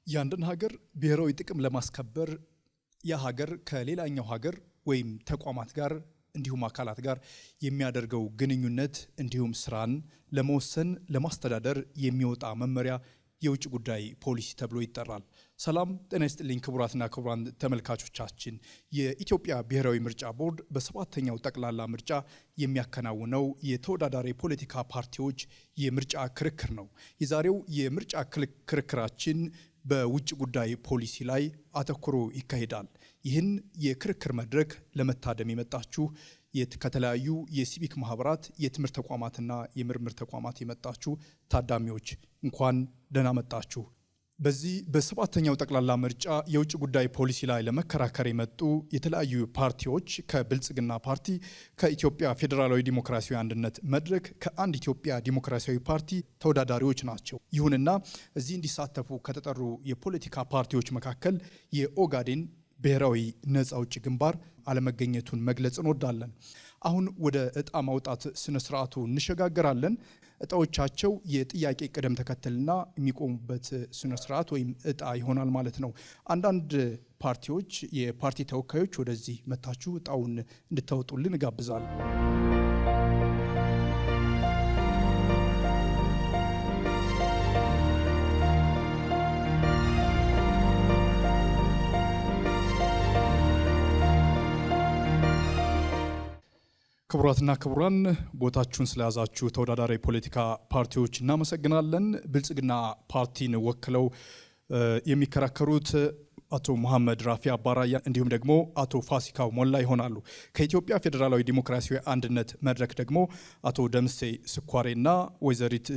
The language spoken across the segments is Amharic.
ያንድን ሀገር ብሔራዊ ጥቅም ለማስከበር የሀገር ከሌላኛው ሀገር ወይም ተቋማት ጋር እንዲሁም አካላት ጋር የሚያደርገው ግንኙነት እንዲሁም ስራን ለመወሰን ለማስተዳደር የሚወጣ መመሪያ የውጭ ጉዳይ ፖሊሲ ተብሎ ይጠራል። ሰላም ጤና ይስጥልኝ ክቡራትና ክቡራን ተመልካቾቻችን፣ የኢትዮጵያ ብሔራዊ ምርጫ ቦርድ በሰባተኛው ጠቅላላ ምርጫ የሚያከናውነው የተወዳዳሪ ፖለቲካ ፓርቲዎች የምርጫ ክርክር ነው። የዛሬው የምርጫ ክርክራችን በውጭ ጉዳይ ፖሊሲ ላይ አተኩሮ ይካሄዳል። ይህን የክርክር መድረክ ለመታደም የመጣችሁ ከተለያዩ የሲቪክ ማህበራት የትምህርት ተቋማትና የምርምር ተቋማት የመጣችሁ ታዳሚዎች እንኳን ደህና መጣችሁ። በዚህ በሰባተኛው ጠቅላላ ምርጫ የውጭ ጉዳይ ፖሊሲ ላይ ለመከራከር የመጡ የተለያዩ ፓርቲዎች ከብልጽግና ፓርቲ፣ ከኢትዮጵያ ፌዴራላዊ ዲሞክራሲያዊ አንድነት መድረክ፣ ከአንድ ኢትዮጵያ ዲሞክራሲያዊ ፓርቲ ተወዳዳሪዎች ናቸው። ይሁንና እዚህ እንዲሳተፉ ከተጠሩ የፖለቲካ ፓርቲዎች መካከል የኦጋዴን ብሔራዊ ነፃ አውጪ ግንባር አለመገኘቱን መግለጽ እንወዳለን። አሁን ወደ እጣ ማውጣት ስነ ስርዓቱ እንሸጋገራለን። እጣዎቻቸው የጥያቄ ቅደም ተከተልና የሚቆሙበት ስነ ስርዓት ወይም እጣ ይሆናል ማለት ነው። አንዳንድ ፓርቲዎች የፓርቲ ተወካዮች ወደዚህ መታችሁ እጣውን እንድታወጡልን እጋብዛለሁ። ክቡራትና ክቡራን ቦታችሁን ስለያዛችሁ ተወዳዳሪ ፖለቲካ ፓርቲዎች እናመሰግናለን። ብልጽግና ፓርቲን ወክለው የሚከራከሩት አቶ መሐመድ ራፊ አባራያ እንዲሁም ደግሞ አቶ ፋሲካው ሞላ ይሆናሉ። ከኢትዮጵያ ፌዴራላዊ ዲሞክራሲያዊ አንድነት መድረክ ደግሞ አቶ ደምሴ ስኳሬና ወይዘሪት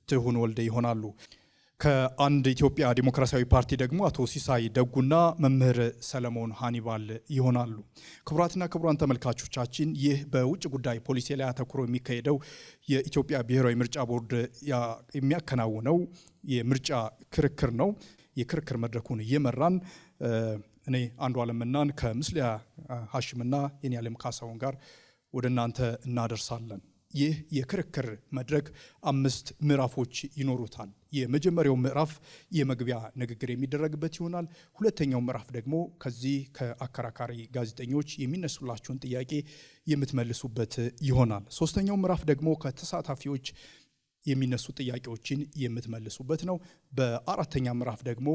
ትሁን ወልደ ይሆናሉ። ከአንድ ኢትዮጵያ ዲሞክራሲያዊ ፓርቲ ደግሞ አቶ ሲሳይ ደጉና መምህር ሰለሞን ሃኒባል ይሆናሉ። ክቡራትና ክቡራን ተመልካቾቻችን ይህ በውጭ ጉዳይ ፖሊሲ ላይ አተኩሮ የሚካሄደው የኢትዮጵያ ብሔራዊ ምርጫ ቦርድ የሚያከናውነው የምርጫ ክርክር ነው። የክርክር መድረኩን እየመራን እኔ አንዱ አለምናን ከምስሊያ ሀሽምና የኔ ዓለም ካሳውን ጋር ወደ እናንተ እናደርሳለን። ይህ የክርክር መድረክ 5 ምዕራፎች ይኖሩታል። የመጀመሪያው ምዕራፍ የመግቢያ ንግግር የሚደረግበት ይሆናል። ሁለተኛው ምዕራፍ ደግሞ ከዚህ ከአከራካሪ ጋዜጠኞች የሚነሱላችሁን ጥያቄ የምትመልሱበት ይሆናል። ሶስተኛው ምዕራፍ ደግሞ ከተሳታፊዎች የሚነሱ ጥያቄዎችን የምትመልሱበት ነው። በአራተኛ ምዕራፍ ደግሞ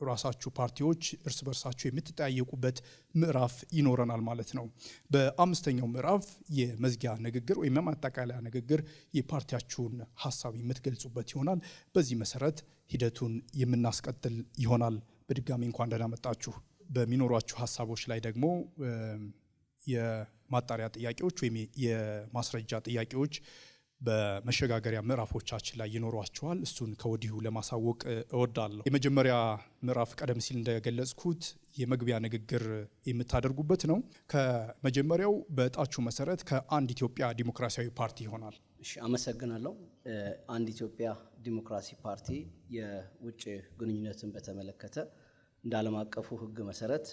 ራሳችሁ ፓርቲዎች እርስ በርሳችሁ የምትጠያየቁበት ምዕራፍ ይኖረናል ማለት ነው። በአምስተኛው ምዕራፍ የመዝጊያ ንግግር ወይም የማጠቃለያ ንግግር የፓርቲያችሁን ሀሳብ የምትገልጹበት ይሆናል። በዚህ መሰረት ሂደቱን የምናስቀጥል ይሆናል። በድጋሚ እንኳን ደህና መጣችሁ። በሚኖሯችሁ ሀሳቦች ላይ ደግሞ የማጣሪያ ጥያቄዎች ወይም የማስረጃ ጥያቄዎች በመሸጋገሪያ ምዕራፎቻችን ላይ ይኖሯቸዋል። እሱን ከወዲሁ ለማሳወቅ እወዳለሁ። የመጀመሪያ ምዕራፍ ቀደም ሲል እንደገለጽኩት የመግቢያ ንግግር የምታደርጉበት ነው። ከመጀመሪያው በእጣችሁ መሰረት ከአንድ ኢትዮጵያ ዲሞክራሲያዊ ፓርቲ ይሆናል። እሺ፣ አመሰግናለሁ። አንድ ኢትዮጵያ ዲሞክራሲ ፓርቲ የውጭ ግንኙነትን በተመለከተ እንደ ዓለም አቀፉ ሕግ መሰረት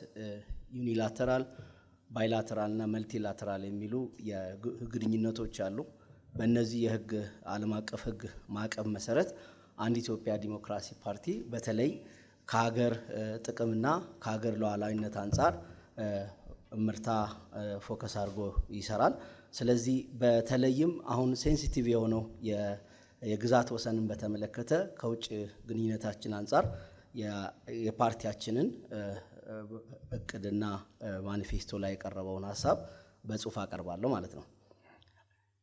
ዩኒላተራል፣ ባይላተራል እና መልቲላተራል የሚሉ የግንኙነቶች አሉ። በእነዚህ የህግ ዓለም አቀፍ ህግ ማዕቀፍ መሰረት አንድ ኢትዮጵያ ዲሞክራሲ ፓርቲ በተለይ ከሀገር ጥቅምና ከሀገር ሉዓላዊነት አንጻር ምርታ ፎከስ አድርጎ ይሰራል። ስለዚህ በተለይም አሁን ሴንሲቲቭ የሆነው የግዛት ወሰንን በተመለከተ ከውጭ ግንኙነታችን አንጻር የፓርቲያችንን እቅድና ማኒፌስቶ ላይ የቀረበውን ሀሳብ በጽሁፍ አቀርባለሁ ማለት ነው።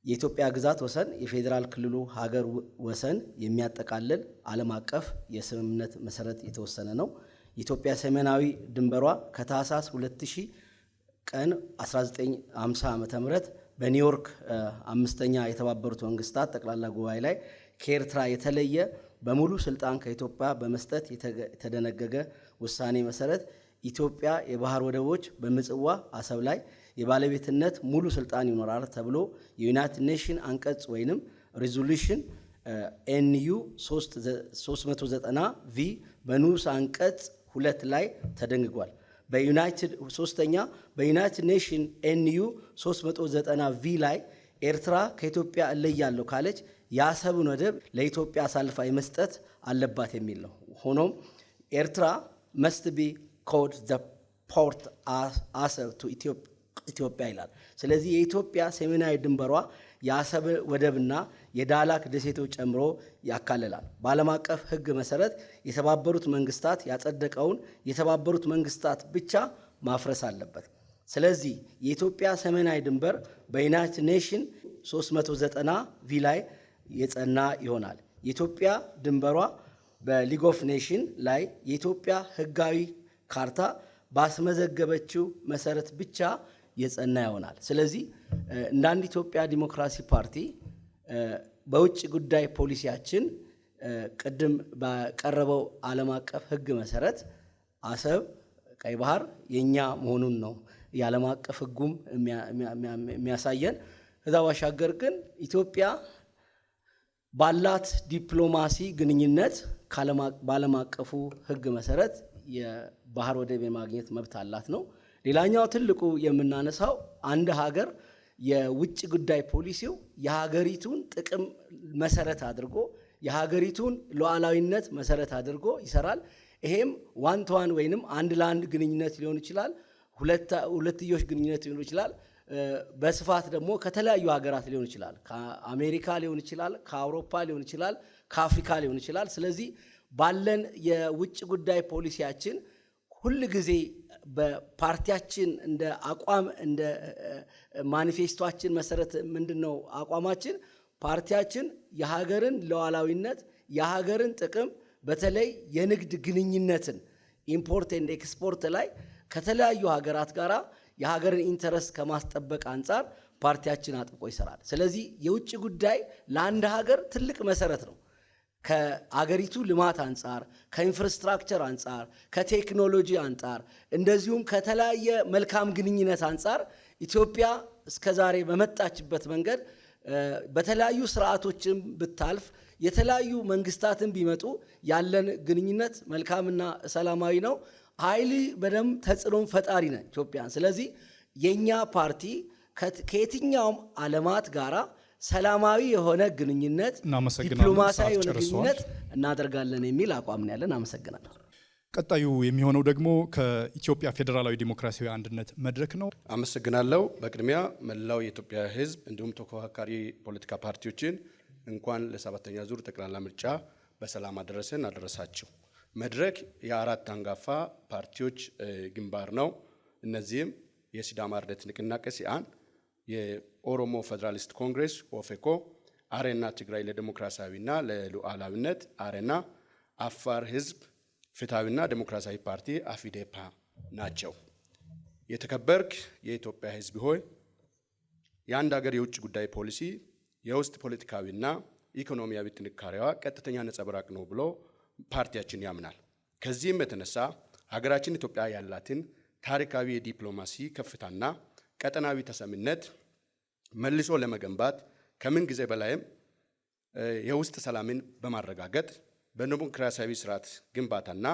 የኢትዮጵያ ግዛት ወሰን የፌዴራል ክልሉ ሀገር ወሰን የሚያጠቃልል ዓለም አቀፍ የስምምነት መሰረት የተወሰነ ነው። የኢትዮጵያ ሰሜናዊ ድንበሯ ከታህሳስ 2000 ቀን 1950 ዓ.ም በኒውዮርክ 5ኛ የተባበሩት መንግስታት ጠቅላላ ጉባኤ ላይ ከኤርትራ የተለየ በሙሉ ስልጣን ከኢትዮጵያ በመስጠት የተደነገገ ውሳኔ መሰረት ኢትዮጵያ የባህር ወደቦች በምጽዋ አሰብ ላይ የባለቤትነት ሙሉ ስልጣን ይኖራል ተብሎ የዩናይትድ ኔሽን አንቀጽ ወይንም ሪዞሉሽን ኤንዩ 390 ቪ በንዑስ አንቀጽ 2 ላይ ተደንግጓል። በዩናይትድ ኔሽን ኤንዩ 390 ቪ ላይ ኤርትራ ከኢትዮጵያ እለያለሁ ካለች የአሰብን ወደብ ለኢትዮጵያ አሳልፋ የመስጠት አለባት የሚል ነው። ሆኖም ኤርትራ መስት ቢ ኮድ ዘ ፖርት አሰብ ቱ ኢትዮጵያ ይላል። ስለዚህ የኢትዮጵያ ሰሜናዊ ድንበሯ የአሰብ ወደብና የዳላክ ደሴቶች ጨምሮ ያካልላል። በዓለም አቀፍ ሕግ መሰረት የተባበሩት መንግስታት ያጸደቀውን የተባበሩት መንግስታት ብቻ ማፍረስ አለበት። ስለዚህ የኢትዮጵያ ሰሜናዊ ድንበር በዩናይትድ ኔሽን 390 ቪ ላይ የጸና ይሆናል። የኢትዮጵያ ድንበሯ በሊግ ኦፍ ኔሽን ላይ የኢትዮጵያ ሕጋዊ ካርታ ባስመዘገበችው መሰረት ብቻ የጸና ይሆናል። ስለዚህ እንደ አንድ ኢትዮጵያ ዲሞክራሲ ፓርቲ በውጭ ጉዳይ ፖሊሲያችን ቅድም በቀረበው ዓለም አቀፍ ሕግ መሰረት አሰብ ቀይ ባህር የኛ መሆኑን ነው የዓለም አቀፍ ሕጉም የሚያሳየን። ከዛ ባሻገር ግን ኢትዮጵያ ባላት ዲፕሎማሲ ግንኙነት በዓለም አቀፉ ሕግ መሰረት የባህር ወደብ የማግኘት መብት አላት ነው። ሌላኛው ትልቁ የምናነሳው አንድ ሀገር የውጭ ጉዳይ ፖሊሲው የሀገሪቱን ጥቅም መሰረት አድርጎ የሀገሪቱን ሉዓላዊነት መሰረት አድርጎ ይሰራል። ይሄም ዋን ቱ ዋን ወይንም አንድ ለአንድ ግንኙነት ሊሆን ይችላል፣ ሁለትዮሽ ግንኙነት ሊሆን ይችላል። በስፋት ደግሞ ከተለያዩ ሀገራት ሊሆን ይችላል፣ ከአሜሪካ ሊሆን ይችላል፣ ከአውሮፓ ሊሆን ይችላል፣ ከአፍሪካ ሊሆን ይችላል። ስለዚህ ባለን የውጭ ጉዳይ ፖሊሲያችን ሁል ጊዜ በፓርቲያችን እንደ አቋም እንደ ማኒፌስቶችን መሰረት ምንድነው አቋማችን? ፓርቲያችን የሀገርን ሉዓላዊነት የሀገርን ጥቅም በተለይ የንግድ ግንኙነትን ኢምፖርት ኤንድ ኤክስፖርት ላይ ከተለያዩ ሀገራት ጋራ የሀገርን ኢንተረስት ከማስጠበቅ አንጻር ፓርቲያችን አጥብቆ ይሰራል። ስለዚህ የውጭ ጉዳይ ለአንድ ሀገር ትልቅ መሰረት ነው። ከአገሪቱ ልማት አንጻር፣ ከኢንፍራስትራክቸር አንጻር፣ ከቴክኖሎጂ አንጻር እንደዚሁም ከተለያየ መልካም ግንኙነት አንጻር ኢትዮጵያ እስከዛሬ በመጣችበት መንገድ በተለያዩ ስርዓቶችን ብታልፍ የተለያዩ መንግስታትን ቢመጡ ያለን ግንኙነት መልካምና ሰላማዊ ነው። ኃይል በደንብ ተጽዕኖም ፈጣሪ ነን ኢትዮጵያን። ስለዚህ የኛ ፓርቲ ከየትኛውም ዓለማት ጋራ ሰላማዊ የሆነ ግንኙነት ዲፕሎማሲያዊ የሆነ ግንኙነት እናደርጋለን የሚል አቋም ነው ያለን። አመሰግናለሁ። ቀጣዩ የሚሆነው ደግሞ ከኢትዮጵያ ፌዴራላዊ ዲሞክራሲያዊ አንድነት መድረክ ነው። አመሰግናለሁ። በቅድሚያ መላው የኢትዮጵያ ሕዝብ እንዲሁም ተፎካካሪ ፖለቲካ ፓርቲዎችን እንኳን ለሰባተኛ ዙር ጠቅላላ ምርጫ በሰላም አደረሰን አደረሳችሁ። መድረክ የአራት አንጋፋ ፓርቲዎች ግንባር ነው። እነዚህም የሲዳማ አርነት ንቅናቄ ሲአን፣ የኦሮሞ ፌዴራሊስት ኮንግሬስ ኦፌኮ፣ አሬና ትግራይ ለዲሞክራሲያዊና ለሉዓላዊነት አሬና፣ አፋር ህዝብ ፍትሃዊና ዲሞክራሲያዊ ፓርቲ አፊዴፓ ናቸው። የተከበርክ የኢትዮጵያ ህዝብ ሆይ የአንድ ሀገር የውጭ ጉዳይ ፖሊሲ የውስጥ ፖለቲካዊና ኢኮኖሚያዊ ጥንካሬዋ ቀጥተኛ ነጸብራቅ ነው ብሎ ፓርቲያችን ያምናል። ከዚህም የተነሳ ሀገራችን ኢትዮጵያ ያላትን ታሪካዊ የዲፕሎማሲ ከፍታና ቀጠናዊ ተሰሚነት መልሶ ለመገንባት ከምን ጊዜ በላይም የውስጥ ሰላምን በማረጋገጥ በዲሞክራሲያዊ ስርዓት ግንባታና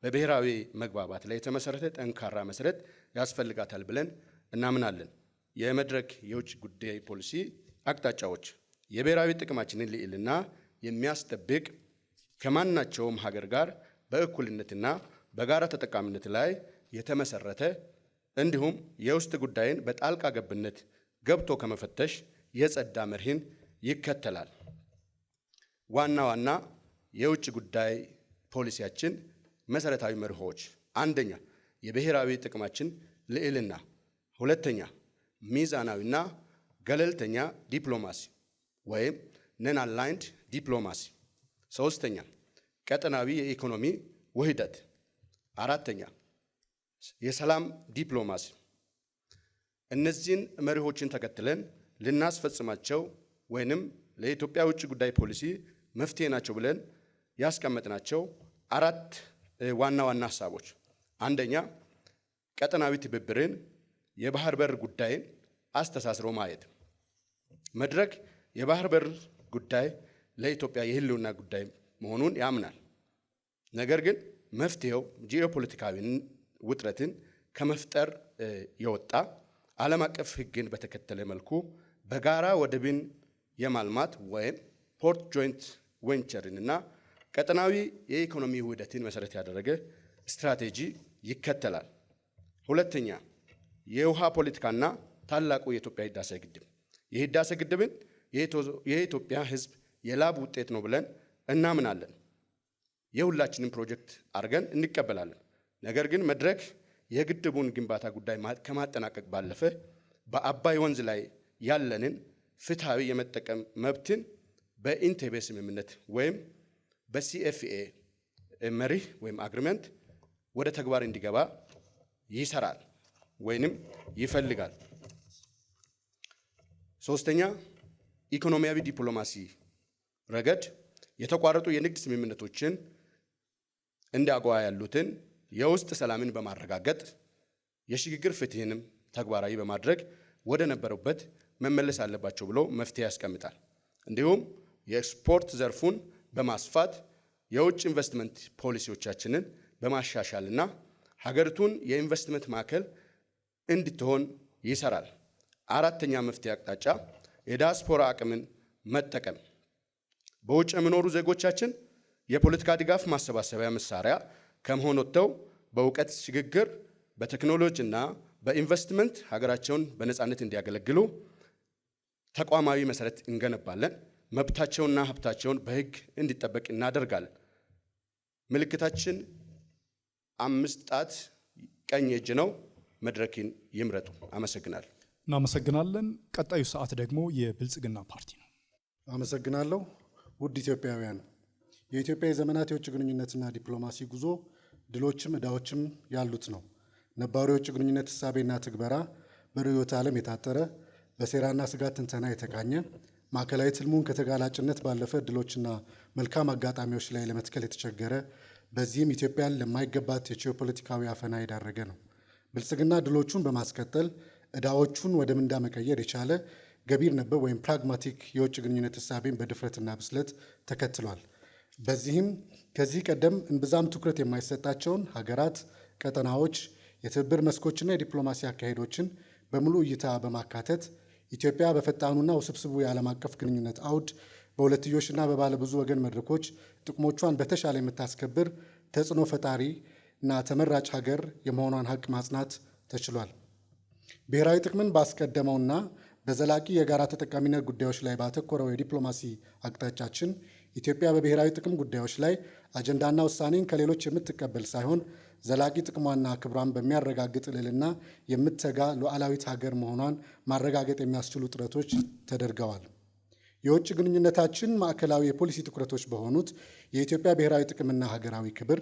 በብሔራዊ መግባባት ላይ የተመሰረተ ጠንካራ መሰረት ያስፈልጋታል ብለን እናምናለን። የመድረክ የውጭ ጉዳይ ፖሊሲ አቅጣጫዎች የብሔራዊ ጥቅማችንን ልዕልና የሚያስጠብቅ ከማናቸውም ሀገር ጋር በእኩልነትና በጋራ ተጠቃሚነት ላይ የተመሰረተ እንዲሁም የውስጥ ጉዳይን በጣልቃ ገብነት ገብቶ ከመፈተሽ የጸዳ መርህን ይከተላል። ዋና ዋና የውጭ ጉዳይ ፖሊሲያችን መሰረታዊ መርሆች፣ አንደኛ የብሔራዊ ጥቅማችን ልዕልና፣ ሁለተኛ ሚዛናዊና ገለልተኛ ዲፕሎማሲ ወይም ነን አላይንድ ዲፕሎማሲ፣ ሶስተኛ ቀጠናዊ የኢኮኖሚ ውህደት፣ አራተኛ የሰላም ዲፕሎማሲ። እነዚህን መርሆችን ተከትለን ልናስፈጽማቸው ወይንም ለኢትዮጵያ ውጭ ጉዳይ ፖሊሲ መፍትሄ ናቸው ብለን ያስቀመጥናቸው አራት ዋና ዋና ሀሳቦች፣ አንደኛ ቀጠናዊ ትብብርን፣ የባህር በር ጉዳይን አስተሳስሮ ማየት። መድረክ የባህር በር ጉዳይ ለኢትዮጵያ የህልውና ጉዳይ መሆኑን ያምናል። ነገር ግን መፍትሄው ጂኦፖለቲካዊ ውጥረትን ከመፍጠር የወጣ ዓለም አቀፍ ሕግን በተከተለ መልኩ በጋራ ወደብን የማልማት ወይም ፖርት ጆይንት ቬንቸርንና ቀጠናዊ የኢኮኖሚ ውህደትን መሰረት ያደረገ ስትራቴጂ ይከተላል። ሁለተኛ፣ የውሃ ፖለቲካና ታላቁ የኢትዮጵያ ህዳሴ ግድብ። የህዳሴ ግድብን የኢትዮጵያ ህዝብ የላብ ውጤት ነው ብለን እናምናለን። የሁላችንም ፕሮጀክት አድርገን እንቀበላለን። ነገር ግን መድረክ የግድቡን ግንባታ ጉዳይ ከማጠናቀቅ ባለፈ በአባይ ወንዝ ላይ ያለንን ፍትሃዊ የመጠቀም መብትን በኢንቴቤ ስምምነት ወይም በሲኤፍኤ መሪህ ወይም አግሪመንት ወደ ተግባር እንዲገባ ይሰራል ወይንም ይፈልጋል። ሶስተኛ፣ ኢኮኖሚያዊ ዲፕሎማሲ ረገድ የተቋረጡ የንግድ ስምምነቶችን እንደ አጎዋ ያሉትን የውስጥ ሰላምን በማረጋገጥ የሽግግር ፍትህንም ተግባራዊ በማድረግ ወደ ነበሩበት መመለስ አለባቸው ብሎ መፍትሄ ያስቀምጣል። እንዲሁም የኤክስፖርት ዘርፉን በማስፋት የውጭ ኢንቨስትመንት ፖሊሲዎቻችንን በማሻሻልና ሀገሪቱን የኢንቨስትመንት ማዕከል እንድትሆን ይሰራል። አራተኛ መፍትሄ አቅጣጫ የዲያስፖራ አቅምን መጠቀም። በውጭ የሚኖሩ ዜጎቻችን የፖለቲካ ድጋፍ ማሰባሰቢያ መሳሪያ ከመሆን ወጥተው በእውቀት ሽግግር፣ በቴክኖሎጂና በኢንቨስትመንት ሀገራቸውን በነፃነት እንዲያገለግሉ ተቋማዊ መሰረት እንገነባለን። መብታቸውና ሀብታቸውን በህግ እንዲጠበቅ እናደርጋለን። ምልክታችን 5 ጣት ቀኝ እጅ ነው። መድረክን ይምረጡ። አመሰግናለሁ። እናመሰግናለን። ቀጣዩ ሰዓት ደግሞ የብልጽግና ፓርቲ ነው። አመሰግናለሁ። ውድ ኢትዮጵያውያን፣ የኢትዮጵያ የዘመናት የውጭ ግንኙነትና ዲፕሎማሲ ጉዞ ድሎችም ዕዳዎችም ያሉት ነው። ነባሩ የውጭ ግንኙነት እሳቤና ትግበራ በርዕዮተ ዓለም የታጠረ በሴራና ስጋት ትንተና የተቃኘ ማዕከላዊ ትልሙን ከተጋላጭነት ባለፈ ድሎችና መልካም አጋጣሚዎች ላይ ለመትከል የተቸገረ በዚህም ኢትዮጵያን ለማይገባት የጂኦፖለቲካዊ አፈና የዳረገ ነው። ብልጽግና ድሎቹን በማስቀጠል ዕዳዎቹን ወደ ምንዳ መቀየር የቻለ ገቢር ነበብ ወይም ፕራግማቲክ የውጭ ግንኙነት እሳቤን በድፍረትና ብስለት ተከትሏል። በዚህም ከዚህ ቀደም እንብዛም ትኩረት የማይሰጣቸውን ሀገራት፣ ቀጠናዎች፣ የትብብር መስኮችና የዲፕሎማሲ አካሄዶችን በሙሉ እይታ በማካተት ኢትዮጵያ በፈጣኑና ውስብስቡ የዓለም አቀፍ ግንኙነት አውድ በሁለትዮሽና በባለብዙ ወገን መድረኮች ጥቅሞቿን በተሻለ የምታስከብር ተጽዕኖ ፈጣሪ እና ተመራጭ ሀገር የመሆኗን ሀቅ ማጽናት ተችሏል። ብሔራዊ ጥቅምን ባስቀደመውና በዘላቂ የጋራ ተጠቃሚነት ጉዳዮች ላይ ባተኮረው የዲፕሎማሲ አቅጣጫችን ኢትዮጵያ በብሔራዊ ጥቅም ጉዳዮች ላይ አጀንዳና ውሳኔን ከሌሎች የምትቀበል ሳይሆን ዘላቂ ጥቅሟና ክብሯን በሚያረጋግጥ ልዕልና የምትተጋ ሉዓላዊት ሀገር መሆኗን ማረጋገጥ የሚያስችሉ ጥረቶች ተደርገዋል። የውጭ ግንኙነታችን ማዕከላዊ የፖሊሲ ትኩረቶች በሆኑት የኢትዮጵያ ብሔራዊ ጥቅምና ሀገራዊ ክብር፣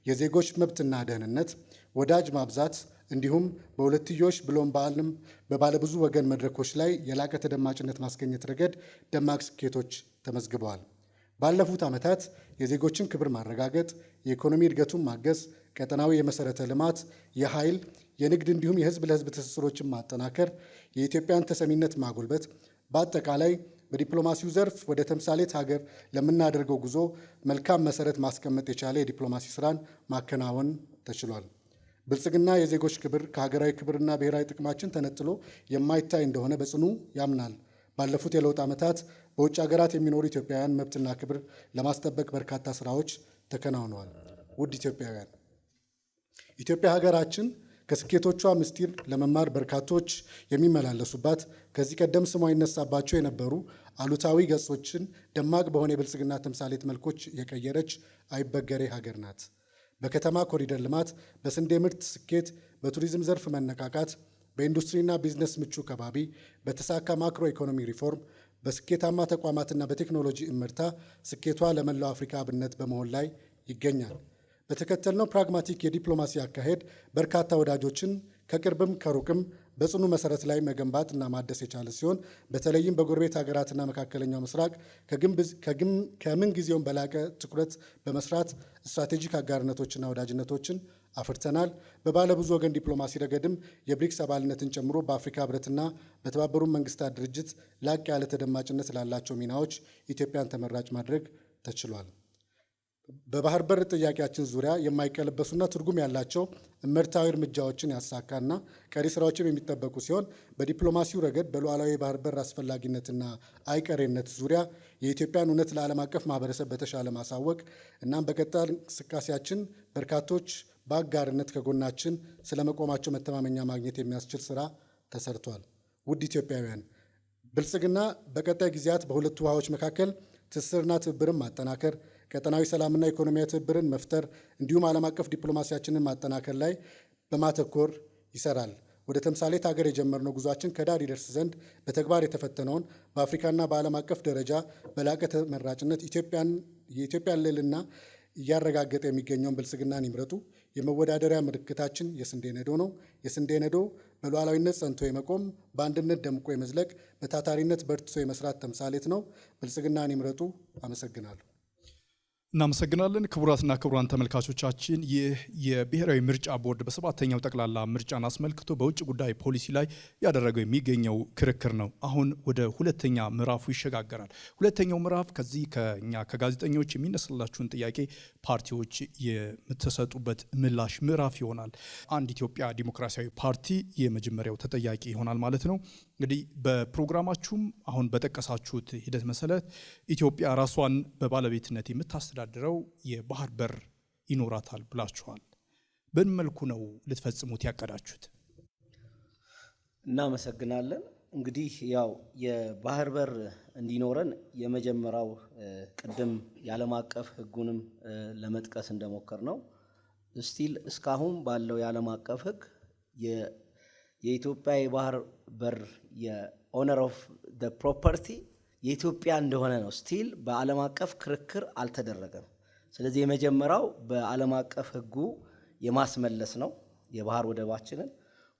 የዜጎች መብትና ደህንነት፣ ወዳጅ ማብዛት እንዲሁም በሁለትዮሽ ብሎም በዓለም በባለብዙ ወገን መድረኮች ላይ የላቀ ተደማጭነት ማስገኘት ረገድ ደማቅ ስኬቶች ተመዝግበዋል። ባለፉት ዓመታት የዜጎችን ክብር ማረጋገጥ፣ የኢኮኖሚ እድገቱን ማገዝ፣ ቀጠናዊ የመሰረተ ልማት፣ የኃይል፣ የንግድ እንዲሁም የህዝብ ለህዝብ ትስስሮችን ማጠናከር፣ የኢትዮጵያን ተሰሚነት ማጎልበት፣ በአጠቃላይ በዲፕሎማሲው ዘርፍ ወደ ተምሳሌት ሀገር ለምናደርገው ጉዞ መልካም መሰረት ማስቀመጥ የቻለ የዲፕሎማሲ ስራን ማከናወን ተችሏል። ብልጽግና የዜጎች ክብር ከሀገራዊ ክብርና ብሔራዊ ጥቅማችን ተነጥሎ የማይታይ እንደሆነ በጽኑ ያምናል። ባለፉት የለውጥ ዓመታት በውጭ ሀገራት የሚኖሩ ኢትዮጵያውያን መብትና ክብር ለማስጠበቅ በርካታ ስራዎች ተከናውነዋል። ውድ ኢትዮጵያውያን፣ ኢትዮጵያ ሀገራችን ከስኬቶቿ ምስጢር ለመማር በርካቶች የሚመላለሱባት ከዚህ ቀደም ስሟ ይነሳባቸው የነበሩ አሉታዊ ገጾችን ደማቅ በሆነ የብልጽግና ተምሳሌት መልኮች የቀየረች አይበገሬ ሀገር ናት። በከተማ ኮሪደር ልማት፣ በስንዴ ምርት ስኬት፣ በቱሪዝም ዘርፍ መነቃቃት፣ በኢንዱስትሪና ቢዝነስ ምቹ ከባቢ፣ በተሳካ ማክሮ ኢኮኖሚ ሪፎርም፣ በስኬታማ ተቋማትና በቴክኖሎጂ እምርታ ስኬቷ ለመላው አፍሪካ አብነት በመሆን ላይ ይገኛል። በተከተልነው ፕራግማቲክ የዲፕሎማሲ አካሄድ በርካታ ወዳጆችን ከቅርብም ከሩቅም በጽኑ መሰረት ላይ መገንባት እና ማደስ የቻለ ሲሆን በተለይም በጎረቤት ሀገራትና መካከለኛው ምስራቅ ከምን ጊዜውም በላቀ ትኩረት በመስራት ስትራቴጂክ አጋርነቶችና ወዳጅነቶችን አፍርተናል። በባለብዙ ወገን ዲፕሎማሲ ረገድም የብሪክስ አባልነትን ጨምሮ በአፍሪካ ህብረትና በተባበሩት መንግስታት ድርጅት ላቅ ያለ ተደማጭነት ላላቸው ሚናዎች ኢትዮጵያን ተመራጭ ማድረግ ተችሏል። በባህር በር ጥያቄያችን ዙሪያ የማይቀለበሱና ትርጉም ያላቸው እመርታዊ እርምጃዎችን ያሳካና ቀሪ ስራዎችም የሚጠበቁ ሲሆን በዲፕሎማሲው ረገድ በሉዓላዊ የባህር በር አስፈላጊነትና አይቀሬነት ዙሪያ የኢትዮጵያን እውነት ለዓለም አቀፍ ማህበረሰብ በተሻለ ማሳወቅ እናም በቀጣይ እንቅስቃሴያችን በርካቶች በአጋርነት ከጎናችን ስለመቆማቸው መተማመኛ ማግኘት የሚያስችል ስራ ተሰርቷል። ውድ ኢትዮጵያውያን፣ ብልጽግና በቀጣይ ጊዜያት በሁለቱ ውሃዎች መካከል ትስስርና ትብብርን ማጠናከር፣ ቀጠናዊ ሰላምና ኢኮኖሚያዊ ትብብርን መፍጠር እንዲሁም ዓለም አቀፍ ዲፕሎማሲያችንን ማጠናከር ላይ በማተኮር ይሰራል። ወደ ተምሳሌት ሀገር የጀመርነው ጉዟችን ከዳር ይደርስ ዘንድ በተግባር የተፈተነውን በአፍሪካና በዓለም አቀፍ ደረጃ በላቀ ተመራጭነት የኢትዮጵያን ልዕልና እያረጋገጠ የሚገኘውን ብልጽግናን ይምረጡ የመወዳደሪያ ምልክታችን የስንዴ ነዶ ነው። የስንዴ ነዶ በሉዓላዊነት ጸንቶ የመቆም በአንድነት ደምቆ የመዝለቅ በታታሪነት በርትቶ የመስራት ተምሳሌት ነው። ብልጽግናን ይምረጡ። አመሰግናለሁ። እናመሰግናለን። ክቡራትና ክቡራን ተመልካቾቻችን ይህ የብሔራዊ ምርጫ ቦርድ በሰባተኛው ጠቅላላ ምርጫን አስመልክቶ በውጭ ጉዳይ ፖሊሲ ላይ ያደረገው የሚገኘው ክርክር ነው። አሁን ወደ ሁለተኛ ምዕራፉ ይሸጋገራል። ሁለተኛው ምዕራፍ ከዚህ ከኛ ከጋዜጠኞች የሚነሳላችሁን ጥያቄ ፓርቲዎች የምትሰጡበት ምላሽ ምዕራፍ ይሆናል። አንድ ኢትዮጵያ ዲሞክራሲያዊ ፓርቲ የመጀመሪያው ተጠያቂ ይሆናል ማለት ነው። እንግዲህ በፕሮግራማችሁም አሁን በጠቀሳችሁት ሂደት መሰረት ኢትዮጵያ ራሷን በባለቤትነት የምታስተዳድረው የባህር በር ይኖራታል ብላችኋል። በምን መልኩ ነው ልትፈጽሙት ያቀዳችሁት? እናመሰግናለን። እንግዲህ ያው የባህር በር እንዲኖረን የመጀመሪያው ቅድም የዓለም አቀፍ ሕጉንም ለመጥቀስ እንደሞከር ነው ስቲል እስካሁን ባለው የዓለም አቀፍ ሕግ የኢትዮጵያ የባህር በር የኦነር ኦፍ ዘ ፕሮፐርቲ የኢትዮጵያ እንደሆነ ነው። ስቲል በዓለም አቀፍ ክርክር አልተደረገም። ስለዚህ የመጀመሪያው በዓለም አቀፍ ሕጉ የማስመለስ ነው የባህር ወደባችንን።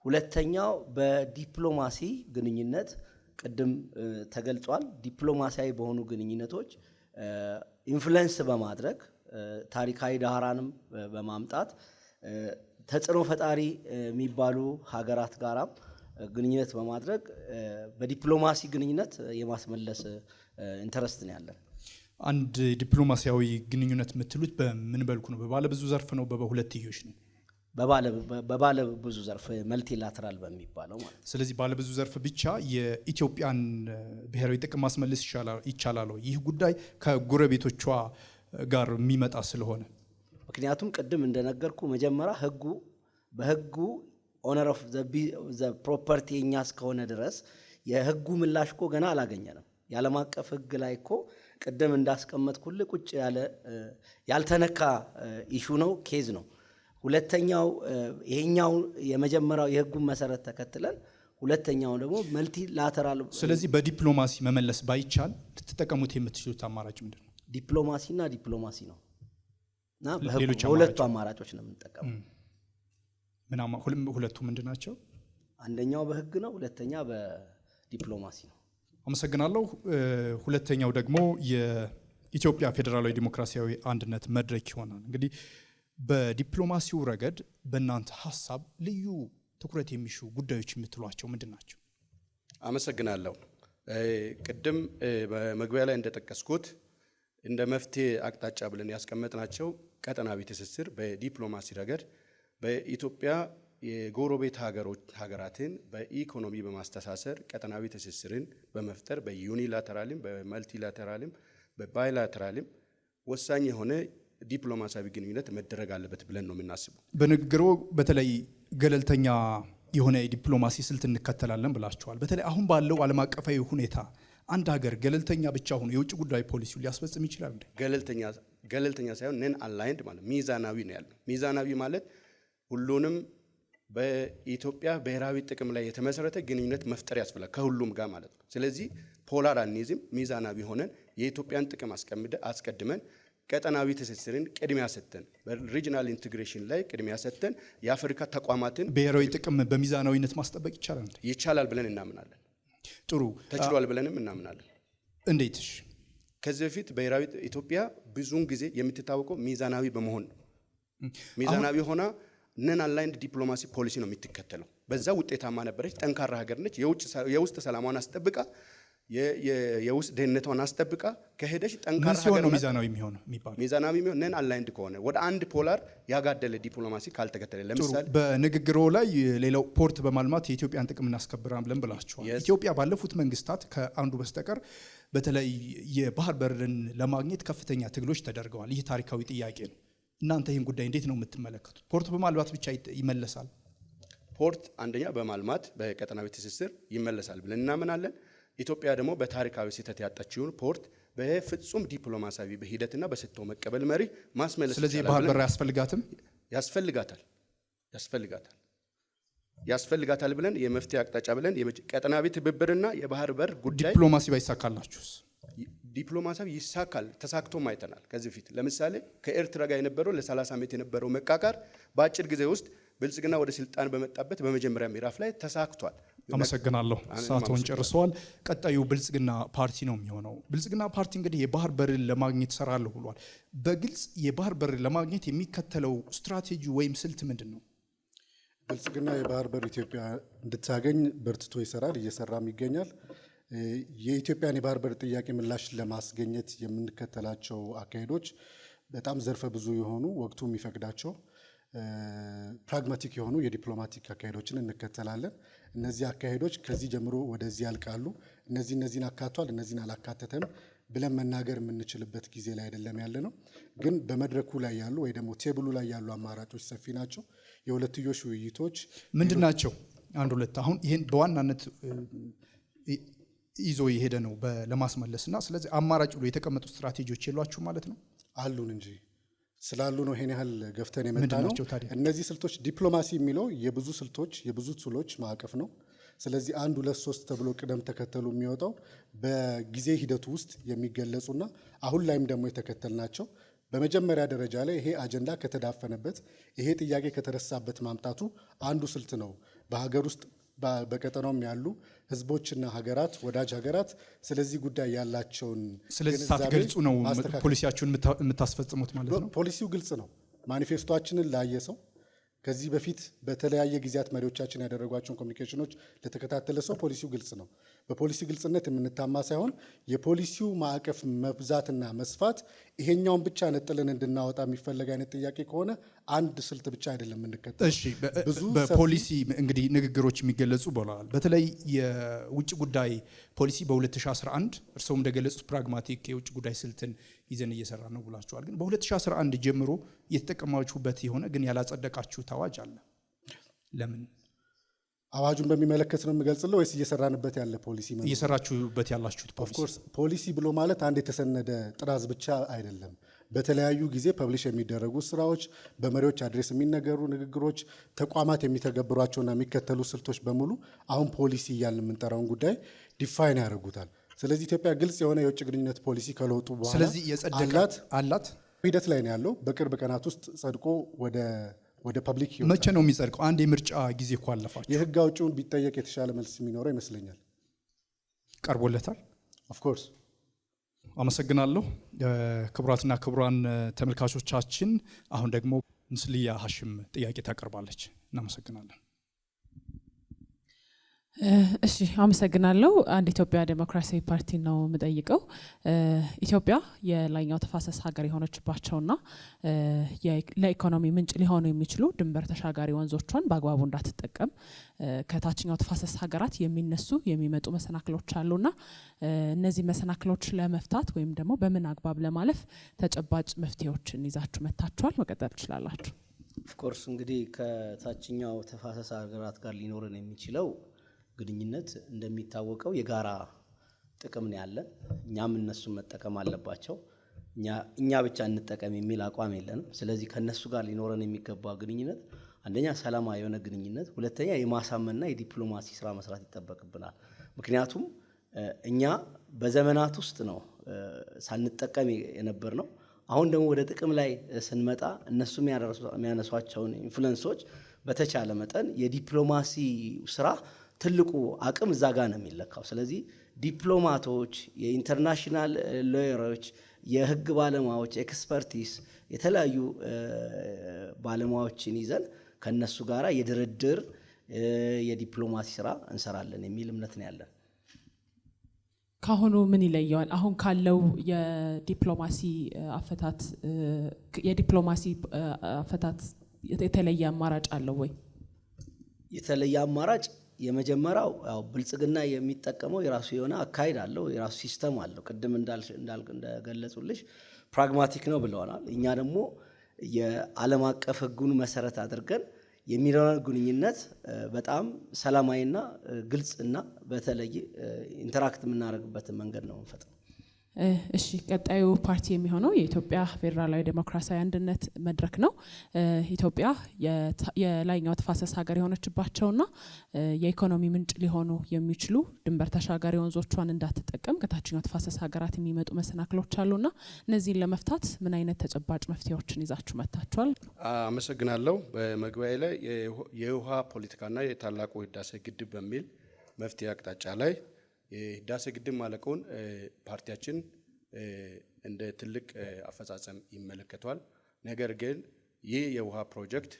ሁለተኛው በዲፕሎማሲ ግንኙነት ቅድም ተገልጿል። ዲፕሎማሲያዊ በሆኑ ግንኙነቶች ኢንፍሉዌንስ በማድረግ ታሪካዊ ዳራንም በማምጣት ተጽዕኖ ፈጣሪ የሚባሉ ሀገራት ጋራም ግንኙነት በማድረግ በዲፕሎማሲ ግንኙነት የማስመለስ ኢንተረስት ነው ያለን። አንድ ዲፕሎማሲያዊ ግንኙነት የምትሉት በምን መልኩ ነው? በባለ ብዙ ዘርፍ ነው? በሁለትዮሽ ነው? በባለ ብዙ ዘርፍ መልቲላተራል በሚባለው ማለት ነው። ስለዚህ ባለ ብዙ ዘርፍ ብቻ የኢትዮጵያን ብሔራዊ ጥቅም ማስመለስ ይቻላል? ይህ ጉዳይ ከጎረቤቶቿ ጋር የሚመጣ ስለሆነ ምክንያቱም ቅድም እንደነገርኩ መጀመሪያ በህጉ ኦነር ኦፍ ዘ ፕሮፐርቲ የኛ እስከሆነ ድረስ የህጉ ምላሽ እኮ ገና አላገኘንም። የዓለም አቀፍ ህግ ላይ እኮ ቅድም እንዳስቀመጥኩልህ ቁጭ ያለ ያልተነካ ኢሹ ነው፣ ኬዝ ነው። ሁለተኛው ይሄኛው የመጀመሪያው የህጉን መሰረት ተከትለን ሁለተኛው ደግሞ መልቲላተራል። ስለዚህ በዲፕሎማሲ መመለስ ባይቻል ልትጠቀሙት የምትችሉት አማራጭ ምንድን ነው? ዲፕሎማሲና ዲፕሎማሲ ነው እና በሁለቱ አማራጮች ነው የምንጠቀመው። ሁለቱ ምንድን ናቸው? አንደኛው በህግ ነው፣ ሁለተኛ በዲፕሎማሲ ነው። አመሰግናለሁ። ሁለተኛው ደግሞ የኢትዮጵያ ፌዴራላዊ ዲሞክራሲያዊ አንድነት መድረክ ይሆናል። እንግዲህ በዲፕሎማሲው ረገድ በእናንተ ሀሳብ ልዩ ትኩረት የሚሹ ጉዳዮች የምትሏቸው ምንድን ናቸው? አመሰግናለሁ። ቅድም በመግቢያ ላይ እንደጠቀስኩት እንደ መፍትሄ አቅጣጫ ብለን ያስቀመጥናቸው ቀጠናዊ ትስስር በዲፕሎማሲ ረገድ በኢትዮጵያ የጎረቤት ሀገራትን በኢኮኖሚ በማስተሳሰር ቀጠናዊ ትስስርን በመፍጠር በዩኒላተራልም በመልቲላተራልም በባይላተራልም ወሳኝ የሆነ ዲፕሎማሲያዊ ግንኙነት መደረግ አለበት ብለን ነው የምናስበው። በንግግሩ በተለይ ገለልተኛ የሆነ የዲፕሎማሲ ስልት እንከተላለን ብላችኋል። በተለይ አሁን ባለው ዓለም አቀፋዊ ሁኔታ አንድ ሀገር ገለልተኛ ብቻ ሆኖ የውጭ ጉዳይ ፖሊሲውን ሊያስፈጽም ይችላል እንዴ? ገለልተኛ ሳይሆን ነን አላይንድ ማለት ሚዛናዊ ነው ያለው። ሚዛናዊ ማለት ሁሉንም በኢትዮጵያ ብሔራዊ ጥቅም ላይ የተመሰረተ ግንኙነት መፍጠር ያስፈልጋል ከሁሉም ጋር ማለት ነው። ስለዚህ ፖላር አንይዝም፣ ሚዛናዊ ሆነን የኢትዮጵያን ጥቅም አስቀድመን ቀጠናዊ ትስስርን ቅድሚያ ሰጥተን በሪጂናል ኢንቴግሬሽን ላይ ቅድሚያ ሰጥተን የአፍሪካ ተቋማትን ብሔራዊ ጥቅም በሚዛናዊነት ማስጠበቅ ይቻላል እንዴ? ይቻላል ብለን እናምናለን። ጥሩ ተችሏል ብለንም እናምናለን። እንዴትሽ? ከዚህ በፊት ብሔራዊ ኢትዮጵያ ብዙውን ጊዜ የምትታወቀው ሚዛናዊ በመሆን ነው። ሚዛናዊ ሆና ነን አላይንድ ዲፕሎማሲ ፖሊሲ ነው የምትከተለው። በዛ ውጤታማ ነበረች፣ ጠንካራ ሀገር ነች። የውስጥ ሰላሟን አስጠብቃ የውስጥ ደህንነቷን አስጠብቃ ከሄደች ጠንካራ ሀገር ነው ሚዛናዊ የሚሆነው የሚባለው። ሚዛናዊ የሚሆነው ነን አላይንድ ከሆነ ወደ አንድ ፖላር ያጋደለ ዲፕሎማሲ ካልተከተለ። ለምሳሌ በንግግሮ ላይ ሌላው ፖርት በማልማት የኢትዮጵያን ጥቅም እናስከብራለን ብላችኋል። ኢትዮጵያ ባለፉት መንግስታት ከአንዱ በስተቀር በተለይ የባህር በርን ለማግኘት ከፍተኛ ትግሎች ተደርገዋል። ይህ ታሪካዊ ጥያቄ ነው። እናንተ ይህን ጉዳይ እንዴት ነው የምትመለከቱት? ፖርት በማልማት ብቻ ይመለሳል? ፖርት አንደኛ በማልማት በቀጠናዊ ትስስር ይመለሳል ብለን እናምናለን። ኢትዮጵያ ደግሞ በታሪካዊ ስህተት ያጣችውን ፖርት በፍጹም ዲፕሎማሲያዊ በሂደትና በሰጥቶ መቀበል መሪ ማስመለስ። ስለዚህ የባህር በር አያስፈልጋትም? ያስፈልጋታል ብለን የመፍትሄ አቅጣጫ ብለን ቀጠናዊ ትብብርና የባህር በር ጉዳይ ዲፕሎማሲ ባይሳካላችሁስ? ዲፕሎማሲያዊ ይሳካል፣ ተሳክቶም አይተናል። ከዚህ ፊት ለምሳሌ ከኤርትራ ጋር የነበረው ለ30 ዓመት የነበረው መቃቃር በአጭር ጊዜ ውስጥ ብልጽግና ወደ ስልጣን በመጣበት በመጀመሪያ ምዕራፍ ላይ ተሳክቷል። አመሰግናለሁ። ሰዓቱን ጨርሰዋል። ቀጣዩ ብልጽግና ፓርቲ ነው የሚሆነው። ብልጽግና ፓርቲ እንግዲህ የባህር በርን ለማግኘት እሰራለሁ ብሏል። በግልጽ የባህር በርን ለማግኘት የሚከተለው ስትራቴጂ ወይም ስልት ምንድን ነው? ብልጽግና የባህር በር ኢትዮጵያ እንድታገኝ በርትቶ ይሰራል፣ እየሰራም ይገኛል። የኢትዮጵያን የባህር በር ጥያቄ ምላሽ ለማስገኘት የምንከተላቸው አካሄዶች በጣም ዘርፈ ብዙ የሆኑ ወቅቱ የሚፈቅዳቸው ፕራግማቲክ የሆኑ የዲፕሎማቲክ አካሄዶችን እንከተላለን። እነዚህ አካሄዶች ከዚህ ጀምሮ ወደዚህ ያልቃሉ፣ እነዚህን አካቷል፣ እነዚህን አላካተተም ብለን መናገር የምንችልበት ጊዜ ላይ አይደለም ያለ ነው። ግን በመድረኩ ላይ ያሉ ወይ ደግሞ ቴብሉ ላይ ያሉ አማራጮች ሰፊ ናቸው። የሁለትዮሽ ውይይቶች ምንድን ናቸው? አንድ ሁለት አሁን ይህን በዋናነት ይዞ የሄደ ነው ለማስመለስና ስለዚህ አማራጭ ብሎ የተቀመጡ ስትራቴጂዎች የሏችሁ ማለት ነው? አሉን እንጂ ስላሉ ነው ይሄን ያህል ገፍተን የመጣ ነው። እነዚህ ስልቶች ዲፕሎማሲ የሚለው የብዙ ስልቶች የብዙ ቱሎች ማዕቀፍ ነው። ስለዚህ 1 2 3 ተብሎ ቅደም ተከተሉ የሚወጣው በጊዜ ሂደቱ ውስጥ የሚገለጹና አሁን ላይም ደግሞ የተከተልናቸው በመጀመሪያ ደረጃ ላይ ይሄ አጀንዳ ከተዳፈነበት ይሄ ጥያቄ ከተረሳበት ማምጣቱ አንዱ ስልት ነው። በሀገር ውስጥ በቀጠናውም ያሉ ህዝቦችና ሀገራት ወዳጅ ሀገራት ስለዚህ ጉዳይ ያላቸውን ስለዚህ ሳትገልጹ ነው ፖሊሲያችሁን የምታስፈጽሙት ማለት ነው? ፖሊሲው ግልጽ ነው። ማኒፌስቶአችንን ላየ ሰው ከዚህ በፊት በተለያየ ጊዜያት መሪዎቻችን ያደረጓቸውን ኮሚኒኬሽኖች ለተከታተለ ሰው ፖሊሲው ግልጽ ነው። በፖሊሲ ግልጽነት የምንታማ ሳይሆን የፖሊሲው ማዕቀፍ መብዛትና መስፋት ይሄኛውን ብቻ ነጥለን እንድናወጣ የሚፈለግ አይነት ጥያቄ ከሆነ አንድ ስልት ብቻ አይደለም የምንከተለው። እሺ፣ በፖሊሲ እንግዲህ ንግግሮች የሚገለጹ ብለዋል። በተለይ የውጭ ጉዳይ ፖሊሲ በ2011 እርስዎም እንደገለጹት ፕራግማቲክ የውጭ ጉዳይ ስልትን ይዘን እየሰራ ነው ብላችኋል። ግን በ2011 ጀምሮ የተጠቀማችሁበት የሆነ ግን ያላጸደቃችሁት አዋጅ አለ። ለምን? አዋጁን በሚመለከት ነው የምገልጽልህ ወይስ እየሰራንበት ያለ ፖሊሲ? እየሰራችሁበት ያላችሁት ፖሊሲ ብሎ ማለት አንድ የተሰነደ ጥራዝ ብቻ አይደለም። በተለያዩ ጊዜ ፐብሊሽ የሚደረጉ ስራዎች፣ በመሪዎች አድሬስ የሚነገሩ ንግግሮች፣ ተቋማት የሚተገብሯቸውና የሚከተሉ ስልቶች በሙሉ አሁን ፖሊሲ እያልን የምንጠራውን ጉዳይ ዲፋይን ያደርጉታል። ስለዚህ ኢትዮጵያ ግልጽ የሆነ የውጭ ግንኙነት ፖሊሲ ከለውጡ በኋላ ስለዚህ የጸደቀ አላት ሂደት ላይ ነው ያለው። በቅርብ ቀናት ውስጥ ጸድቆ ወደ ፐብሊክ መቼ ነው የሚጸድቀው? አንድ የምርጫ ጊዜ እኮ አለፋችሁ። የህግ አውጪውን ቢጠየቅ የተሻለ መልስ የሚኖረው ይመስለኛል። ቀርቦለታል? ኦፍኮርስ። አመሰግናለሁ። ክቡራትና ክቡራን ተመልካቾቻችን አሁን ደግሞ ምስልያ ሀሽም ጥያቄ ታቀርባለች። እናመሰግናለን። እሺ፣ አመሰግናለሁ። አንድ ኢትዮጵያ ዴሞክራሲያዊ ፓርቲ ነው የምጠይቀው። ኢትዮጵያ የላይኛው ተፋሰስ ሀገር የሆነችባቸውና ለኢኮኖሚ ምንጭ ሊሆኑ የሚችሉ ድንበር ተሻጋሪ ወንዞቿን በአግባቡ እንዳትጠቀም ከታችኛው ተፋሰስ ሀገራት የሚመጡ መሰናክሎች አሉና እነዚህ መሰናክሎች ለመፍታት ወይም ደግሞ በምን አግባብ ለማለፍ ተጨባጭ መፍትሄዎችን ይዛችሁ መጥታችኋል? መቀጠል ትችላላችሁ። ኦፍኮርስ እንግዲህ ከታችኛው ተፋሰስ ሀገራት ጋር ሊኖረን የሚችለው ግንኙነት እንደሚታወቀው የጋራ ጥቅም ነው ያለን። እኛም እነሱን መጠቀም አለባቸው። እኛ ብቻ እንጠቀም የሚል አቋም የለንም። ስለዚህ ከነሱ ጋር ሊኖረን የሚገባ ግንኙነት አንደኛ ሰላማዊ የሆነ ግንኙነት፣ ሁለተኛ የማሳመንና የዲፕሎማሲ ስራ መስራት ይጠበቅብናል። ምክንያቱም እኛ በዘመናት ውስጥ ነው ሳንጠቀም የነበር ነው። አሁን ደግሞ ወደ ጥቅም ላይ ስንመጣ እነሱ የሚያነሷቸውን ኢንፍሉዌንሶች በተቻለ መጠን የዲፕሎማሲ ስራ ትልቁ አቅም እዛ ጋር ነው የሚለካው። ስለዚህ ዲፕሎማቶች፣ የኢንተርናሽናል ሎየሮች፣ የህግ ባለሙያዎች፣ ኤክስፐርቲስ የተለያዩ ባለሙያዎችን ይዘን ከነሱ ጋር የድርድር የዲፕሎማሲ ስራ እንሰራለን የሚል እምነት ነው ያለን። ካሁኑ ምን ይለየዋል? አሁን ካለው የዲፕሎማሲ አፈታት የተለየ አማራጭ አለው ወይ? የተለየ አማራጭ የመጀመሪያው ያው ብልጽግና የሚጠቀመው የራሱ የሆነ አካሄድ አለው፣ የራሱ ሲስተም አለው። ቅድም እንደገለጹልሽ ፕራግማቲክ ነው ብለዋል። እኛ ደግሞ የዓለም አቀፍ ሕጉን መሰረት አድርገን የሚኖረን ግንኙነት በጣም ሰላማዊና ግልጽና በተለይ ኢንተራክት የምናደርግበትን መንገድ ነው የምንፈጥረው። እሺ ቀጣዩ ፓርቲ የሚሆነው የኢትዮጵያ ፌዴራላዊ ዴሞክራሲያዊ አንድነት መድረክ ነው። ኢትዮጵያ የላይኛው ተፋሰስ ሀገር የሆነችባቸውና የኢኮኖሚ ምንጭ ሊሆኑ የሚችሉ ድንበር ተሻጋሪ ወንዞቿን እንዳትጠቀም ከታችኛው ተፋሰስ ሀገራት የሚመጡ መሰናክሎች አሉና እነዚህን ለመፍታት ምን አይነት ተጨባጭ መፍትሄዎችን ይዛችሁ መጥታችኋል? አመሰግናለሁ። በመግቢያ ላይ የውሃ ፖለቲካና የታላቁ ህዳሴ ግድብ በሚል መፍትሄ አቅጣጫ ላይ የህዳሴ ግድብ ማለቁን ፓርቲያችን እንደ ትልቅ አፈጻጸም ይመለከቷል። ነገር ግን ይህ የውሃ ፕሮጀክት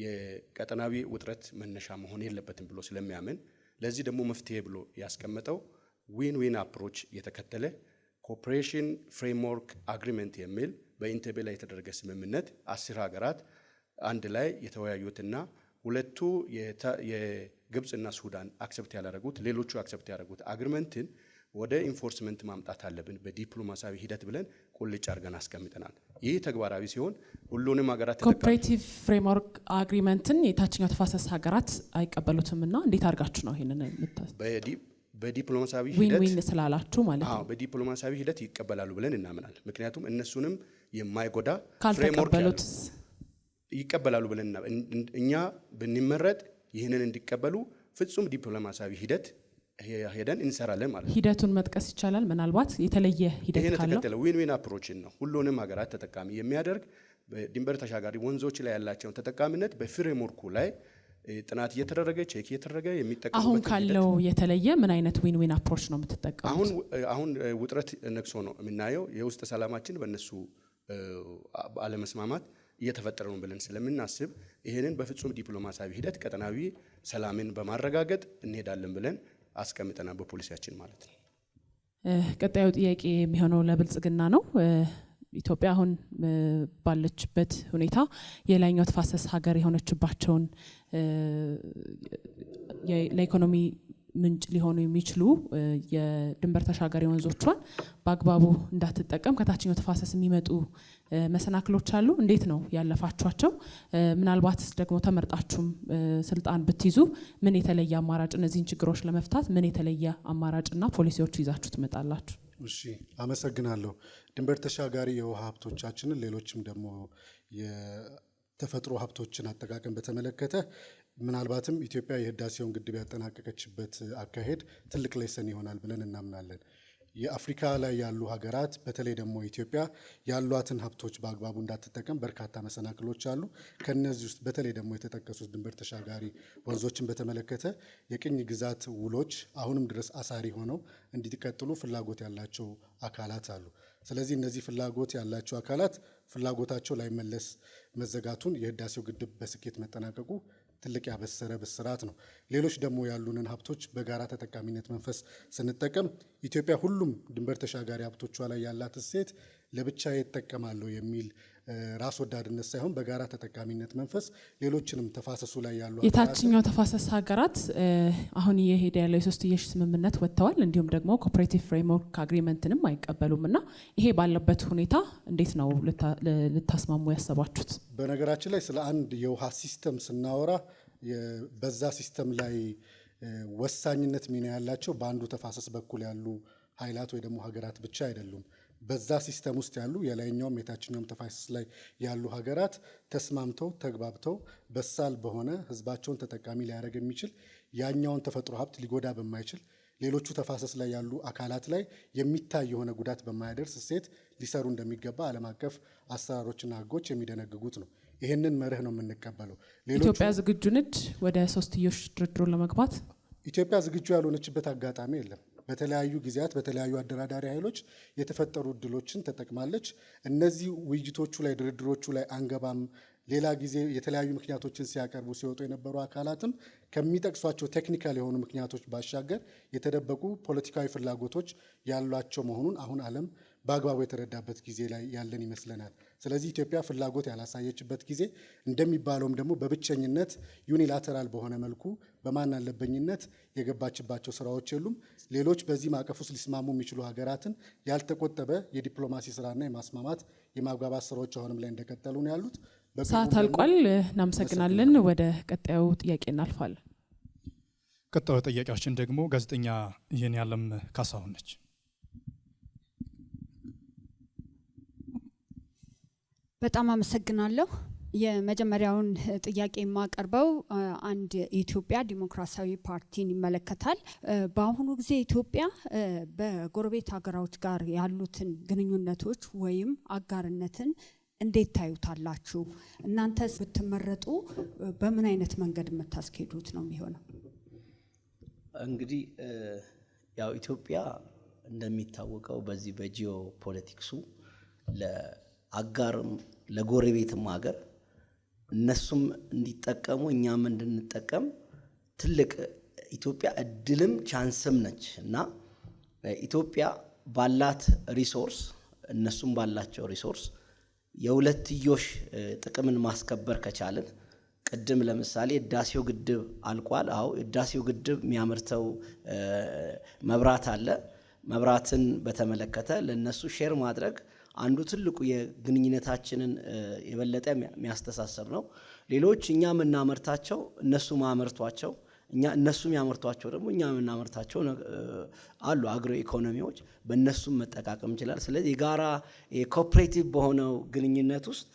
የቀጠናዊ ውጥረት መነሻ መሆን የለበትም ብሎ ስለሚያምን ለዚህ ደግሞ መፍትሄ ብሎ ያስቀመጠው ዊን ዊን አፕሮች የተከተለ ኮኦፕሬሽን ፍሬምወርክ አግሪመንት የሚል በኢንቴቤ ላይ የተደረገ ስምምነት 10 ሀገራት አንድ ላይ የተወያዩትና ሁለቱ የግብጽና ሱዳን አክሰፕት ያላረጉት ሌሎቹ አክሰፕት ያደረጉት አግሪመንትን ወደ ኢንፎርስመንት ማምጣት አለብን በዲፕሎማሲያዊ ሂደት ብለን ቁልጭ አድርገን አስቀምጠናል። ይህ ተግባራዊ ሲሆን ሁሉንም ሀገራት ኮኦፐሬቲቭ ፍሬምወርክ አግሪመንትን የታችኛው ተፋሰስ ሀገራት አይቀበሉትምና እንዴት አድርጋችሁ ነው ይሄንን በዲፕሎማሲያዊ ሂደት ዊን ስላላችሁ ማለት ነው? በዲፕሎማሲያዊ ሂደት ይቀበላሉ ብለን እናምናለን። ምክንያቱም እነሱንም የማይጎዳ ካልተቀበሉት ይቀበላሉ ብለን እኛ ብንመረጥ ይህንን እንዲቀበሉ ፍጹም ዲፕሎማሲያዊ ሂደት ሄደን እንሰራለን ማለት ነው። ሂደቱን መጥቀስ ይቻላል? ምናልባት የተለየ ሂደት ካለው ይሄን ተከተለ ዊን ዊን አፕሮችን ነው ሁሉንም ሀገራት ተጠቃሚ የሚያደርግ በድንበር ተሻጋሪ ወንዞች ላይ ያላቸውን ተጠቃሚነት በፍሬምወርኩ ላይ ጥናት እየተደረገ ቼክ እየተደረገ የሚጠቀሙበት አሁን ካለው የተለየ ምን አይነት ዊን ዊን አፕሮች ነው የምትጠቀሙት? አሁን ውጥረት ነክሶ ነው የምናየው። የውስጥ ሰላማችን በእነሱ አለመስማማት እየተፈጠረ ነው ብለን ስለምናስብ ይሄንን በፍጹም ዲፕሎማሲያዊ ሂደት ቀጠናዊ ሰላምን በማረጋገጥ እንሄዳለን ብለን አስቀምጠናል በፖሊሲያችን ማለት ነው። ቀጣዩ ጥያቄ የሚሆነው ለብልጽግና ነው። ኢትዮጵያ አሁን ባለችበት ሁኔታ የላይኛው ተፋሰስ ሀገር የሆነችባቸውን ለኢኮኖሚ ምንጭ ሊሆኑ የሚችሉ የድንበር ተሻጋሪ ወንዞቿን በአግባቡ እንዳትጠቀም ከታችኛው ተፋሰስ የሚመጡ መሰናክሎች አሉ። እንዴት ነው ያለፋችኋቸው? ምናልባት ደግሞ ተመርጣችሁም ስልጣን ብትይዙ ምን የተለየ አማራጭ እነዚህን ችግሮች ለመፍታት ምን የተለየ አማራጭና ፖሊሲዎች ይዛችሁ ትመጣላችሁ? እሺ አመሰግናለሁ። ድንበር ተሻጋሪ የውሃ ሀብቶቻችንን ሌሎችም ደግሞ የተፈጥሮ ሀብቶችን አጠቃቀም በተመለከተ ምናልባትም ኢትዮጵያ የህዳሴውን ግድብ ያጠናቀቀችበት አካሄድ ትልቅ ሌሰን ይሆናል ብለን እናምናለን። የአፍሪካ ላይ ያሉ ሀገራት በተለይ ደግሞ ኢትዮጵያ ያሏትን ሀብቶች በአግባቡ እንዳትጠቀም በርካታ መሰናክሎች አሉ። ከነዚህ ውስጥ በተለይ ደግሞ የተጠቀሱት ድንበር ተሻጋሪ ወንዞችን በተመለከተ የቅኝ ግዛት ውሎች አሁንም ድረስ አሳሪ ሆነው እንዲቀጥሉ ፍላጎት ያላቸው አካላት አሉ። ስለዚህ እነዚህ ፍላጎት ያላቸው አካላት ፍላጎታቸው ላይመለስ መዘጋቱን የህዳሴው ግድብ በስኬት መጠናቀቁ ትልቅ ያበሰረ ብስራት ነው። ሌሎች ደግሞ ያሉንን ሀብቶች በጋራ ተጠቃሚነት መንፈስ ስንጠቀም ኢትዮጵያ ሁሉም ድንበር ተሻጋሪ ሀብቶቿ ላይ ያላት እሴት ለብቻዬ እጠቀማለሁ የሚል ራስ ወዳድነት ሳይሆን በጋራ ተጠቃሚነት መንፈስ ሌሎችንም ተፋሰሱ ላይ ያሉ የታችኛው ተፋሰስ ሀገራት አሁን እየሄደ ያለው የሶስትዮሽ ስምምነት ወጥተዋል። እንዲሁም ደግሞ ኮኦፐሬቲቭ ፍሬምወርክ አግሪመንትንም አይቀበሉም እና ይሄ ባለበት ሁኔታ እንዴት ነው ልታስማሙ ያሰባችሁት? በነገራችን ላይ ስለ አንድ የውሃ ሲስተም ስናወራ በዛ ሲስተም ላይ ወሳኝነት ሚና ያላቸው በአንዱ ተፋሰስ በኩል ያሉ ኃይላት ወይ ደግሞ ሀገራት ብቻ አይደሉም። በዛ ሲስተም ውስጥ ያሉ የላይኛውም የታችኛውም ተፋሰስ ላይ ያሉ ሀገራት ተስማምተው ተግባብተው በሳል በሆነ ህዝባቸውን ተጠቃሚ ሊያደርግ የሚችል ያኛውን ተፈጥሮ ሀብት ሊጎዳ በማይችል ሌሎቹ ተፋሰስ ላይ ያሉ አካላት ላይ የሚታይ የሆነ ጉዳት በማያደርስ እሴት ሊሰሩ እንደሚገባ ዓለም አቀፍ አሰራሮችና ህጎች የሚደነግጉት ነው። ይህንን መርህ ነው የምንቀበለው። ኢትዮጵያ ዝግጁ ነች ወደ ሶስትዮሽ ድርድሩን ለመግባት? ኢትዮጵያ ዝግጁ ያልሆነችበት አጋጣሚ የለም። በተለያዩ ጊዜያት በተለያዩ አደራዳሪ ኃይሎች የተፈጠሩ እድሎችን ተጠቅማለች። እነዚህ ውይይቶቹ ላይ ድርድሮቹ ላይ አንገባም ሌላ ጊዜ የተለያዩ ምክንያቶችን ሲያቀርቡ ሲወጡ የነበሩ አካላትም ከሚጠቅሷቸው ቴክኒካል የሆኑ ምክንያቶች ባሻገር የተደበቁ ፖለቲካዊ ፍላጎቶች ያሏቸው መሆኑን አሁን ዓለም በአግባቡ የተረዳበት ጊዜ ላይ ያለን ይመስለናል። ስለዚህ ኢትዮጵያ ፍላጎት ያላሳየችበት ጊዜ እንደሚባለውም ደግሞ በብቸኝነት ዩኒላተራል በሆነ መልኩ በማን አለበኝነት የገባችባቸው ስራዎች የሉም። ሌሎች በዚህ ማዕቀፍ ውስጥ ሊስማሙ የሚችሉ ሀገራትን ያልተቆጠበ የዲፕሎማሲ ስራና የማስማማት የማግባባት ስራዎች አሁንም ላይ እንደቀጠሉ ነው ያሉት። ሰዓት አልቋል። እናመሰግናለን። ወደ ቀጣዩ ጥያቄ እናልፋለን። ቀጣዩ ጥያቄያችን ደግሞ ጋዜጠኛ ይህነዓለም ካሳሁን ነች። በጣም አመሰግናለሁ። የመጀመሪያውን ጥያቄ የማቀርበው አንድ የኢትዮጵያ ዲሞክራሲያዊ ፓርቲን ይመለከታል። በአሁኑ ጊዜ ኢትዮጵያ በጎረቤት ሀገሮች ጋር ያሉትን ግንኙነቶች ወይም አጋርነትን እንዴት ታዩታላችሁ? እናንተስ ብትመረጡ በምን አይነት መንገድ የምታስኬዱት ነው የሚሆነው? እንግዲህ ያው ኢትዮጵያ እንደሚታወቀው በዚህ በጂኦ ፖለቲክሱ ለአጋርም ለጎረቤትም ሀገር እነሱም እንዲጠቀሙ እኛም እንድንጠቀም ትልቅ ኢትዮጵያ እድልም ቻንስም ነች እና ኢትዮጵያ ባላት ሪሶርስ እነሱም ባላቸው ሪሶርስ የሁለትዮሽ ጥቅምን ማስከበር ከቻልን ቅድም ለምሳሌ ህዳሴው ግድብ አልቋል። አዎ ህዳሴው ግድብ የሚያመርተው መብራት አለ። መብራትን በተመለከተ ለነሱ ሼር ማድረግ አንዱ ትልቁ የግንኙነታችንን የበለጠ የሚያስተሳሰብ ነው። ሌሎች እኛ የምናመርታቸው እነሱ ማመርቷቸው እነሱ የሚያመርቷቸው ደግሞ እኛ የምናመርታቸው አሉ አግሮ ኢኮኖሚዎች በእነሱም መጠቃቀም ይችላል። ስለዚህ የጋራ የኮኦፕሬቲቭ በሆነው ግንኙነት ውስጥ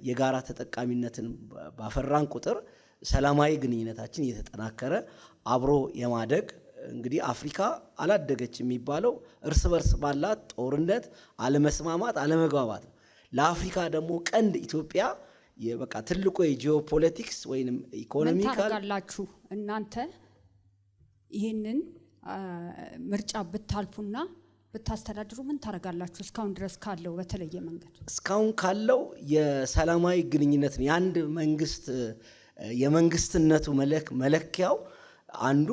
የጋራ ተጠቃሚነትን ባፈራን ቁጥር ሰላማዊ ግንኙነታችን እየተጠናከረ አብሮ የማደግ እንግዲህ አፍሪካ አላደገች የሚባለው እርስ በርስ ባላት ጦርነት፣ አለመስማማት፣ አለመግባባት ለአፍሪካ ደግሞ ቀንድ ኢትዮጵያ የበቃ ትልቁ የጂኦፖለቲክስ ወይንም ኢኮኖሚካል ታርጋላችሁ እናንተ ይሄንን ምርጫ ብታልፉና ብታስተዳድሩ ምን ታረጋላችሁ? እስካሁን ድረስ ካለው በተለየ መንገድ እስካሁን ካለው የሰላማዊ ግንኙነት የአንድ መንግስት የመንግስትነቱ መለኪያው አንዱ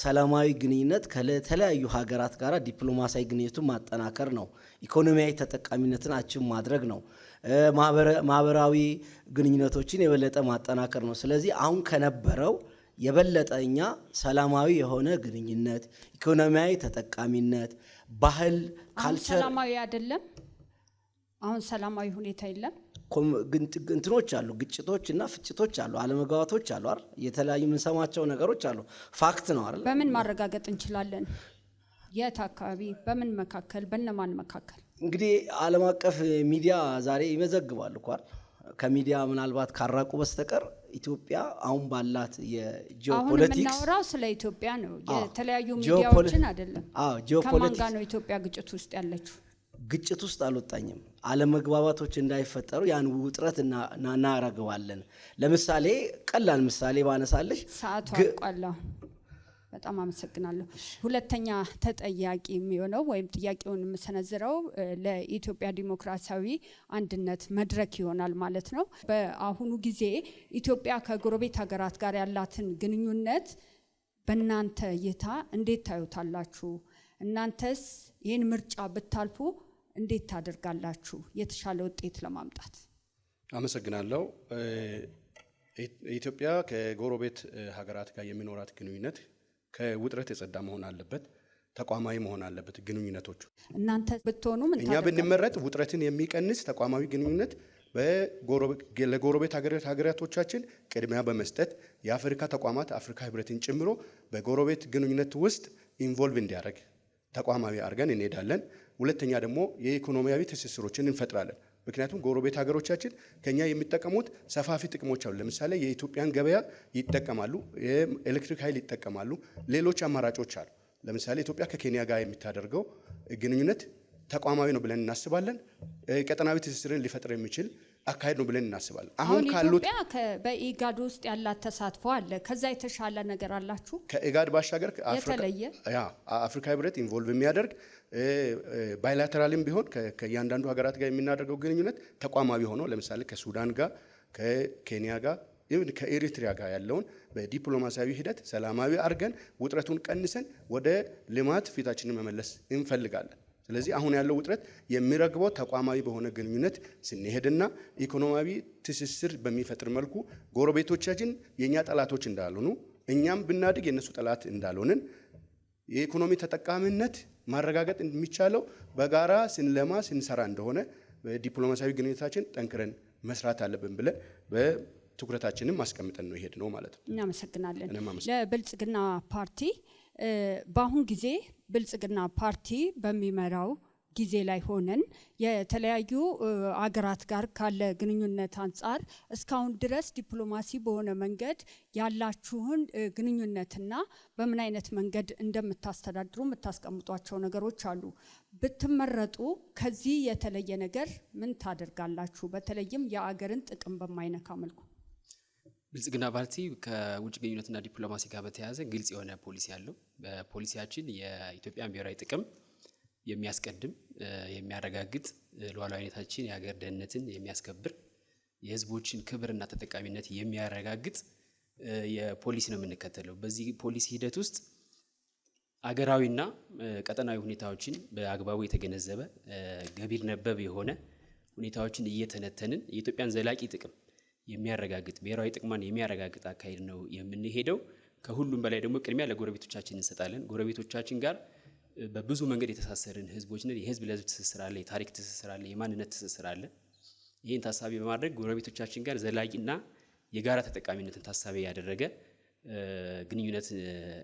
ሰላማዊ ግንኙነት ከተለያዩ ሀገራት ጋር ዲፕሎማሲያዊ ግንኙነቱን ማጠናከር ነው። ኢኮኖሚያዊ ተጠቃሚነትን አችም ማድረግ ነው። ማህበራዊ ግንኙነቶችን የበለጠ ማጠናከር ነው። ስለዚህ አሁን ከነበረው የበለጠ እኛ ሰላማዊ የሆነ ግንኙነት፣ ኢኮኖሚያዊ ተጠቃሚነት፣ ባህል፣ ካልቸር ሰላማዊ አይደለም። አሁን ሰላማዊ ሁኔታ የለም። እንትኖች አሉ፣ ግጭቶች እና ፍጭቶች አሉ፣ አለመግባባቶች አሉ አይደል? የተለያዩ የምንሰማቸው ነገሮች አሉ። ፋክት ነው አይደል? በምን ማረጋገጥ እንችላለን? የት አካባቢ፣ በምን መካከል፣ በእነማን መካከል? እንግዲህ ዓለም አቀፍ ሚዲያ ዛሬ ይመዘግባሉ እኮ አይደል? ከሚዲያ ምናልባት ካራቁ በስተቀር ኢትዮጵያ አሁን ባላት የጂኦፖለቲክስ አሁን የምናወራው ስለ ኢትዮጵያ ነው። የተለያዩ ሚዲያዎችን አይደለም። ከማን ጋር ነው ኢትዮጵያ ግጭት ውስጥ ያለችው? ግጭት ውስጥ አልወጣኝም። አለመግባባቶች እንዳይፈጠሩ ያን ውጥረት እናረገዋለን። ለምሳሌ ቀላል ምሳሌ ባነሳለሽ ሰዓቱ አልቋል። በጣም አመሰግናለሁ። ሁለተኛ ተጠያቂ የሚሆነው ወይም ጥያቄውን የምሰነዝረው ለኢትዮጵያ ዲሞክራሲያዊ አንድነት መድረክ ይሆናል ማለት ነው። በአሁኑ ጊዜ ኢትዮጵያ ከጎረቤት ሀገራት ጋር ያላትን ግንኙነት በእናንተ እይታ እንዴት ታዩታላችሁ? እናንተስ ይህን ምርጫ ብታልፉ እንዴት ታደርጋላችሁ የተሻለ ውጤት ለማምጣት? አመሰግናለሁ። ኢትዮጵያ ከጎረቤት ሀገራት ጋር የሚኖራት ግንኙነት ከውጥረት የጸዳ መሆን አለበት፣ ተቋማዊ መሆን አለበት። ግንኙነቶቹ እናንተ ብትሆኑ ምን እኛ ብንመረጥ ውጥረትን የሚቀንስ ተቋማዊ ግንኙነት ለጎረቤት ሀገራቶቻችን ቅድሚያ በመስጠት የአፍሪካ ተቋማት አፍሪካ ህብረትን ጨምሮ በጎረቤት ግንኙነት ውስጥ ኢንቮልቭ እንዲያደርግ ተቋማዊ አድርገን እንሄዳለን። ሁለተኛ ደግሞ የኢኮኖሚያዊ ትስስሮችን እንፈጥራለን። ምክንያቱም ጎረቤት ሀገሮቻችን ከኛ የሚጠቀሙት ሰፋፊ ጥቅሞች አሉ። ለምሳሌ የኢትዮጵያን ገበያ ይጠቀማሉ፣ የኤሌክትሪክ ኃይል ይጠቀማሉ፣ ሌሎች አማራጮች አሉ። ለምሳሌ ኢትዮጵያ ከኬንያ ጋር የምታደርገው ግንኙነት ተቋማዊ ነው ብለን እናስባለን። ቀጠናዊ ትስስርን ሊፈጥር የሚችል አካሄድ ነው ብለን እናስባለን። አሁን ካሉት ኢትዮጵያ በኢጋድ ውስጥ ያላት ተሳትፎ አለ። ከዛ የተሻለ ነገር አላችሁ? ከኢጋድ ባሻገር አፍሪካ ህብረት ኢንቮልቭ የሚያደርግ ባይላተራልም ቢሆን ከእያንዳንዱ ሀገራት ጋር የምናደርገው ግንኙነት ተቋማዊ ሆኖ ለምሳሌ ከሱዳን ጋር ከኬንያ ጋር ይሁን ከኤሪትሪያ ጋር ያለውን በዲፕሎማሲያዊ ሂደት ሰላማዊ አድርገን ውጥረቱን ቀንሰን ወደ ልማት ፊታችንን መመለስ እንፈልጋለን። ስለዚህ አሁን ያለው ውጥረት የሚረግበው ተቋማዊ በሆነ ግንኙነት ስንሄድና ኢኮኖሚያዊ ትስስር በሚፈጥር መልኩ ጎረቤቶቻችን የኛ ጠላቶች እንዳልሆኑ እኛም ብናድግ የነሱ ጠላት እንዳልሆንን የኢኮኖሚ ተጠቃሚነት ማረጋገጥ የሚቻለው በጋራ ስንለማ ስንሰራ እንደሆነ በዲፕሎማሲያዊ ግንኙነታችን ጠንክረን መስራት አለብን ብለን በትኩረታችንን ማስቀምጠን ነው ይሄድ ነው ማለት ነው። እናመሰግናለን። ለብልጽግና ፓርቲ በአሁን ጊዜ ብልጽግና ፓርቲ በሚመራው ጊዜ ላይ ሆነን የተለያዩ አገራት ጋር ካለ ግንኙነት አንጻር እስካሁን ድረስ ዲፕሎማሲ በሆነ መንገድ ያላችሁን ግንኙነትና በምን አይነት መንገድ እንደምታስተዳድሩ የምታስቀምጧቸው ነገሮች አሉ። ብትመረጡ ከዚህ የተለየ ነገር ምን ታደርጋላችሁ? በተለይም የአገርን ጥቅም በማይነካ መልኩ። ብልጽግና ፓርቲ ከውጭ ግንኙነትና ዲፕሎማሲ ጋር በተያያዘ ግልጽ የሆነ ፖሊሲ አለው። በፖሊሲያችን የኢትዮጵያን ብሔራዊ ጥቅም የሚያስቀድም የሚያረጋግጥ ሉዓላዊነታችን የሀገር ደህንነትን የሚያስከብር የሕዝቦችን ክብርና ተጠቃሚነት የሚያረጋግጥ የፖሊሲ ነው የምንከተለው። በዚህ ፖሊሲ ሂደት ውስጥ አገራዊና ቀጠናዊ ሁኔታዎችን በአግባቡ የተገነዘበ ገቢር ነበብ የሆነ ሁኔታዎችን እየተነተንን የኢትዮጵያን ዘላቂ ጥቅም የሚያረጋግጥ ብሔራዊ ጥቅሟን የሚያረጋግጥ አካሄድ ነው የምንሄደው። ከሁሉም በላይ ደግሞ ቅድሚያ ለጎረቤቶቻችን እንሰጣለን። ጎረቤቶቻችን ጋር በብዙ መንገድ የተሳሰርን ህዝቦች ነን። የህዝብ ለህዝብ ትስስር አለ፣ የታሪክ ትስስር አለ፣ የማንነት ትስስር አለ። ይህን ታሳቢ በማድረግ ጎረቤቶቻችን ጋር ዘላቂና የጋራ ተጠቃሚነትን ታሳቢ ያደረገ ግንኙነት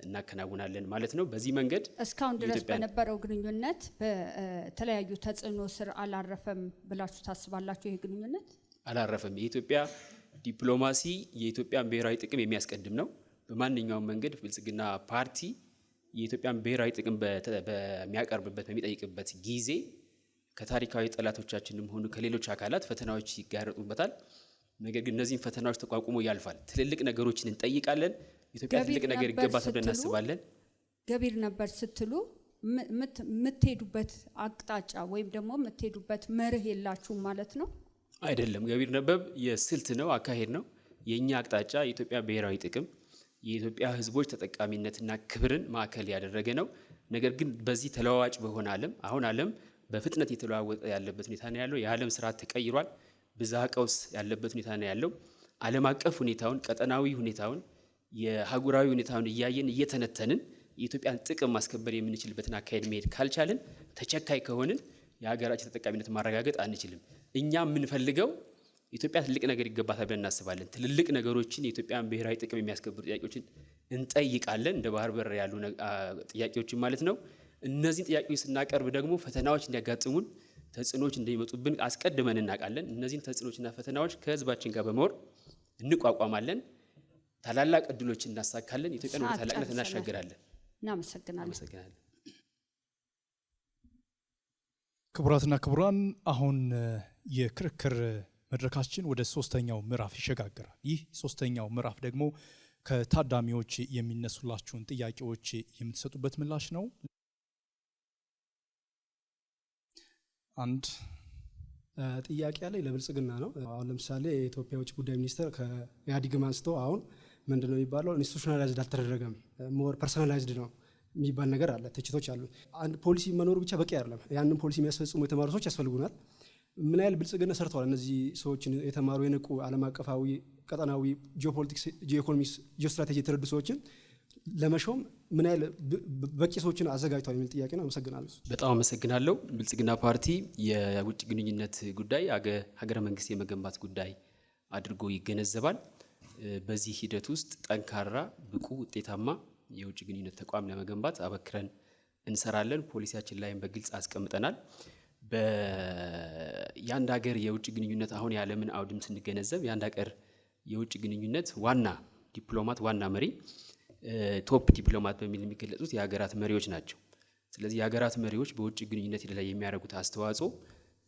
እናከናውናለን ማለት ነው። በዚህ መንገድ እስካሁን ድረስ በነበረው ግንኙነት በተለያዩ ተጽዕኖ ስር አላረፈም ብላችሁ ታስባላችሁ? ይሄ ግንኙነት አላረፈም። የኢትዮጵያ ዲፕሎማሲ የኢትዮጵያን ብሔራዊ ጥቅም የሚያስቀድም ነው። በማንኛውም መንገድ ብልጽግና ፓርቲ የኢትዮጵያን ብሔራዊ ጥቅም በሚያቀርብበት በሚጠይቅበት ጊዜ ከታሪካዊ ጠላቶቻችንም ሆኑ ከሌሎች አካላት ፈተናዎች ይጋረጡበታል። ነገር ግን እነዚህን ፈተናዎች ተቋቁሞ ያልፋል። ትልልቅ ነገሮችን እንጠይቃለን። ኢትዮጵያ ትልቅ ነገር ይገባታል ብለን እናስባለን። ገቢር ነበር ስትሉ የምትሄዱበት አቅጣጫ ወይም ደግሞ የምትሄዱበት መርህ የላችሁም ማለት ነው? አይደለም። ገቢር ነበብ የስልት ነው፣ አካሄድ ነው። የኛ አቅጣጫ የኢትዮጵያ ብሔራዊ ጥቅም የኢትዮጵያ ሕዝቦች ተጠቃሚነትና ክብርን ማዕከል ያደረገ ነው። ነገር ግን በዚህ ተለዋዋጭ በሆነ ዓለም አሁን ዓለም በፍጥነት የተለዋወጠ ያለበት ሁኔታ ነው ያለው። የዓለም ስርዓት ተቀይሯል። ብዝሃ ቀውስ ያለበት ሁኔታ ነው ያለው። ዓለም አቀፍ ሁኔታውን፣ ቀጠናዊ ሁኔታውን፣ የሀገራዊ ሁኔታውን እያየን እየተነተንን የኢትዮጵያን ጥቅም ማስከበር የምንችልበትን አካሄድ መሄድ ካልቻልን፣ ተቸካይ ከሆንን የሀገራችን ተጠቃሚነት ማረጋገጥ አንችልም። እኛ የምንፈልገው ኢትዮጵያ ትልቅ ነገር ይገባታል ብለን እናስባለን። ትልልቅ ነገሮችን የኢትዮጵያን ብሔራዊ ጥቅም የሚያስከብሩ ጥያቄዎችን እንጠይቃለን፣ እንደ ባህር በር ያሉ ጥያቄዎችን ማለት ነው። እነዚህን ጥያቄዎች ስናቀርብ ደግሞ ፈተናዎች እንዲያጋጥሙን፣ ተጽዕኖዎች እንደሚመጡብን አስቀድመን እናውቃለን። እነዚህን ተጽዕኖችና ፈተናዎች ከህዝባችን ጋር በመወር እንቋቋማለን። ታላላቅ እድሎችን እናሳካለን። ኢትዮጵያን ወደ ታላቅነት እናሻገራለን። እናመሰግናለን። ክቡራትና ክቡራን፣ አሁን የክርክር መድረካችን ወደ ሶስተኛው ምዕራፍ ይሸጋግራል። ይህ ሶስተኛው ምዕራፍ ደግሞ ከታዳሚዎች የሚነሱላችሁን ጥያቄዎች የምትሰጡበት ምላሽ ነው። አንድ ጥያቄ ያለ ለብልጽግና ነው። አሁን ለምሳሌ የኢትዮጵያ ውጭ ጉዳይ ሚኒስትር ከኢህአዴግም አንስቶ አሁን ምንድነው የሚባለው ኢንስቲቱሽናላይዝድ አልተደረገም፣ ሞር ፐርሰናላይዝድ ነው የሚባል ነገር አለ። ትችቶች አሉ። አንድ ፖሊሲ መኖሩ ብቻ በቂ አይደለም። ያንን ፖሊሲ የሚያስፈጽሙ የተማሩ ሰዎች ያስፈልጉናል። ምን ያህል ብልጽግና ሰርተዋል? እነዚህ ሰዎችን የተማሩ የንቁ ዓለም አቀፋዊ፣ ቀጠናዊ፣ ጂኦፖለቲክስ፣ ጂኦኢኮኖሚክስ፣ ጂኦስትራቴጂ የተረዱ ሰዎችን ለመሾም ምን ያህል በቂ ሰዎችን አዘጋጅተዋል የሚል ጥያቄ ነው። አመሰግናለሁ። በጣም አመሰግናለሁ። ብልጽግና ፓርቲ የውጭ ግንኙነት ጉዳይ ሀገረ መንግስት የመገንባት ጉዳይ አድርጎ ይገነዘባል። በዚህ ሂደት ውስጥ ጠንካራ፣ ብቁ፣ ውጤታማ የውጭ ግንኙነት ተቋም ለመገንባት አበክረን እንሰራለን። ፖሊሲያችን ላይም በግልጽ አስቀምጠናል። የአንድ ሀገር የውጭ ግንኙነት አሁን የዓለምን አውድም ስንገነዘብ የአንድ ሀገር የውጭ ግንኙነት ዋና ዲፕሎማት፣ ዋና መሪ፣ ቶፕ ዲፕሎማት በሚል የሚገለጹት የሀገራት መሪዎች ናቸው። ስለዚህ የሀገራት መሪዎች በውጭ ግንኙነት ላይ የሚያደርጉት አስተዋጽኦ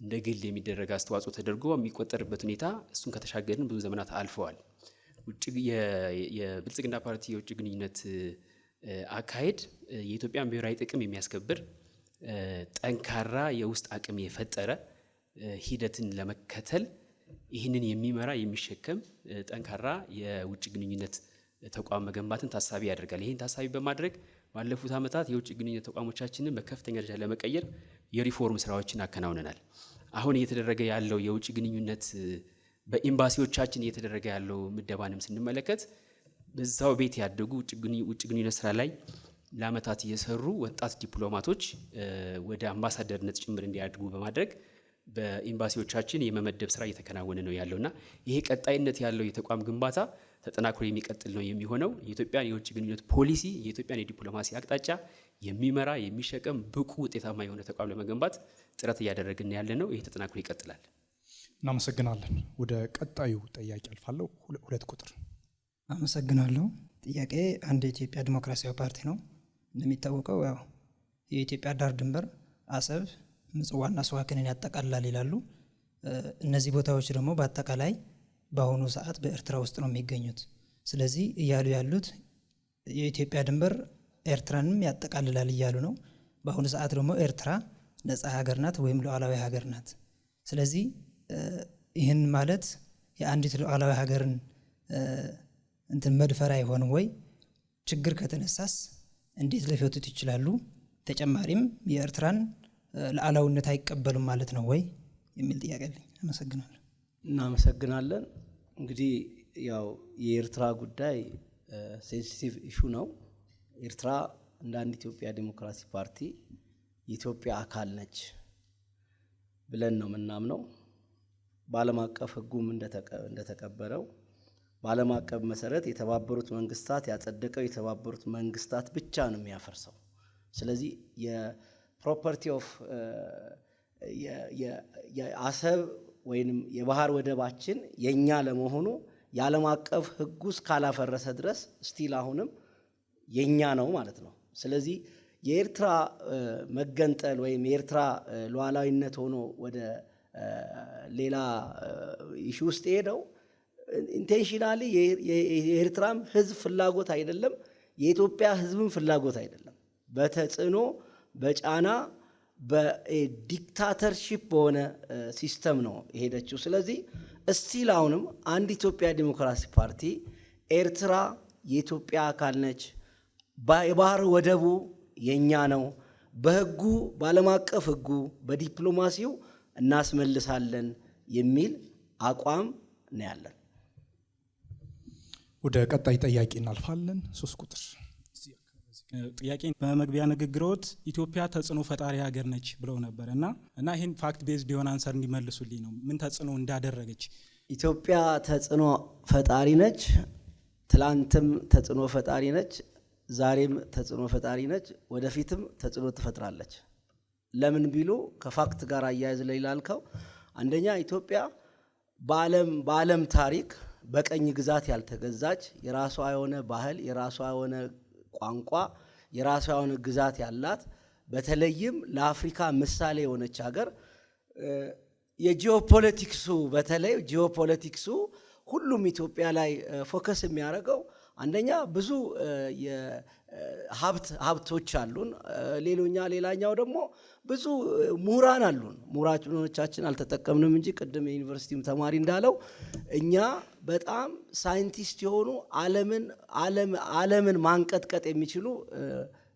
እንደ ግል የሚደረግ አስተዋጽኦ ተደርጎ የሚቆጠርበት ሁኔታ እሱን ከተሻገርን ብዙ ዘመናት አልፈዋል። የብልጽግና ፓርቲ የውጭ ግንኙነት አካሄድ የኢትዮጵያን ብሔራዊ ጥቅም የሚያስከብር ጠንካራ የውስጥ አቅም የፈጠረ ሂደትን ለመከተል ይህንን የሚመራ የሚሸከም ጠንካራ የውጭ ግንኙነት ተቋም መገንባትን ታሳቢ ያደርጋል። ይህን ታሳቢ በማድረግ ባለፉት ዓመታት የውጭ ግንኙነት ተቋሞቻችንን በከፍተኛ ደረጃ ለመቀየር የሪፎርም ስራዎችን አከናውነናል። አሁን እየተደረገ ያለው የውጭ ግንኙነት በኤምባሲዎቻችን እየተደረገ ያለው ምደባንም ስንመለከት በዛው ቤት ያደጉ ውጭ ግንኙነት ስራ ላይ ለዓመታት እየሰሩ ወጣት ዲፕሎማቶች ወደ አምባሳደርነት ጭምር እንዲያድጉ በማድረግ በኤምባሲዎቻችን የመመደብ ስራ እየተከናወነ ነው ያለውና ይሄ ቀጣይነት ያለው የተቋም ግንባታ ተጠናክሮ የሚቀጥል ነው የሚሆነው። የኢትዮጵያን የውጭ ግንኙነት ፖሊሲ የኢትዮጵያን የዲፕሎማሲ አቅጣጫ የሚመራ የሚሸከም ብቁ ውጤታማ የሆነ ተቋም ለመገንባት ጥረት እያደረግን ያለ ነው። ይሄ ተጠናክሮ ይቀጥላል። እናመሰግናለን። ወደ ቀጣዩ ጥያቄ አልፋለሁ። 2 ቁጥር። አመሰግናለሁ። ጥያቄ አንድ የኢትዮጵያ ዲሞክራሲያዊ ፓርቲ ነው። እንደሚታወቀው ያው የኢትዮጵያ ዳር ድንበር አሰብ፣ ምጽዋና ስዋክንን ያጠቃልላል ይላሉ። እነዚህ ቦታዎች ደግሞ በአጠቃላይ በአሁኑ ሰዓት በኤርትራ ውስጥ ነው የሚገኙት። ስለዚህ እያሉ ያሉት የኢትዮጵያ ድንበር ኤርትራንም ያጠቃልላል እያሉ ነው። በአሁኑ ሰዓት ደግሞ ኤርትራ ነጻ ሀገር ናት ወይም ሉዓላዊ ሀገር ናት። ስለዚህ ይህን ማለት የአንዲት ሉዓላዊ ሀገርን እንትን መድፈር አይሆንም ወይ? ችግር ከተነሳስ እንዴት ሊፈቱት ይችላሉ? ተጨማሪም የኤርትራን ሉዓላዊነት አይቀበሉም ማለት ነው ወይ የሚል ጥያቄ አለኝ። አመሰግናለሁ። እናመሰግናለን። እንግዲህ ያው የኤርትራ ጉዳይ ሴንሲቲቭ ኢሹ ነው። ኤርትራ እንደ አንድ ኢትዮጵያ ዲሞክራሲ ፓርቲ የኢትዮጵያ አካል ነች ብለን ነው የምናምነው። በዓለም አቀፍ ሕጉም እንደተቀበለው በዓለም አቀፍ መሰረት የተባበሩት መንግስታት ያጸደቀው የተባበሩት መንግስታት ብቻ ነው የሚያፈርሰው። ስለዚህ የፕሮፐርቲ ኦፍ የአሰብ ወይንም የባህር ወደባችን የኛ ለመሆኑ የዓለም አቀፍ ሕጉ እስካላፈረሰ ድረስ ስቲል አሁንም የኛ ነው ማለት ነው። ስለዚህ የኤርትራ መገንጠል ወይም የኤርትራ ሉዓላዊነት ሆኖ ወደ ሌላ ኢሹ ውስጥ ሄደው ኢንቴንሽናሊ የኤርትራም ህዝብ ፍላጎት አይደለም፣ የኢትዮጵያ ህዝብም ፍላጎት አይደለም። በተጽዕኖ በጫና በዲክታተርሺፕ በሆነ ሲስተም ነው የሄደችው። ስለዚህ እስቲል አሁንም አንድ ኢትዮጵያ ዲሞክራሲ ፓርቲ ኤርትራ የኢትዮጵያ አካል ነች፣ የባህር ወደቡ የኛ ነው፣ በህጉ በዓለም አቀፍ ህጉ በዲፕሎማሲው እናስመልሳለን የሚል አቋም ነው ያለን። ወደ ቀጣይ ጥያቄ እናልፋለን። 3 ቁጥር። ጥያቄ በመግቢያ ንግግሮት ኢትዮጵያ ተጽዕኖ ፈጣሪ ሀገር ነች ብለው ነበር እና ይህን ፋክት ቤዝድ የሆነ አንሰር እንዲመልሱልኝ ነው። ምን ተጽዕኖ እንዳደረገች? ኢትዮጵያ ተጽዕኖ ፈጣሪ ነች። ትላንትም ተጽዕኖ ፈጣሪ ነች፣ ዛሬም ተጽዕኖ ፈጣሪ ነች፣ ወደፊትም ተጽዕኖ ትፈጥራለች። ለምን ቢሉ ከፋክት ጋር አያይዝ ላይ ላልከው፣ አንደኛ ኢትዮጵያ በዓለም ታሪክ በቀኝ ግዛት ያልተገዛች የራሷ የሆነ ባህል፣ የራሷ የሆነ ቋንቋ፣ የራሷ የሆነ ግዛት ያላት በተለይም ለአፍሪካ ምሳሌ የሆነች ሀገር። የጂኦፖለቲክሱ በተለይ ጂኦፖለቲክሱ ሁሉም ኢትዮጵያ ላይ ፎከስ የሚያደርገው አንደኛ ብዙ ሀብቶች አሉን፣ ሌላኛው ደግሞ ብዙ ምሁራን አሉን። ምሁራኖቻችን አልተጠቀምንም እንጂ ቅድም የዩኒቨርሲቲም ተማሪ እንዳለው እኛ በጣም ሳይንቲስት የሆኑ ዓለምን ማንቀጥቀጥ የሚችሉ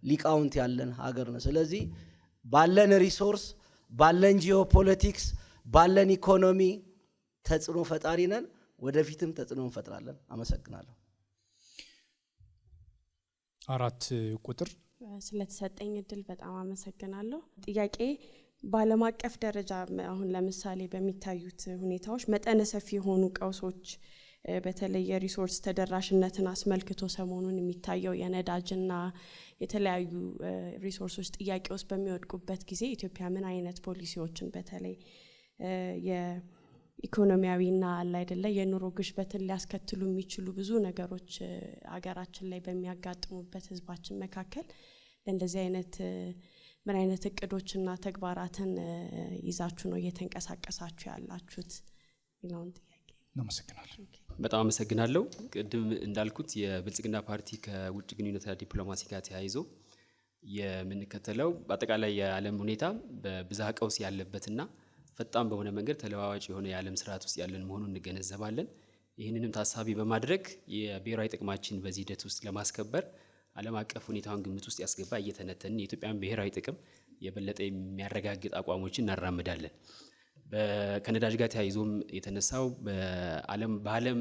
ሊቃውንት ያለን ሀገር ነው። ስለዚህ ባለን ሪሶርስ፣ ባለን ጂኦፖለቲክስ፣ ባለን ኢኮኖሚ ተጽዕኖ ፈጣሪ ነን። ወደፊትም ተጽዕኖ እንፈጥራለን። አመሰግናለሁ። 4 ቁጥር። ስለተሰጠኝ እድል በጣም አመሰግናለሁ። ጥያቄ በዓለም አቀፍ ደረጃ አሁን ለምሳሌ በሚታዩት ሁኔታዎች መጠነ ሰፊ የሆኑ ቀውሶች በተለይ የሪሶርስ ተደራሽነትን አስመልክቶ ሰሞኑን የሚታየው የነዳጅና የተለያዩ ሪሶርሶች ጥያቄ ውስጥ በሚወድቁበት ጊዜ ኢትዮጵያ ምን አይነት ፖሊሲዎችን በተለይ ኢኮኖሚያዊና አለ አይደለ የኑሮ ግሽበትን ሊያስከትሉ የሚችሉ ብዙ ነገሮች አገራችን ላይ በሚያጋጥሙበት ህዝባችን መካከል ለእንደዚህ አይነት ምን አይነት እቅዶችና ተግባራትን ይዛችሁ ነው እየተንቀሳቀሳችሁ ያላችሁት? ይላውን ጥያቄ እናመሰግናለን። በጣም አመሰግናለሁ። ቅድም እንዳልኩት የብልጽግና ፓርቲ ከውጭ ግንኙነትና ዲፕሎማሲ ጋር ተያይዞ የምንከተለው በአጠቃላይ የዓለም ሁኔታ በብዝሃ ቀውስ ያለበትና ፈጣን በሆነ መንገድ ተለዋዋጭ የሆነ የዓለም ስርዓት ውስጥ ያለን መሆኑን እንገነዘባለን። ይህንንም ታሳቢ በማድረግ የብሔራዊ ጥቅማችን በዚህ ሂደት ውስጥ ለማስከበር ዓለም አቀፍ ሁኔታውን ግምት ውስጥ ያስገባ እየተነተንን የኢትዮጵያን ብሔራዊ ጥቅም የበለጠ የሚያረጋግጥ አቋሞችን እናራምዳለን። ከነዳጅ ጋር ተያይዞም የተነሳው በዓለም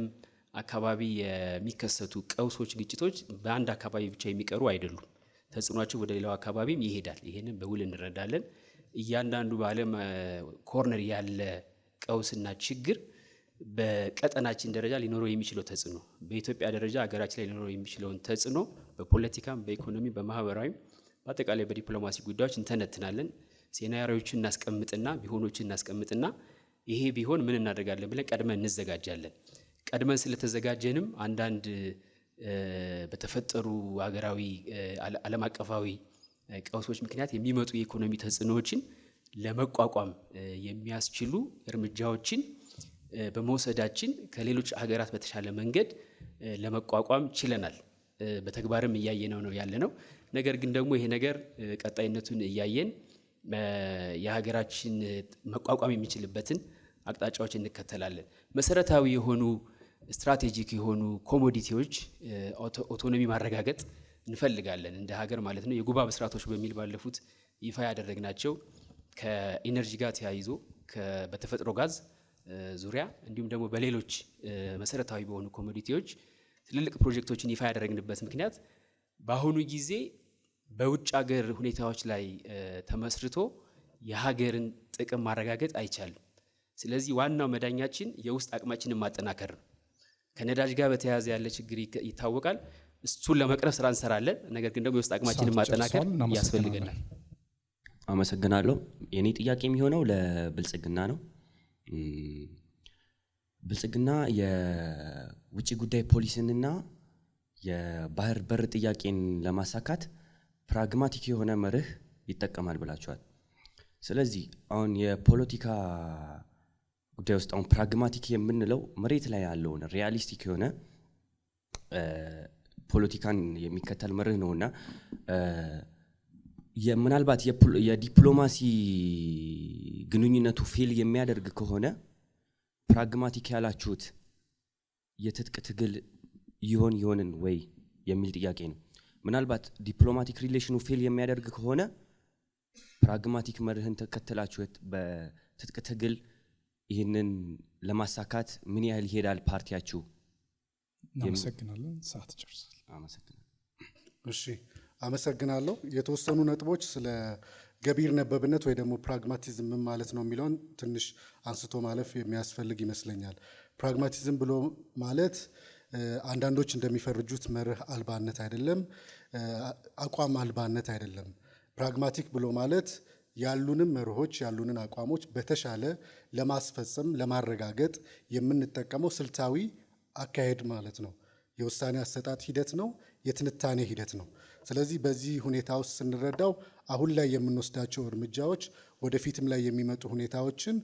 አካባቢ የሚከሰቱ ቀውሶች፣ ግጭቶች በአንድ አካባቢ ብቻ የሚቀሩ አይደሉም። ተጽዕኗቸው ወደ ሌላው አካባቢም ይሄዳል። ይሄንን በውል እንረዳለን። እያንዳንዱ በዓለም ኮርነር ያለ ቀውስና ችግር በቀጠናችን ደረጃ ሊኖረው የሚችለው ተጽዕኖ፣ በኢትዮጵያ ደረጃ ሀገራችን ላይ ሊኖረው የሚችለውን ተጽዕኖ በፖለቲካም፣ በኢኮኖሚ፣ በማህበራዊም በአጠቃላይ በዲፕሎማሲ ጉዳዮች እንተነትናለን። ሴናሪዎችን እናስቀምጥና ቢሆኖችን እናስቀምጥና ይሄ ቢሆን ምን እናደርጋለን ብለን ቀድመን እንዘጋጃለን። ቀድመን ስለተዘጋጀንም አንዳንድ በተፈጠሩ ሀገራዊ ዓለም አቀፋዊ ቀውሶች ምክንያት የሚመጡ የኢኮኖሚ ተጽዕኖዎችን ለመቋቋም የሚያስችሉ እርምጃዎችን በመውሰዳችን ከሌሎች ሀገራት በተሻለ መንገድ ለመቋቋም ችለናል። በተግባርም እያየነው ነው ያለነው። ነገር ግን ደግሞ ይሄ ነገር ቀጣይነቱን እያየን የሀገራችን መቋቋም የሚችልበትን አቅጣጫዎች እንከተላለን። መሰረታዊ የሆኑ ስትራቴጂክ የሆኑ ኮሞዲቲዎች ኦቶኖሚ ማረጋገጥ እንፈልጋለን እንደ ሀገር ማለት ነው። የጉባ ብስራቶች በሚል ባለፉት ይፋ ያደረግናቸው ከኢነርጂ ጋር ተያይዞ በተፈጥሮ ጋዝ ዙሪያ እንዲሁም ደግሞ በሌሎች መሰረታዊ በሆኑ ኮሞዲቲዎች ትልልቅ ፕሮጀክቶችን ይፋ ያደረግንበት ምክንያት በአሁኑ ጊዜ በውጭ ሀገር ሁኔታዎች ላይ ተመስርቶ የሀገርን ጥቅም ማረጋገጥ አይቻልም። ስለዚህ ዋናው መዳኛችን የውስጥ አቅማችንን ማጠናከር ነው። ከነዳጅ ጋር በተያያዘ ያለ ችግር ይታወቃል። እሱን ለመቅረፍ ስራ እንሰራለን። ነገር ግን ደግሞ የውስጥ አቅማችንን ማጠናከር ያስፈልገናል። አመሰግናለሁ። የኔ ጥያቄ የሚሆነው ለብልጽግና ነው። ብልጽግና የውጭ ጉዳይ ፖሊሲንና የባህር በር ጥያቄን ለማሳካት ፕራግማቲክ የሆነ መርህ ይጠቀማል ብላችኋል። ስለዚህ አሁን የፖለቲካ ጉዳይ ውስጥ አሁን ፕራግማቲክ የምንለው መሬት ላይ ያለውን ሪያሊስቲክ የሆነ ፖለቲካን የሚከተል መርህ ነውና ምናልባት የዲፕሎማሲ ግንኙነቱ ፌል የሚያደርግ ከሆነ ፕራግማቲክ ያላችሁት የትጥቅ ትግል ይሆንን ወይ የሚል ጥያቄ ነው። ምናልባት ዲፕሎማቲክ ሪሌሽኑ ፌል የሚያደርግ ከሆነ ፕራግማቲክ መርህን ተከተላችሁት በትጥቅ ትግል ይህንን ለማሳካት ምን ያህል ይሄዳል ፓርቲያችሁ? እናመሰግናለን። ሰዓት ጨርሳል። አመሰግናለሁ። እሺ፣ አመሰግናለሁ። የተወሰኑ ነጥቦች ስለ ገቢር ነበብነት ወይ ደግሞ ፕራግማቲዝም ምን ማለት ነው የሚለውን ትንሽ አንስቶ ማለፍ የሚያስፈልግ ይመስለኛል። ፕራግማቲዝም ብሎ ማለት አንዳንዶች እንደሚፈርጁት መርህ አልባነት አይደለም፣ አቋም አልባነት አይደለም። ፕራግማቲክ ብሎ ማለት ያሉንን መርሆች ያሉንን አቋሞች በተሻለ ለማስፈጸም ለማረጋገጥ የምንጠቀመው ስልታዊ አካሄድ ማለት ነው። የውሳኔ አሰጣጥ ሂደት ነው፣ የትንታኔ ሂደት ነው። ስለዚህ በዚህ ሁኔታ ውስጥ ስንረዳው አሁን ላይ የምንወስዳቸው እርምጃዎች ወደፊትም ላይ የሚመጡ ሁኔታዎችን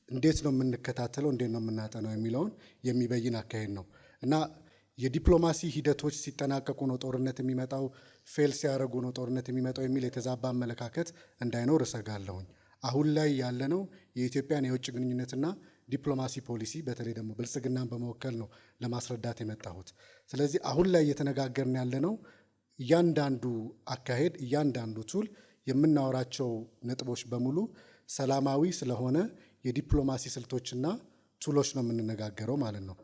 እንዴት ነው የምንከታተለው፣ እንዴት ነው የምናጠናው የሚለውን የሚበይን አካሄድ ነው እና የዲፕሎማሲ ሂደቶች ሲጠናቀቁ ነው ጦርነት የሚመጣው፣ ፌል ሲያደርጉ ነው ጦርነት የሚመጣው የሚል የተዛባ አመለካከት እንዳይኖር እሰጋለሁኝ። አሁን ላይ ያለነው የኢትዮጵያን የውጭ ግንኙነትና ዲፕሎማሲ ፖሊሲ በተለይ ደግሞ ብልጽግናን በመወከል ነው ለማስረዳት የመጣሁት። ስለዚህ አሁን ላይ እየተነጋገርን ያለነው እያንዳንዱ አካሄድ እያንዳንዱ ቱል የምናወራቸው ነጥቦች በሙሉ ሰላማዊ ስለሆነ የዲፕሎማሲ ስልቶችና ቱሎች ነው የምንነጋገረው ማለት ነው።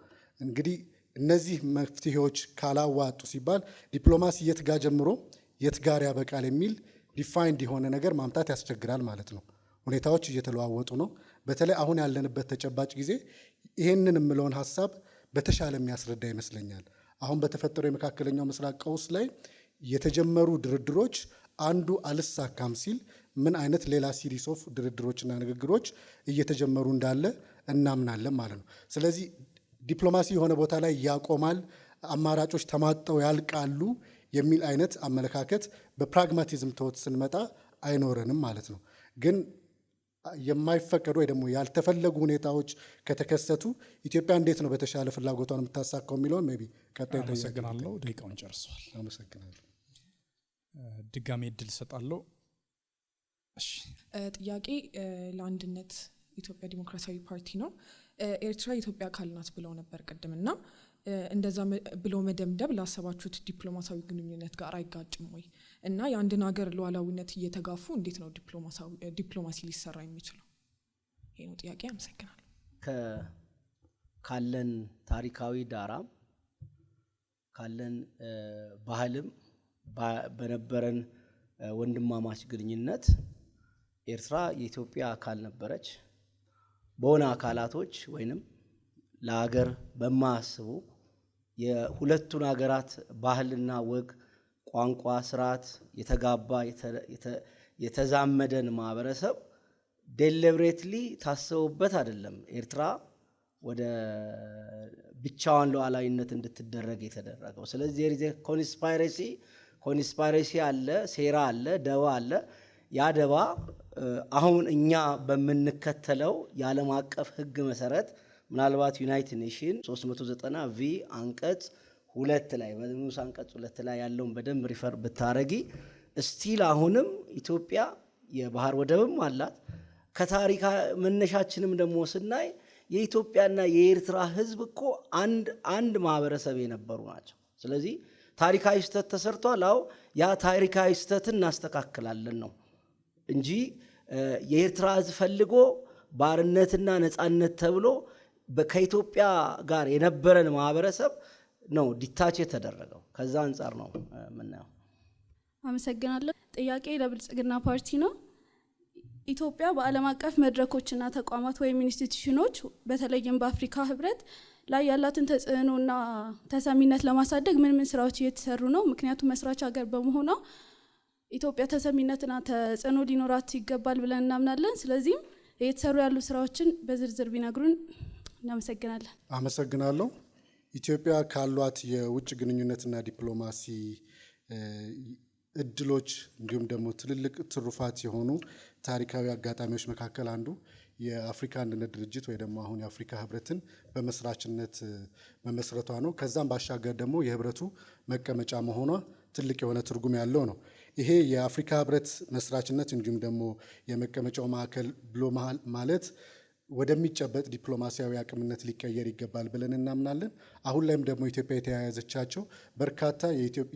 እንግዲህ እነዚህ መፍትሄዎች ካላዋጡ ሲባል ዲፕሎማሲ የት ጋር ጀምሮ የት ጋር ያበቃል የሚል ዲፋይንድ የሆነ ነገር ማምጣት ያስቸግራል ማለት ነው። ሁኔታዎች እየተለዋወጡ ነው። በተለይ አሁን ያለንበት ተጨባጭ ጊዜ ይሄንን የምለውን ሀሳብ በተሻለ የሚያስረዳ ይመስለኛል። አሁን በተፈጠረው የመካከለኛው ምስራቅ ቀውስ ላይ የተጀመሩ ድርድሮች አንዱ አልሳካም ሲል ምን አይነት ሌላ ሲሪስ ኦፍ ድርድሮችና ንግግሮች እየተጀመሩ እንዳለ እናምናለን ማለት ነው። ስለዚህ ዲፕሎማሲ የሆነ ቦታ ላይ ያቆማል፣ አማራጮች ተማጠው ያልቃሉ የሚል አይነት አመለካከት በፕራግማቲዝም ተወት ስንመጣ አይኖረንም ማለት ነው። ግን የማይፈቀዱ ወይ ደግሞ ያልተፈለጉ ሁኔታዎች ከተከሰቱ ኢትዮጵያ እንዴት ነው በተሻለ ፍላጎቷን የምታሳካው የሚለውን ሜይ ቢ ቀጣይ። አመሰግናለሁ። ደቂቃውን ጨርሷል። አመሰግናለሁ። ድጋሜ እድል እሰጣለሁ። እሺ፣ ጥያቄ ለአንድነት ኢትዮጵያ ዲሞክራሲያዊ ፓርቲ ነው። ኤርትራ የኢትዮጵያ አካል ናት ብለው ነበር ቅድምና እንደዛ ብሎ መደምደብ ላሰባችሁት ዲፕሎማሲያዊ ግንኙነት ጋር አይጋጭም ወይ? እና የአንድን ሀገር ሉዓላዊነት እየተጋፉ እንዴት ነው ዲፕሎማሲ ሊሰራ የሚችለው? ይሄ ነው ጥያቄ። አመሰግናለሁ። ካለን ታሪካዊ ዳራም ካለን ባህልም በነበረን ወንድማማች ግንኙነት ኤርትራ የኢትዮጵያ አካል ነበረች። በሆነ አካላቶች ወይንም ለሀገር በማያስቡ የሁለቱን ሀገራት ባህልና ወግ፣ ቋንቋ፣ ስርዓት የተጋባ የተዛመደን ማህበረሰብ ዴሊብሬትሊ ታስበውበት አይደለም ኤርትራ ወደ ብቻዋን ሉዓላዊነት እንድትደረግ የተደረገው። ስለዚህ ኮንስፓይሬሲ አለ፣ ሴራ አለ፣ ደባ አለ። ያ ደባ አሁን እኛ በምንከተለው የዓለም አቀፍ ህግ መሰረት ምናልባት ዩናይትድ ኔሽን 390 ቪ አንቀጽ 2 ላይ በንዑስ አንቀጽ 2 ላይ ያለውን በደንብ ሪፈር ብታረጊ ስቲል አሁንም ኢትዮጵያ የባህር ወደብም አላት። ከታሪክ መነሻችንም ደግሞ ስናይ የኢትዮጵያና የኤርትራ ህዝብ እኮ አንድ ማህበረሰብ የነበሩ ናቸው። ስለዚህ ታሪካዊ ስህተት ተሰርቷል። አዎ ያ ታሪካዊ ስህተትን እናስተካክላለን ነው እንጂ የኤርትራ ህዝብ ፈልጎ ባርነትና ነፃነት ተብሎ ከኢትዮጵያ ጋር የነበረን ማህበረሰብ ነው ዲታች የተደረገው። ከዛ አንጻር ነው የምናየው። አመሰግናለሁ። ጥያቄ ለብልጽግና ፓርቲ ነው። ኢትዮጵያ በዓለም አቀፍ መድረኮችና ተቋማት ወይም ኢንስቲትዩሽኖች በተለይም በአፍሪካ ህብረት ላይ ያላትን ተጽዕኖና ተሰሚነት ለማሳደግ ምን ስራዎች እየተሰሩ ነው? ምክንያቱም መስራች ሀገር በመሆኗ ኢትዮጵያ ተሰሚነትና ተጽዕኖ ሊኖራት ይገባል ብለን እናምናለን። ስለዚህም እየተሰሩ ያሉ ስራዎችን በዝርዝር ቢነግሩን እናመሰግናለን። አመሰግናለሁ። ኢትዮጵያ ካሏት የውጭ ግንኙነትና ዲፕሎማሲ እድሎች እንዲሁም ደግሞ ትልልቅ ትሩፋት የሆኑ ታሪካዊ አጋጣሚዎች መካከል አንዱ የአፍሪካ አንድነት ድርጅት ወይ ደግሞ አሁን የአፍሪካ ህብረትን በመስራችነት መመስረቷ ነው። ከዛም ባሻገር ደግሞ የህብረቱ መቀመጫ መሆኗ ትልቅ የሆነ ትርጉም ያለው ነው። ይሄ የአፍሪካ ህብረት መስራችነት እንዲሁም ደግሞ የመቀመጫው ማዕከል ብሎ ማለት ወደሚጨበጥ ዲፕሎማሲያዊ አቅምነት ሊቀየር ይገባል ብለን እናምናለን። አሁን ላይም ደግሞ ኢትዮጵያ የተያያዘቻቸው በርካታ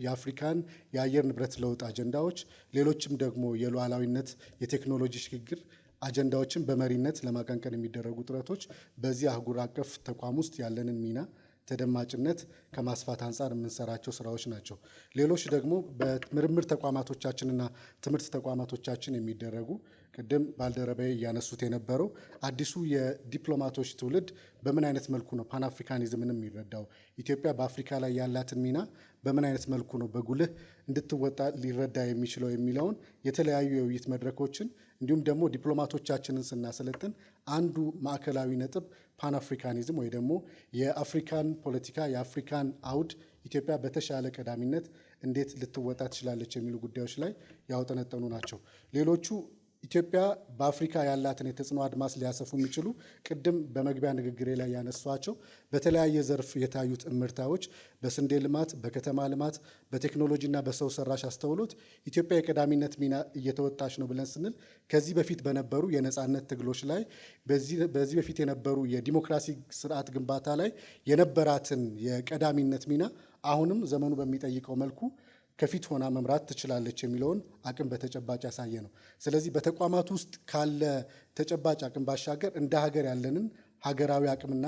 የአፍሪካን የአየር ንብረት ለውጥ አጀንዳዎች፣ ሌሎችም ደግሞ የሉዓላዊነት የቴክኖሎጂ ሽግግር አጀንዳዎችን በመሪነት ለማቀንቀን የሚደረጉ ጥረቶች በዚህ አህጉር አቀፍ ተቋም ውስጥ ያለንን ሚና ተደማጭነት ከማስፋት አንጻር የምንሰራቸው ስራዎች ናቸው። ሌሎች ደግሞ በምርምር ተቋማቶቻችንና ትምህርት ተቋማቶቻችን የሚደረጉ ቅድም ባልደረባዬ እያነሱት የነበረው አዲሱ የዲፕሎማቶች ትውልድ በምን አይነት መልኩ ነው ፓን አፍሪካኒዝምን የሚረዳው፣ ኢትዮጵያ በአፍሪካ ላይ ያላትን ሚና በምን አይነት መልኩ ነው በጉልህ እንድትወጣ ሊረዳ የሚችለው የሚለውን የተለያዩ የውይይት መድረኮችን እንዲሁም ደግሞ ዲፕሎማቶቻችንን ስናሰለጥን አንዱ ማዕከላዊ ነጥብ ፓን አፍሪካኒዝም ወይ ደግሞ የአፍሪካን ፖለቲካ የአፍሪካን አውድ ኢትዮጵያ በተሻለ ቀዳሚነት እንዴት ልትወጣ ትችላለች የሚሉ ጉዳዮች ላይ ያውጠነጠኑ ናቸው። ሌሎቹ ኢትዮጵያ በአፍሪካ ያላትን የተጽዕኖ አድማስ ሊያሰፉ የሚችሉ ቅድም በመግቢያ ንግግሬ ላይ ያነሷቸው በተለያየ ዘርፍ የታዩት እምርታዎች በስንዴ ልማት፣ በከተማ ልማት፣ በቴክኖሎጂና በሰው ሰራሽ አስተውሎት ኢትዮጵያ የቀዳሚነት ሚና እየተወጣች ነው ብለን ስንል ከዚህ በፊት በነበሩ የነፃነት ትግሎች ላይ በዚህ በፊት የነበሩ የዲሞክራሲ ስርዓት ግንባታ ላይ የነበራትን የቀዳሚነት ሚና አሁንም ዘመኑ በሚጠይቀው መልኩ ከፊት ሆና መምራት ትችላለች የሚለውን አቅም በተጨባጭ ያሳየ ነው። ስለዚህ በተቋማት ውስጥ ካለ ተጨባጭ አቅም ባሻገር እንደ ሀገር ያለንን ሀገራዊ አቅምና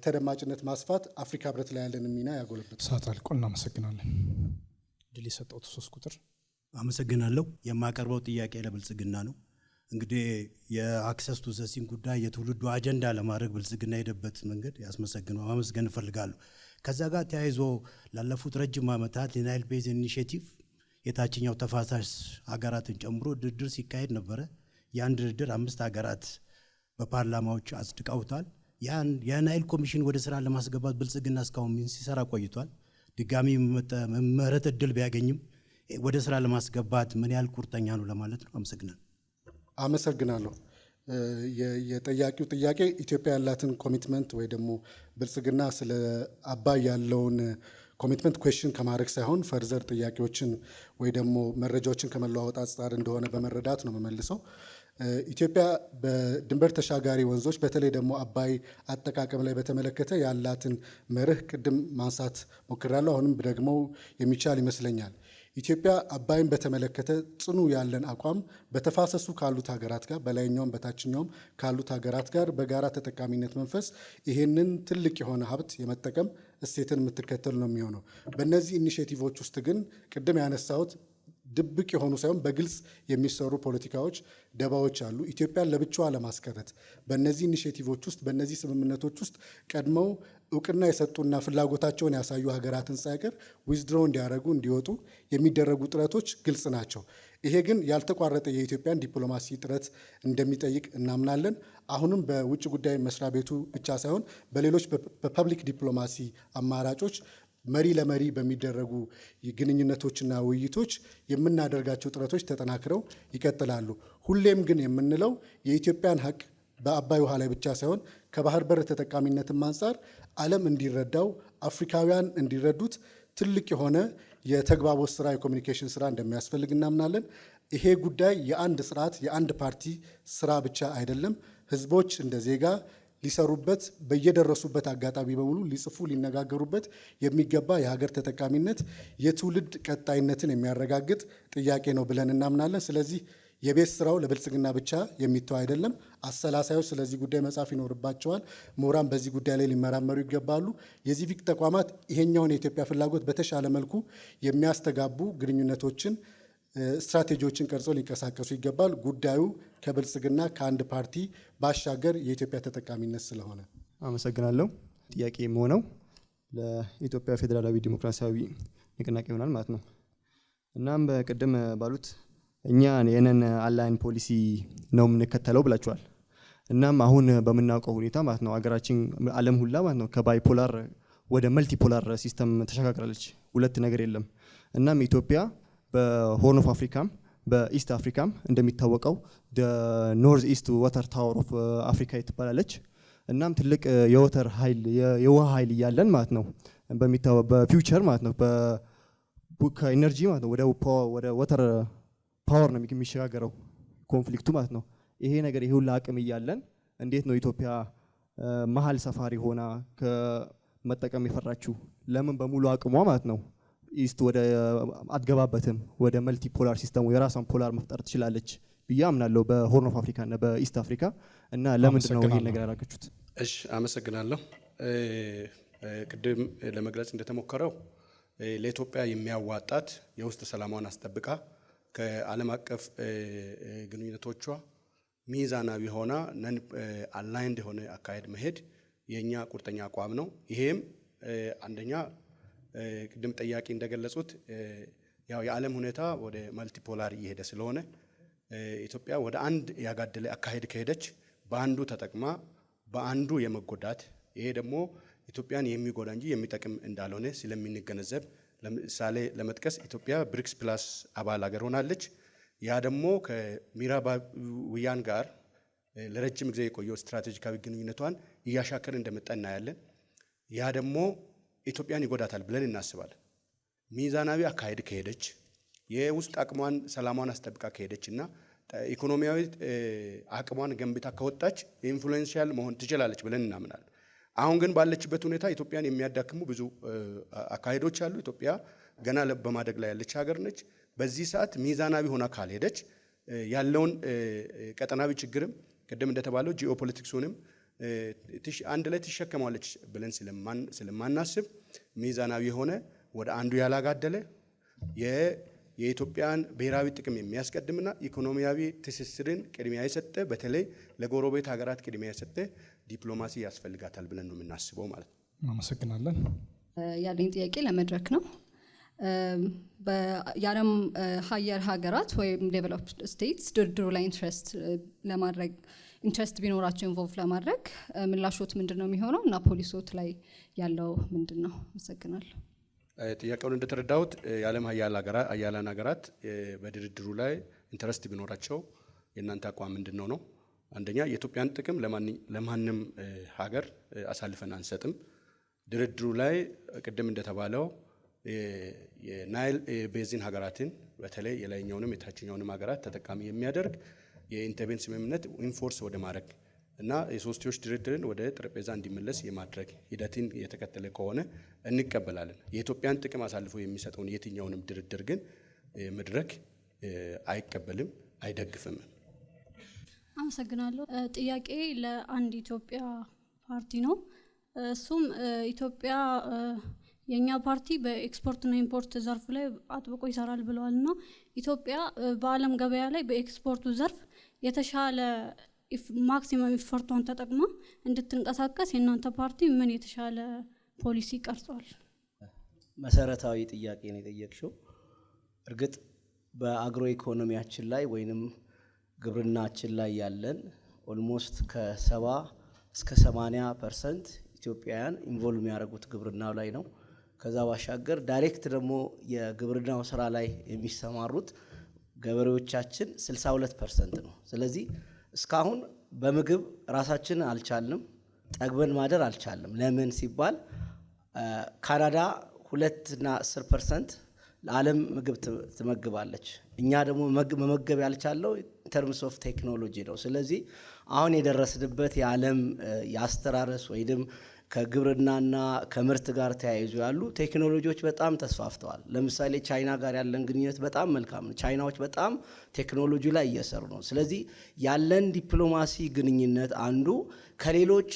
ተደማጭነት ማስፋት አፍሪካ ህብረት ላይ ያለንን ሚና ያጎለብታል። ሰዓት አልቆ እናመሰግናለን። ድል የሰጠው 3 ቁጥር አመሰግናለሁ። የማቀርበው ጥያቄ ለብልጽግና ነው። እንግዲህ የአክሰስ ቱ ዘሲን ጉዳይ የትውልዱ አጀንዳ ለማድረግ ብልጽግና የሄደበት መንገድ ያስመሰግነው ማመስገን እፈልጋለሁ። ከዛ ጋር ተያይዞ ላለፉት ረጅም ዓመታት የናይል ቤዚን ኢኒሼቲቭ የታችኛው ተፋሳሽ ሀገራትን ጨምሮ ድርድር ሲካሄድ ነበረ። ያን ድርድር 5 ሀገራት በፓርላማዎች አጽድቀውታል። የናይል ኮሚሽን ወደ ስራ ለማስገባት ብልጽግና እስካሁን ሲሰራ ቆይቷል። ድጋሚ መመረጥ እድል ቢያገኝም ወደ ስራ ለማስገባት ምን ያህል ቁርጠኛ ነው ለማለት ነው። አመሰግናለሁ። የጠያቂው ጥያቄ ኢትዮጵያ ያላትን ኮሚትመንት ወይ ደግሞ ብልጽግና ስለ አባይ ያለውን ኮሚትመንት ኩዌስችን ከማድረግ ሳይሆን ፈርዘር ጥያቄዎችን ወይ ደግሞ መረጃዎችን ከመለዋወጥ አንጻር እንደሆነ በመረዳት ነው የምመልሰው። ኢትዮጵያ በድንበር ተሻጋሪ ወንዞች በተለይ ደግሞ አባይ አጠቃቀም ላይ በተመለከተ ያላትን መርህ ቅድም ማንሳት ሞክራለሁ። አሁንም ደግሞ የሚቻል ይመስለኛል። ኢትዮጵያ አባይን በተመለከተ ጽኑ ያለን አቋም በተፋሰሱ ካሉት ሀገራት ጋር በላይኛውም በታችኛውም ካሉት ሀገራት ጋር በጋራ ተጠቃሚነት መንፈስ ይሄንን ትልቅ የሆነ ሀብት የመጠቀም እሴትን የምትከተል ነው የሚሆነው። በእነዚህ ኢኒሼቲቮች ውስጥ ግን ቅድም ያነሳሁት ድብቅ የሆኑ ሳይሆን በግልጽ የሚሰሩ ፖለቲካዎች፣ ደባዎች አሉ። ኢትዮጵያን ለብቻዋ ለማስቀረት በእነዚህ ኢኒሼቲቮች ውስጥ በእነዚህ ስምምነቶች ውስጥ ቀድመው እውቅና የሰጡና ፍላጎታቸውን ያሳዩ ሀገራትን ሳይቀር ዊዝድሮው እንዲያደርጉ እንዲወጡ የሚደረጉ ጥረቶች ግልጽ ናቸው። ይሄ ግን ያልተቋረጠ የኢትዮጵያን ዲፕሎማሲ ጥረት እንደሚጠይቅ እናምናለን። አሁንም በውጭ ጉዳይ መስሪያ ቤቱ ብቻ ሳይሆን በሌሎች በፐብሊክ ዲፕሎማሲ አማራጮች መሪ ለመሪ በሚደረጉ ግንኙነቶችና ውይይቶች የምናደርጋቸው ጥረቶች ተጠናክረው ይቀጥላሉ። ሁሌም ግን የምንለው የኢትዮጵያን ሀቅ በአባይ ውሃ ላይ ብቻ ሳይሆን ከባህር በር ተጠቃሚነትም አንጻር ዓለም እንዲረዳው አፍሪካውያን እንዲረዱት ትልቅ የሆነ የተግባቦት ስራ የኮሚኒኬሽን ስራ እንደሚያስፈልግ እናምናለን። ይሄ ጉዳይ የአንድ ስርዓት የአንድ ፓርቲ ስራ ብቻ አይደለም። ህዝቦች እንደ ዜጋ ሊሰሩበት በየደረሱበት አጋጣሚ በሙሉ ሊጽፉ ሊነጋገሩበት የሚገባ የሀገር ተጠቃሚነት የትውልድ ቀጣይነትን የሚያረጋግጥ ጥያቄ ነው ብለን እናምናለን። ስለዚህ የቤት ስራው ለብልጽግና ብቻ የሚተው አይደለም። አሰላሳዮች ስለዚህ ጉዳይ መጻፍ ይኖርባቸዋል። ምሁራን በዚህ ጉዳይ ላይ ሊመራመሩ ይገባሉ። የሲቪክ ተቋማት ይሄኛውን የኢትዮጵያ ፍላጎት በተሻለ መልኩ የሚያስተጋቡ ግንኙነቶችን፣ ስትራቴጂዎችን ቀርጸው ሊንቀሳቀሱ ይገባል። ጉዳዩ ከብልጽግና ከአንድ ፓርቲ ባሻገር የኢትዮጵያ ተጠቃሚነት ስለሆነ። አመሰግናለሁ። ጥያቄ የሆነው ለኢትዮጵያ ፌዴራላዊ ዲሞክራሲያዊ ንቅናቄ ይሆናል ማለት ነው። እናም በቅድም ባሉት እኛ የነን አላይን ፖሊሲ ነው የምንከተለው ብላችኋል። እናም አሁን በምናውቀው ሁኔታ ማለት ነው አገራችን ዓለም ሁላ ማለት ነው ከባይፖላር ወደ መልቲፖላር ሲስተም ተሸጋግራለች። ሁለት ነገር የለም። እናም ኢትዮጵያ በሆርን ኦፍ አፍሪካም በኢስት አፍሪካም እንደሚታወቀው ኖርዝ ኢስት ዋተር ታወር ኦፍ አፍሪካ ትባላለች። እናም ትልቅ የወተር ኃይል የውሃ ኃይል እያለን ማለት ነው በፊውቸር ማለት ነው ከኢነርጂ ማለት ነው ወደ ወተር ፓወር ነው የሚሸጋገረው ኮንፍሊክቱ ማለት ነው። ይሄ ነገር ይሄ ሁሉ አቅም እያለን እንዴት ነው ኢትዮጵያ መሀል ሰፋሪ ሆና ከመጠቀም የፈራችው? ለምን በሙሉ አቅሟ ማለት ነው ኢስት ወደ አትገባበትም? ወደ መልቲ ፖላር ሲስተሙ የራሷን ፖላር መፍጠር ትችላለች ብዬ አምናለሁ በሆርን ኦፍ አፍሪካ እና በኢስት አፍሪካ። እና ለምንድን ነው ይሄን ነገር ያደረጋችሁት? እሺ አመሰግናለሁ። ቅድም ለመግለጽ እንደተሞከረው ለኢትዮጵያ የሚያዋጣት የውስጥ ሰላሟን አስጠብቃ ከዓለም አቀፍ ግንኙነቶቿ ሚዛናዊ ሆና ነን አላይንድ የሆነ አካሄድ መሄድ የኛ ቁርጠኛ አቋም ነው። ይሄም አንደኛ ቅድም ጠያቂ እንደገለጹት ያው የዓለም ሁኔታ ወደ መልቲፖላር እየሄደ ስለሆነ ኢትዮጵያ ወደ አንድ ያጋደለ አካሄድ ከሄደች በአንዱ ተጠቅማ በአንዱ የመጎዳት ይሄ ደግሞ ኢትዮጵያን የሚጎዳ እንጂ የሚጠቅም እንዳልሆነ ስለሚንገነዘብ ለምሳሌ ለመጥቀስ ኢትዮጵያ ብሪክስ ፕላስ አባል ሀገር ሆናለች። ያ ደግሞ ከምዕራባውያን ጋር ለረጅም ጊዜ የቆየው ስትራቴጂካዊ ግንኙነቷን እያሻከረ እንደመጣ እናያለን። ያ ደግሞ ኢትዮጵያን ይጎዳታል ብለን እናስባለን። ሚዛናዊ አካሄድ ከሄደች የውስጥ አቅሟን ሰላሟን አስጠብቃ ከሄደች እና ኢኮኖሚያዊ አቅሟን ገንብታ ከወጣች ኢንፍሉዌንሻል መሆን ትችላለች ብለን እናምናለን። አሁን ግን ባለችበት ሁኔታ ኢትዮጵያን የሚያዳክሙ ብዙ አካሄዶች አሉ። ኢትዮጵያ ገና በማደግ ላይ ያለች ሀገር ነች። በዚህ ሰዓት ሚዛናዊ ሆና ካልሄደች ያለውን ቀጠናዊ ችግርም ቅድም እንደተባለው ጂኦፖለቲክሱንም አንድ ላይ ትሸከማለች ብለን ስለማናስብ ሚዛናዊ የሆነ ወደ አንዱ ያላጋደለ የኢትዮጵያን ብሔራዊ ጥቅም የሚያስቀድምና ኢኮኖሚያዊ ትስስርን ቅድሚያ የሰጠ በተለይ ለጎረቤት ሀገራት ቅድሚያ የሰጠ ዲፕሎማሲ ያስፈልጋታል ብለን ነው የምናስበው ማለት ነው። እናመሰግናለን። ያለኝ ጥያቄ ለመድረክ ነው። የዓለም ሀያል ሀገራት ወይም ዴቨሎፕድ ስቴትስ ድርድሩ ላይ ኢንትረስት ቢኖራቸው ኢንቮልቭ ለማድረግ ምላሾት ምንድን ነው የሚሆነው እና ፖሊሶት ላይ ያለው ምንድን ነው? አመሰግናለሁ። ጥያቄውን እንደተረዳሁት የዓለም ሀያላን ሀገራት በድርድሩ ላይ ኢንትረስት ቢኖራቸው የእናንተ አቋም ምንድን ነው ነው? አንደኛ የኢትዮጵያን ጥቅም ለማንም ሀገር አሳልፈን አንሰጥም። ድርድሩ ላይ ቅድም እንደተባለው የናይል ቤዚን ሀገራትን በተለይ የላይኛውንም የታችኛውንም ሀገራት ተጠቃሚ የሚያደርግ የኢንተርቬንስ ስምምነት ኢንፎርስ ወደ ማድረግ እና የሶስትዮሽ ድርድርን ወደ ጠረጴዛ እንዲመለስ የማድረግ ሂደትን የተከተለ ከሆነ እንቀበላለን። የኢትዮጵያን ጥቅም አሳልፎ የሚሰጠውን የትኛውንም ድርድር ግን መድረክ አይቀበልም፣ አይደግፍም። አመሰግናለሁ። ጥያቄ ለአንድ ኢትዮጵያ ፓርቲ ነው። እሱም ኢትዮጵያ የኛ ፓርቲ በኤክስፖርትና ኢምፖርት ዘርፍ ላይ አጥብቆ ይሰራል ብለዋልና ኢትዮጵያ በዓለም ገበያ ላይ በኤክስፖርቱ ዘርፍ የተሻለ ማክሲመም ኢፈርቷን ተጠቅማ እንድትንቀሳቀስ የእናንተ ፓርቲ ምን የተሻለ ፖሊሲ ቀርጿል? መሰረታዊ ጥያቄ ነው የጠየቅሽው። እርግጥ በአግሮ ኢኮኖሚያችን ላይ ወይንም ግብርናችን ላይ ያለን ኦልሞስት ከ70 እስከ 80% ኢትዮጵያውያን ኢንቮልቭ የሚያደርጉት ግብርናው ላይ ነው። ከዛ ባሻገር ዳይሬክት ደግሞ የግብርናው ስራ ላይ የሚሰማሩት ገበሬዎቻችን 62% ነው። ስለዚህ እስካሁን በምግብ ራሳችን አልቻልንም፣ ጠግበን ማደር አልቻልንም። ለምን ሲባል ካናዳ 2 እና 10% ለዓለም ምግብ ትመግባለች። እኛ ደግሞ መመገብ ያልቻለው ኢንተርምስ ኦፍ ቴክኖሎጂ ነው። ስለዚህ አሁን የደረስንበት የዓለም የአስተራረስ ወይም ከግብርናና ከምርት ጋር ተያይዞ ያሉ ቴክኖሎጂዎች በጣም ተስፋፍተዋል። ለምሳሌ ቻይና ጋር ያለን ግንኙነት በጣም መልካም ነው። ቻይናዎች በጣም ቴክኖሎጂ ላይ እየሰሩ ነው። ስለዚህ ያለን ዲፕሎማሲ ግንኙነት አንዱ ከሌሎች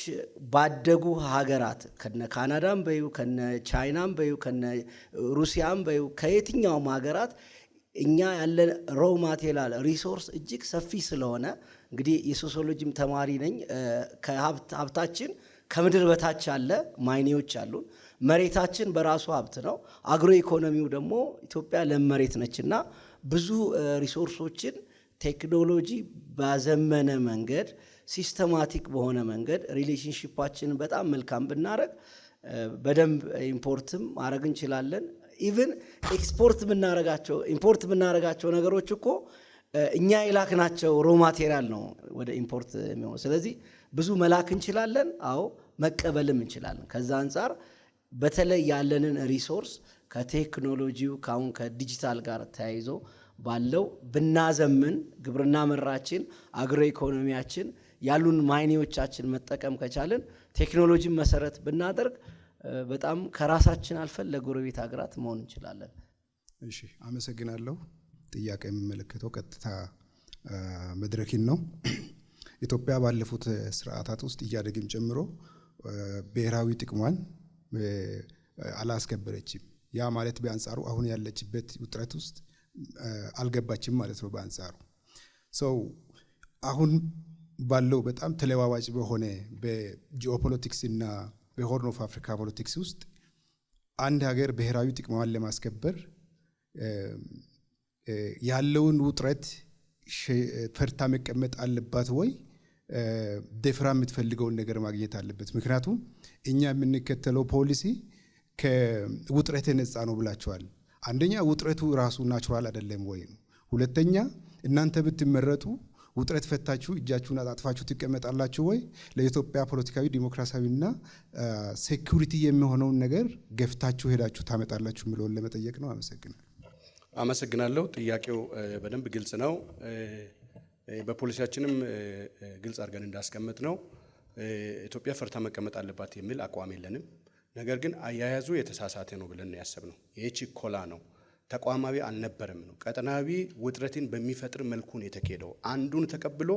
ባደጉ ሀገራት ከነ ካናዳም በዩ ከነ ቻይናም በዩ ከነ ሩሲያም በዩ ከየትኛውም ሀገራት እኛ ያለን ሮው ማቴሪያል ሪሶርስ እጅግ ሰፊ ስለሆነ እንግዲህ የሶሲዮሎጂም ተማሪ ነኝ። ከሀብታችን ከምድር በታች ያለ ማይኒዎች አሉን። መሬታችን በራሱ ሀብት ነው። አግሮ ኢኮኖሚው ደግሞ ኢትዮጵያ ለም መሬት ነችና ብዙ ሪሶርሶችን ቴክኖሎጂ ባዘመነ መንገድ ሲስተማቲክ በሆነ መንገድ ሪሌሽንሺፓችንን በጣም መልካም ብናረግ በደንብ ኢምፖርትም ማድረግ እንችላለን። ኢቭን ኢምፖርት የምናረጋቸው ነገሮች እኮ እኛ የላክናቸው ሮ ማቴሪያል ነው ወደ ኢምፖርት የሚሆነው። ስለዚህ ብዙ መላክ እንችላለን፣ አዎ መቀበልም እንችላለን። ከዛ አንጻር በተለይ ያለንን ሪሶርስ ከቴክኖሎጂው ካሁን ከዲጂታል ጋር ተያይዞ ባለው ብናዘምን ግብርና መራችን አግሮ ኢኮኖሚያችን ያሉን ማይኒዎቻችን መጠቀም ከቻለን ቴክኖሎጂን መሰረት ብናደርግ በጣም ከራሳችን አልፈን ለጎረቤት ሀገራት መሆን እንችላለን። እሺ፣ አመሰግናለሁ። ጥያቄ የሚመለከተው ቀጥታ መድረክን ነው። ኢትዮጵያ ባለፉት ስርዓታት ውስጥ ኢህአዴግም ጨምሮ ብሔራዊ ጥቅሟን አላስከበረችም። ያ ማለት በአንጻሩ አሁን ያለችበት ውጥረት ውስጥ አልገባችም ማለት ነው። በአንጻሩ ሰው አሁን ባለው በጣም ተለዋዋጭ በሆነ በጂኦፖለቲክስ እና በሆርን ኦፍ አፍሪካ ፖለቲክስ ውስጥ አንድ ሀገር ብሔራዊ ጥቅሟን ለማስከበር ያለውን ውጥረት ፈርታ መቀመጥ አለባት ወይ ደፍራ የምትፈልገውን ነገር ማግኘት አለበት? ምክንያቱም እኛ የምንከተለው ፖሊሲ ከውጥረት ነፃ ነው ብላችኋል። አንደኛ ውጥረቱ ራሱ ናቹራል አይደለም ወይ ነው። ሁለተኛ እናንተ ብትመረጡ ውጥረት ፈታችሁ እጃችሁን አጣጥፋችሁ ትቀመጣላችሁ ወይ? ለኢትዮጵያ ፖለቲካዊ ዲሞክራሲያዊና ሴኩሪቲ የሚሆነውን ነገር ገፍታችሁ ሄዳችሁ ታመጣላችሁ የሚለውን ለመጠየቅ ነው። አመሰግናለሁ። ጥያቄው በደንብ ግልጽ ነው። በፖሊሲያችንም ግልጽ አድርገን እንዳስቀምጥ ነው ኢትዮጵያ ፈርታ መቀመጥ አለባት የሚል አቋም የለንም። ነገር ግን አያያዙ የተሳሳተ ነው ብለን ያሰብነው ይህ ችኮላ ነው፣ ተቋማዊ አልነበረም ነው። ቀጠናዊ ውጥረትን በሚፈጥር መልኩ ነው የተካሄደው። አንዱን ተቀብሎ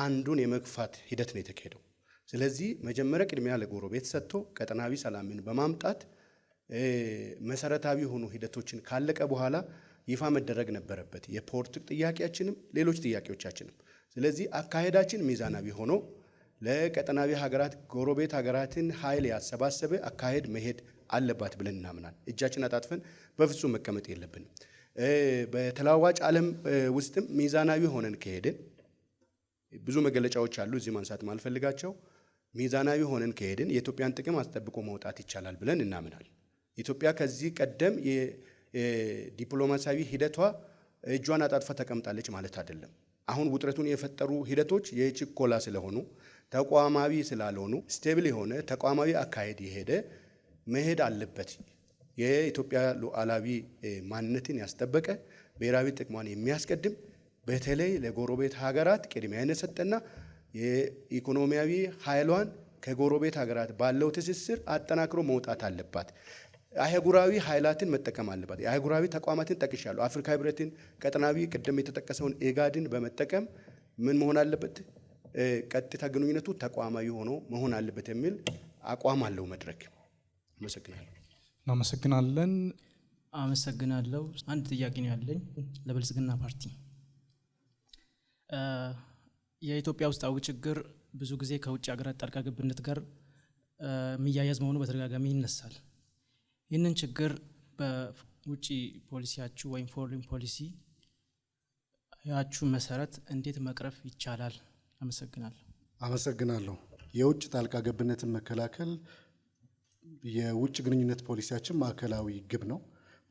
አንዱን የመግፋት ሂደት ነው የተካሄደው። ስለዚህ መጀመሪያ ቅድሚያ ለጎረቤት ሰጥቶ ቀጠናዊ ሰላምን በማምጣት መሰረታዊ የሆኑ ሂደቶችን ካለቀ በኋላ ይፋ መደረግ ነበረበት፣ የፖርት ጥያቄያችንም ሌሎች ጥያቄዎቻችንም። ስለዚህ አካሄዳችን ሚዛናዊ ሆኖ ለቀጠናዊ ሀገራት ጎረቤት ሀገራትን ኃይል ያሰባሰበ አካሄድ መሄድ አለባት ብለን እናምናል። እጃችን አጣጥፈን በፍጹም መቀመጥ የለብንም። በተለዋዋጭ ዓለም ውስጥም ሚዛናዊ ሆነን ከሄድን ብዙ መገለጫዎች አሉ፣ እዚህ ማንሳት ማልፈልጋቸው። ሚዛናዊ ሆነን ከሄድን የኢትዮጵያን ጥቅም አስጠብቆ መውጣት ይቻላል ብለን እናምናል። ኢትዮጵያ ከዚህ ቀደም የዲፕሎማሲያዊ ሂደቷ እጇን አጣጥፋ ተቀምጣለች ማለት አይደለም። አሁን ውጥረቱን የፈጠሩ ሂደቶች የችኮላ ስለሆኑ ተቋማዊ ስላልሆኑ ስቴብል የሆነ ተቋማዊ አካሄድ የሄደ መሄድ አለበት። የኢትዮጵያ ሉዓላዊ ማንነትን ያስጠበቀ ብሔራዊ ጥቅሟን የሚያስቀድም በተለይ ለጎረቤት ሀገራት ቅድሚያ የሰጠና የኢኮኖሚያዊ ኃይሏን ከጎረቤት ሀገራት ባለው ትስስር አጠናክሮ መውጣት አለባት። አህጉራዊ ኃይላትን መጠቀም አለባት። የአህጉራዊ ተቋማትን ጠቅሻለሁ። አፍሪካ ህብረትን፣ ቀጠናዊ ቅድም የተጠቀሰውን ኤጋድን በመጠቀም ምን መሆን አለበት? ቀጥታ ግንኙነቱ ተቋማዊ ሆኖ መሆን አለበት የሚል አቋም አለው መድረክ። አመሰግናለሁ። እናመሰግናለን። አመሰግናለሁ። አንድ ጥያቄ ነው ያለኝ ለብልጽግና ፓርቲ። የኢትዮጵያ ውስጣዊ ችግር ብዙ ጊዜ ከውጭ ሀገራት ጣልቃ ገብነት ጋር የሚያያዝ መሆኑ በተደጋጋሚ ይነሳል። ይህንን ችግር በውጭ ፖሊሲያችሁ ወይም ፎሬን ፖሊሲ ያችሁ መሰረት እንዴት መቅረፍ ይቻላል? አመሰግናለሁ። አመሰግናለሁ። የውጭ ጣልቃ ገብነትን መከላከል የውጭ ግንኙነት ፖሊሲያችን ማዕከላዊ ግብ ነው።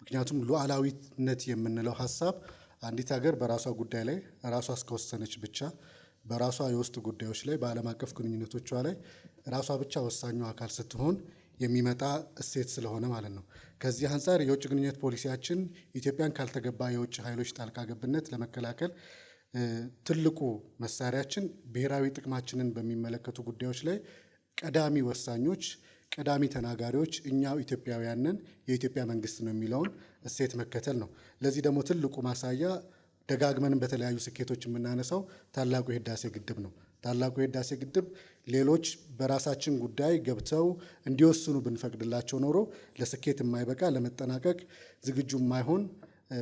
ምክንያቱም ሉዓላዊነት የምንለው ሀሳብ አንዲት ሀገር በራሷ ጉዳይ ላይ ራሷ እስከወሰነች ብቻ በራሷ የውስጥ ጉዳዮች ላይ በዓለም አቀፍ ግንኙነቶቿ ላይ ራሷ ብቻ ወሳኙ አካል ስትሆን የሚመጣ እሴት ስለሆነ ማለት ነው። ከዚህ አንጻር የውጭ ግንኙነት ፖሊሲያችን ኢትዮጵያን ካልተገባ የውጭ ኃይሎች ጣልቃ ገብነት ለመከላከል ትልቁ መሳሪያችን ብሔራዊ ጥቅማችንን በሚመለከቱ ጉዳዮች ላይ ቀዳሚ ወሳኞች፣ ቀዳሚ ተናጋሪዎች እኛው ኢትዮጵያውያንን የኢትዮጵያ መንግስት ነው የሚለውን እሴት መከተል ነው። ለዚህ ደግሞ ትልቁ ማሳያ ደጋግመንም በተለያዩ ስኬቶች የምናነሳው ታላቁ የህዳሴ ግድብ ነው። ታላቁ የህዳሴ ግድብ ሌሎች በራሳችን ጉዳይ ገብተው እንዲወስኑ ብንፈቅድላቸው ኖሮ ለስኬት የማይበቃ ለመጠናቀቅ ዝግጁ የማይሆን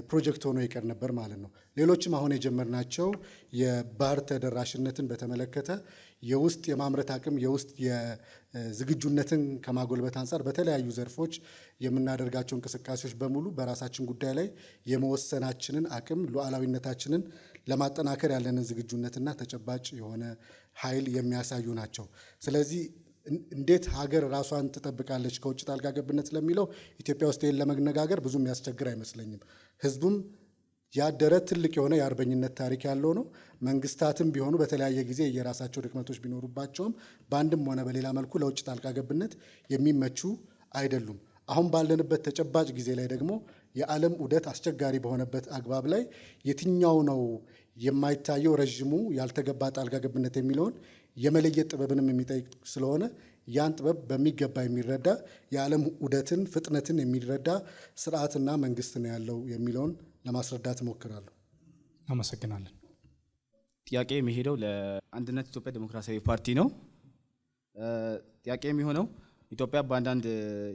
ፕሮጀክት ሆኖ ይቀር ነበር ማለት ነው። ሌሎችም አሁን የጀመርናቸው የባህር ተደራሽነትን በተመለከተ የውስጥ የማምረት አቅም የውስጥ የዝግጁነትን ከማጎልበት አንጻር በተለያዩ ዘርፎች የምናደርጋቸው እንቅስቃሴዎች በሙሉ በራሳችን ጉዳይ ላይ የመወሰናችንን አቅም ሉዓላዊነታችንን ለማጠናከር ያለንን ዝግጁነትና ተጨባጭ የሆነ ኃይል የሚያሳዩ ናቸው። ስለዚህ እንዴት ሀገር ራሷን ትጠብቃለች ከውጭ ጣልቃ ገብነት ለሚለው ኢትዮጵያ ውስጥ ይህን ለመነጋገር ብዙ የሚያስቸግር አይመስለኝም። ህዝቡም ያደረ ትልቅ የሆነ የአርበኝነት ታሪክ ያለው ነው። መንግስታትም ቢሆኑ በተለያየ ጊዜ የራሳቸው ድክመቶች ቢኖሩባቸውም በአንድም ሆነ በሌላ መልኩ ለውጭ ጣልቃ ገብነት የሚመቹ አይደሉም። አሁን ባለንበት ተጨባጭ ጊዜ ላይ ደግሞ የዓለም ዑደት አስቸጋሪ በሆነበት አግባብ ላይ የትኛው ነው የማይታየው ረዥሙ ያልተገባ ጣልቃ ገብነት የሚለውን የመለየት ጥበብንም የሚጠይቅ ስለሆነ ያን ጥበብ በሚገባ የሚረዳ የዓለም ዑደትን ፍጥነትን የሚረዳ ስርዓትና መንግስት ነው ያለው የሚለውን ለማስረዳት እሞክራለሁ። አመሰግናለን። ጥያቄ የሚሄደው ለአንድነት ኢትዮጵያ ዲሞክራሲያዊ ፓርቲ ነው። ጥያቄ የሚሆነው ኢትዮጵያ በአንዳንድ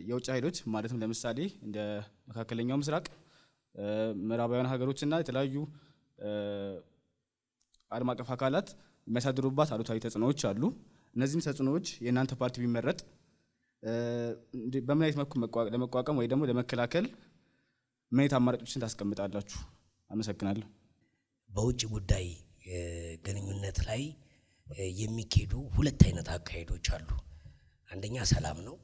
የውጭ ኃይሎች ማለትም ለምሳሌ እንደ መካከለኛው ምስራቅ ምዕራባውያን ሀገሮችና የተለያዩ ዓለም አቀፍ አካላት የሚያሳድሩባት አሉታዊ ተጽዕኖዎች አሉ። እነዚህም ተጽዕኖዎች የእናንተ ፓርቲ ቢመረጥ በምን አይነት መልኩ ለመቋቋም ወይ ደግሞ ለመከላከል ምን አይነት አማራጮችን ታስቀምጣላችሁ? አመሰግናለሁ። በውጭ ጉዳይ ግንኙነት ላይ የሚካሄዱ ሁለት አይነት አካሄዶች አሉ። አንደኛ ሰላም ነው፣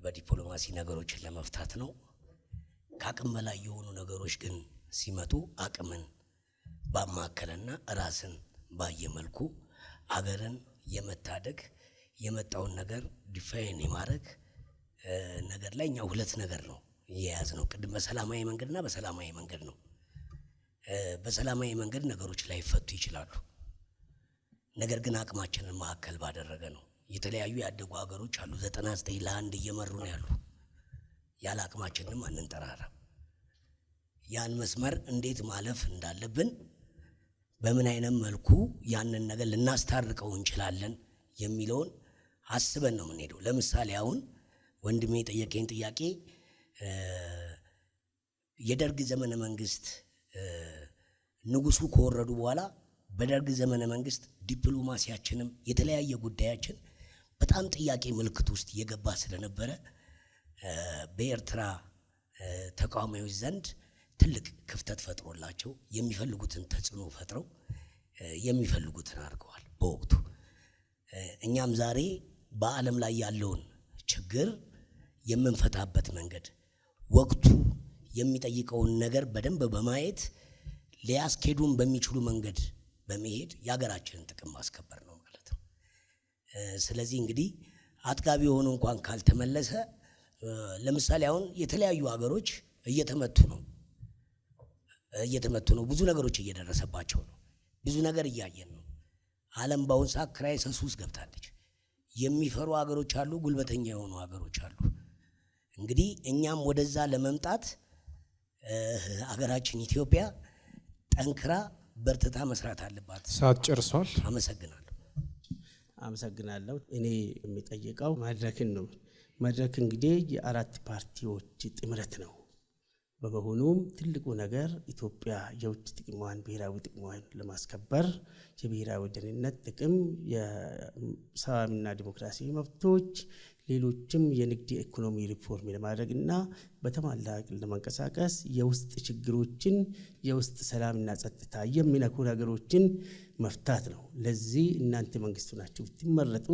በዲፕሎማሲ ነገሮችን ለመፍታት ነው። ከአቅም በላይ የሆኑ ነገሮች ግን ሲመጡ አቅምን ባማከለና ራስን ባየ መልኩ አገርን የመታደግ የመጣውን ነገር ዲፋይን የማድረግ ነገር ላይ እኛ ሁለት ነገር ነው የያዝ ነው። ቅድም በሰላማዊ መንገድና በሰላማዊ መንገድ ነው። በሰላማዊ መንገድ ነገሮች ላይ ይፈቱ ይችላሉ። ነገር ግን አቅማችንን ማዕከል ባደረገ ነው። የተለያዩ ያደጉ ሀገሮች አሉ 99 ለ1 እየመሩ ነው ያሉ። ያለ አቅማችንም አንንጠራራ። ያን መስመር እንዴት ማለፍ እንዳለብን በምን አይነት መልኩ ያንን ነገር ልናስታርቀው እንችላለን የሚለውን አስበን ነው የምንሄደው። ለምሳሌ አሁን ወንድሜ የጠየቀኝ ጥያቄ የደርግ ዘመነ መንግስት ንጉሱ ከወረዱ በኋላ በደርግ ዘመነ መንግስት ዲፕሎማሲያችንም የተለያየ ጉዳያችን በጣም ጥያቄ ምልክት ውስጥ የገባ ስለነበረ በኤርትራ ተቃዋሚዎች ዘንድ ትልቅ ክፍተት ፈጥሮላቸው የሚፈልጉትን ተጽዕኖ ፈጥረው የሚፈልጉትን አድርገዋል በወቅቱ። እኛም ዛሬ በዓለም ላይ ያለውን ችግር የምንፈታበት መንገድ ወቅቱ የሚጠይቀውን ነገር በደንብ በማየት ሊያስኬዱን በሚችሉ መንገድ በመሄድ የሀገራችንን ጥቅም ማስከበር ነው ማለት ነው። ስለዚህ እንግዲህ አጥጋቢ የሆኑ እንኳን ካልተመለሰ ለምሳሌ አሁን የተለያዩ ሀገሮች እየተመቱ ነው። እየተመቱ ነው። ብዙ ነገሮች እየደረሰባቸው ነው። ብዙ ነገር እያየን ነው። ዓለም በአሁን ሰዓት ክራይሲስ ውስጥ ገብታለች። የሚፈሩ ሀገሮች አሉ፣ ጉልበተኛ የሆኑ ሀገሮች አሉ። እንግዲህ እኛም ወደዛ ለመምጣት አገራችን ኢትዮጵያ ጠንክራ በርትታ መስራት አለባት። ሰዓት ጨርሷል። አመሰግናለሁ። እኔ የሚጠይቀው መድረክን ነው። መድረክ እንግዲህ የአራት ፓርቲዎች ጥምረት ነው። በመሆኑም ትልቁ ነገር ኢትዮጵያ የውጭ ጥቅሟን ብሔራዊ ጥቅሟን ለማስከበር የብሔራዊ ደህንነት ጥቅም፣ የሰላምና ዲሞክራሲ መብቶች፣ ሌሎችም የንግድ ኢኮኖሚ ሪፎርም ለማድረግና በተሟላ አቅም ለማንቀሳቀስ የውስጥ ችግሮችን የውስጥ ሰላምና ጸጥታ የሚነኩ ነገሮችን መፍታት ነው። ለዚህ እናንተ መንግስቱ ናችሁ ብትመረጡ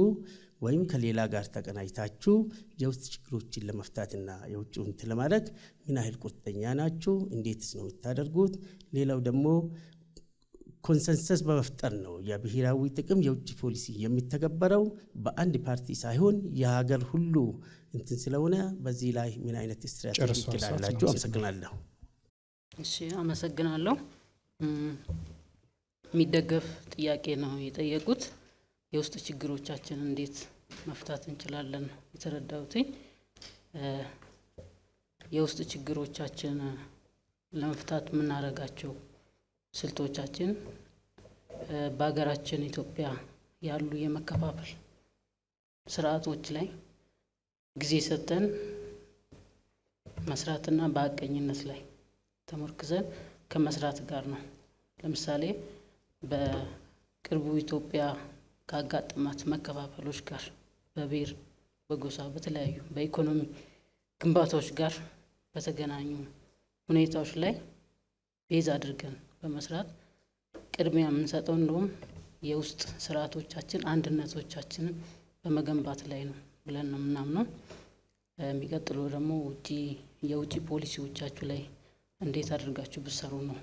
ወይም ከሌላ ጋር ተቀናጅታችሁ የውስጥ ችግሮችን ለመፍታትና የውጭውን ለማድረግ ምን ያህል ቁርጠኛ ናችሁ? እንዴትስ ነው የምታደርጉት? ሌላው ደግሞ ኮንሰንሰስ በመፍጠር ነው የብሔራዊ ጥቅም የውጭ ፖሊሲ የሚተገበረው በአንድ ፓርቲ ሳይሆን የሀገር ሁሉ እንትን ስለሆነ በዚህ ላይ ምን አይነት ስትራቴጂ ይላላችሁ? አመሰግናለሁ። እሺ፣ አመሰግናለሁ። የሚደገፍ ጥያቄ ነው የጠየቁት። የውስጥ ችግሮቻችን እንዴት መፍታት እንችላለን የተረዳሁት። የውስጥ ችግሮቻችን ለመፍታት የምናደርጋቸው ስልቶቻችን በሀገራችን ኢትዮጵያ ያሉ የመከፋፈል ስርዓቶች ላይ ጊዜ ሰጥተን መስራትና በአቀኝነት ላይ ተመርክዘን ከመስራት ጋር ነው። ለምሳሌ በቅርቡ ኢትዮጵያ ካጋጠማት መከፋፈሎች ጋር በብሔር፣ በጎሳ፣ በተለያዩ በኢኮኖሚ ግንባታዎች ጋር በተገናኙ ሁኔታዎች ላይ ቤዝ አድርገን በመስራት ቅድሚያ የምንሰጠው እንደውም የውስጥ ስርዓቶቻችን አንድነቶቻችንን በመገንባት ላይ ነው ብለን ነው የምናምነው። የሚቀጥለው ደግሞ የውጭ ፖሊሲዎቻችሁ ላይ እንዴት አድርጋችሁ ብትሰሩ ነው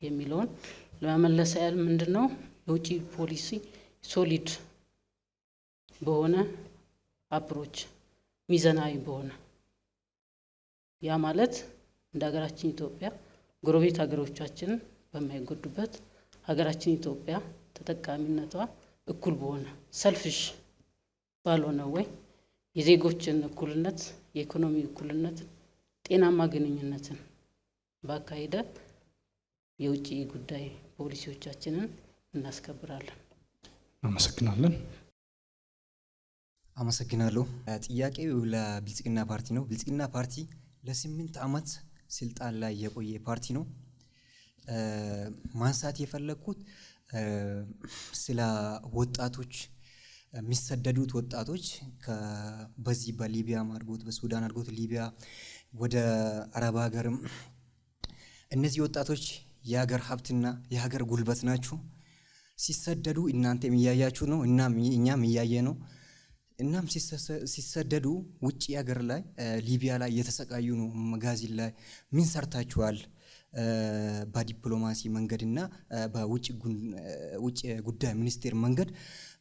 የሚለውን ለመመለስ ያህል ምንድነው የውጭ ፖሊሲ ሶሊድ በሆነ አፕሮች ሚዛናዊ በሆነ ያ ማለት እንደ ሀገራችን ኢትዮጵያ ጎረቤት ሀገሮቻችን በማይጎዱበት ሀገራችን ኢትዮጵያ ተጠቃሚነቷ እኩል በሆነ ሰልፍሽ ባልሆነ ወይ የዜጎችን እኩልነት፣ የኢኮኖሚ እኩልነት፣ ጤናማ ግንኙነትን ባካሄደ የውጭ ጉዳይ ፖሊሲዎቻችንን እናስከብራለን። አመሰግናለን። አመሰግናለሁ። ጥያቄው ለብልጽግና ፓርቲ ነው። ብልጽግና ፓርቲ ለ8 ዓመት ስልጣን ላይ የቆየ ፓርቲ ነው። ማንሳት የፈለኩት ስለ ወጣቶች የሚሰደዱት ወጣቶች በዚህ በሊቢያ አድርጎት በሱዳን አድርጎት ሊቢያ ወደ አረብ ሀገርም እነዚህ ወጣቶች የሀገር ሀብትና የሀገር ጉልበት ናችሁ። ሲሰደዱ እናንተም እያያችሁ ነው፣ እኛም እያየ ነው። እናም ሲሰደዱ ውጭ ሀገር ላይ ሊቢያ ላይ እየተሰቃዩ ነው። መጋዚን ላይ ምን ሰርታችኋል? በዲፕሎማሲ መንገድና በውጭ ጉዳይ ሚኒስቴር መንገድ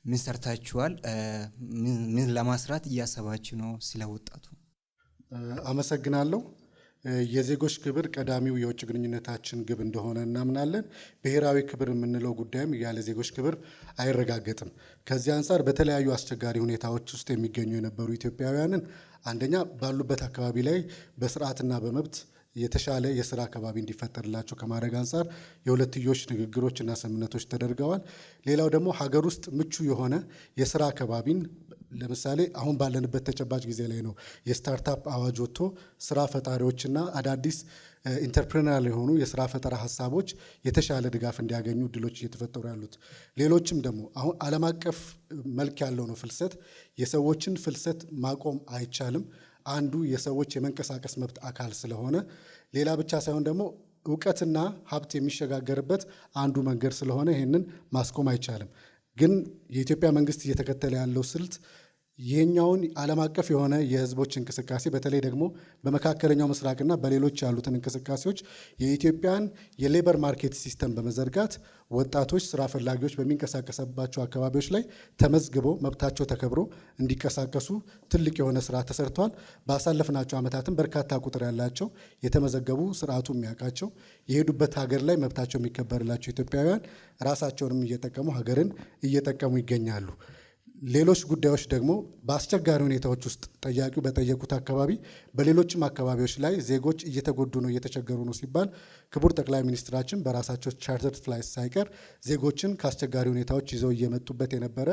ምን ሰርታችኋል? ምን ለማስራት እያሰባችሁ ነው? ስለ ወጣቱ አመሰግናለሁ። የዜጎች ክብር ቀዳሚው የውጭ ግንኙነታችን ግብ እንደሆነ እናምናለን። ብሔራዊ ክብር የምንለው ጉዳይም ያለ ዜጎች ክብር አይረጋገጥም። ከዚህ አንጻር በተለያዩ አስቸጋሪ ሁኔታዎች ውስጥ የሚገኙ የነበሩ ኢትዮጵያውያንን አንደኛ ባሉበት አካባቢ ላይ በስርዓትና በመብት የተሻለ የስራ አካባቢ እንዲፈጠርላቸው ከማድረግ አንጻር የሁለትዮሽ ንግግሮችና ስምምነቶች ተደርገዋል። ሌላው ደግሞ ሀገር ውስጥ ምቹ የሆነ የስራ አካባቢን ለምሳሌ አሁን ባለንበት ተጨባጭ ጊዜ ላይ ነው የስታርታፕ አዋጅ ወጥቶ ስራ ፈጣሪዎችና አዳዲስ ኢንተርፕሬነር የሆኑ የስራ ፈጠራ ሀሳቦች የተሻለ ድጋፍ እንዲያገኙ እድሎች እየተፈጠሩ ያሉት። ሌሎችም ደግሞ አሁን ዓለም አቀፍ መልክ ያለው ነው ፍልሰት። የሰዎችን ፍልሰት ማቆም አይቻልም። አንዱ የሰዎች የመንቀሳቀስ መብት አካል ስለሆነ ሌላ ብቻ ሳይሆን ደግሞ እውቀትና ሀብት የሚሸጋገርበት አንዱ መንገድ ስለሆነ ይህንን ማስቆም አይቻልም። ግን የኢትዮጵያ መንግስት እየተከተለ ያለው ስልት ይህኛውን ዓለም አቀፍ የሆነ የህዝቦች እንቅስቃሴ በተለይ ደግሞ በመካከለኛው ምስራቅና በሌሎች ያሉትን እንቅስቃሴዎች የኢትዮጵያን የሌበር ማርኬት ሲስተም በመዘርጋት ወጣቶች ስራ ፈላጊዎች በሚንቀሳቀስባቸው አካባቢዎች ላይ ተመዝግበው መብታቸው ተከብሮ እንዲንቀሳቀሱ ትልቅ የሆነ ስራ ተሰርቷል። ባሳለፍናቸው ዓመታትም በርካታ ቁጥር ያላቸው የተመዘገቡ ስርዓቱ የሚያውቃቸው የሄዱበት ሀገር ላይ መብታቸው የሚከበርላቸው ኢትዮጵያውያን ራሳቸውንም እየጠቀሙ ሀገርን እየጠቀሙ ይገኛሉ። ሌሎች ጉዳዮች ደግሞ በአስቸጋሪ ሁኔታዎች ውስጥ ጠያቂው በጠየቁት አካባቢ በሌሎችም አካባቢዎች ላይ ዜጎች እየተጎዱ ነው እየተቸገሩ ነው ሲባል ክቡር ጠቅላይ ሚኒስትራችን በራሳቸው ቻርተርድ ፍላይት ሳይቀር ዜጎችን ከአስቸጋሪ ሁኔታዎች ይዘው እየመጡበት የነበረ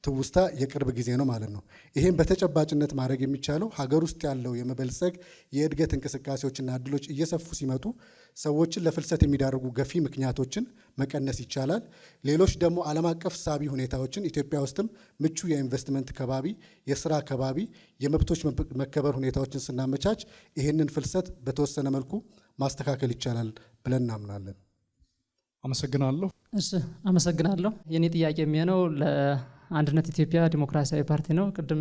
ትውስታ የቅርብ ጊዜ ነው ማለት ነው። ይህም በተጨባጭነት ማድረግ የሚቻለው ሀገር ውስጥ ያለው የመበልጸግ የእድገት እንቅስቃሴዎችና እድሎች እየሰፉ ሲመጡ ሰዎችን ለፍልሰት የሚዳርጉ ገፊ ምክንያቶችን መቀነስ ይቻላል። ሌሎች ደግሞ ዓለም አቀፍ ሳቢ ሁኔታዎችን ኢትዮጵያ ውስጥም ምቹ የኢንቨስትመንት ከባቢ፣ የስራ ከባቢ፣ የመብቶች መከበር ሁኔታዎችን ስናመቻች ይህንን ፍልሰት በተወሰነ መልኩ ማስተካከል ይቻላል ብለን እናምናለን። አመሰግናለሁ። እሺ፣ አመሰግናለሁ። የኔ ጥያቄ የሚሆነው ለአንድነት ኢትዮጵያ ዲሞክራሲያዊ ፓርቲ ነው። ቅድም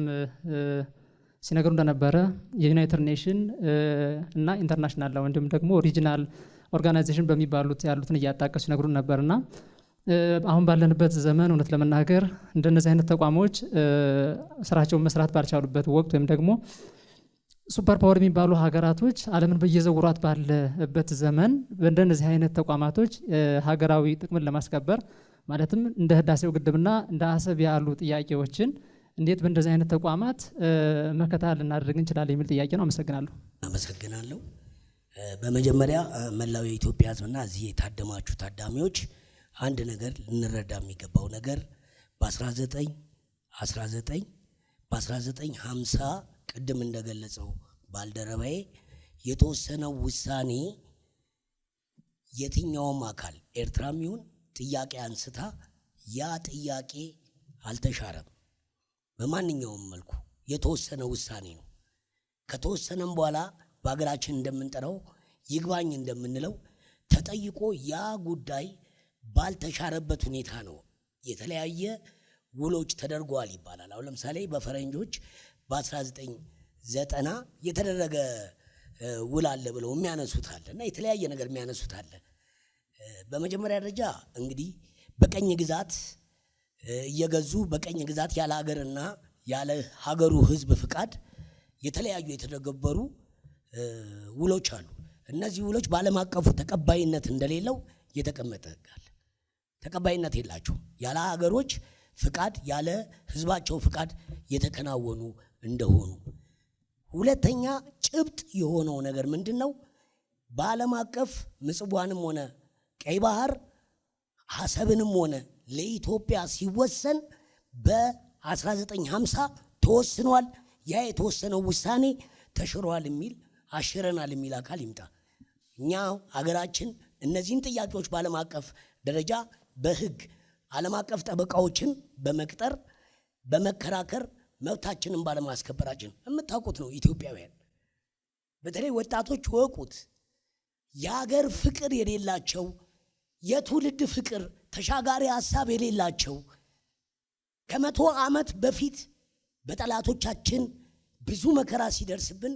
ሲነገሩ እንደነበረ የዩናይትድ ኔሽን እና ኢንተርናሽናል እንዲሁም ደግሞ ሪጂናል ኦርጋናይዜሽን በሚባሉት ያሉትን እያጣቀሱ ሲነግሩ ነበርና አሁን ባለንበት ዘመን እውነት ለመናገር እንደነዚህ አይነት ተቋሞች ስራቸውን መስራት ባልቻሉበት ወቅት ወይም ደግሞ ሱፐር ፓወር የሚባሉ ሀገራቶች ዓለምን በየዘውሯት ባለበት ዘመን በእንደነዚህ አይነት ተቋማቶች ሀገራዊ ጥቅምን ለማስከበር ማለትም እንደ ህዳሴው ግድብና እንደ አሰብ ያሉ ጥያቄዎችን እንዴት በእንደዚህ አይነት ተቋማት መከታ ልናደርግ እንችላለን የሚል ጥያቄ ነው። አመሰግናለሁ። አመሰግናለሁ። በመጀመሪያ መላው የኢትዮጵያ ህዝብና እዚህ የታደማችሁ ታዳሚዎች አንድ ነገር ልንረዳ የሚገባው ነገር በ1950 ቅድም እንደገለጸው ባልደረባዬ የተወሰነው ውሳኔ የትኛውም አካል ኤርትራም ይሁን ጥያቄ አንስታ ያ ጥያቄ አልተሻረም። በማንኛውም መልኩ የተወሰነ ውሳኔ ነው። ከተወሰነም በኋላ በሀገራችን እንደምንጠራው ይግባኝ እንደምንለው ተጠይቆ ያ ጉዳይ ባልተሻረበት ሁኔታ ነው የተለያየ ውሎች ተደርጓል ይባላል። አሁን ለምሳሌ በፈረንጆች በ1990 የተደረገ ውል አለ ብለው የሚያነሱት አለ እና የተለያየ ነገር የሚያነሱት አለ። በመጀመሪያ ደረጃ እንግዲህ በቀኝ ግዛት እየገዙ በቀኝ ግዛት ያለ ሀገርና ያለ ሀገሩ ህዝብ ፍቃድ የተለያዩ የተደገበሩ ውሎች አሉ። እነዚህ ውሎች በዓለም አቀፉ ተቀባይነት እንደሌለው የተቀመጠ ህግ አለ። ተቀባይነት የላቸው ያለ ሀገሮች ፍቃድ ያለ ህዝባቸው ፍቃድ የተከናወኑ እንደሆኑ። ሁለተኛ ጭብጥ የሆነው ነገር ምንድን ነው? በዓለም አቀፍ ምጽዋንም ሆነ ቀይ ባህር አሰብንም ሆነ ለኢትዮጵያ ሲወሰን በ1950 ተወስኗል። ያ የተወሰነው ውሳኔ ተሽሯል የሚል አሽረናል የሚል አካል ይምጣ። እኛ ሀገራችን እነዚህን ጥያቄዎች በዓለም አቀፍ ደረጃ በህግ ዓለም አቀፍ ጠበቃዎችን በመቅጠር በመከራከር መብታችንን ባለማስከበራችን የምታውቁት ነው። ኢትዮጵያውያን በተለይ ወጣቶች ወቁት። የሀገር ፍቅር የሌላቸው የትውልድ ፍቅር ተሻጋሪ ሀሳብ የሌላቸው ከ100 ዓመት በፊት በጠላቶቻችን ብዙ መከራ ሲደርስብን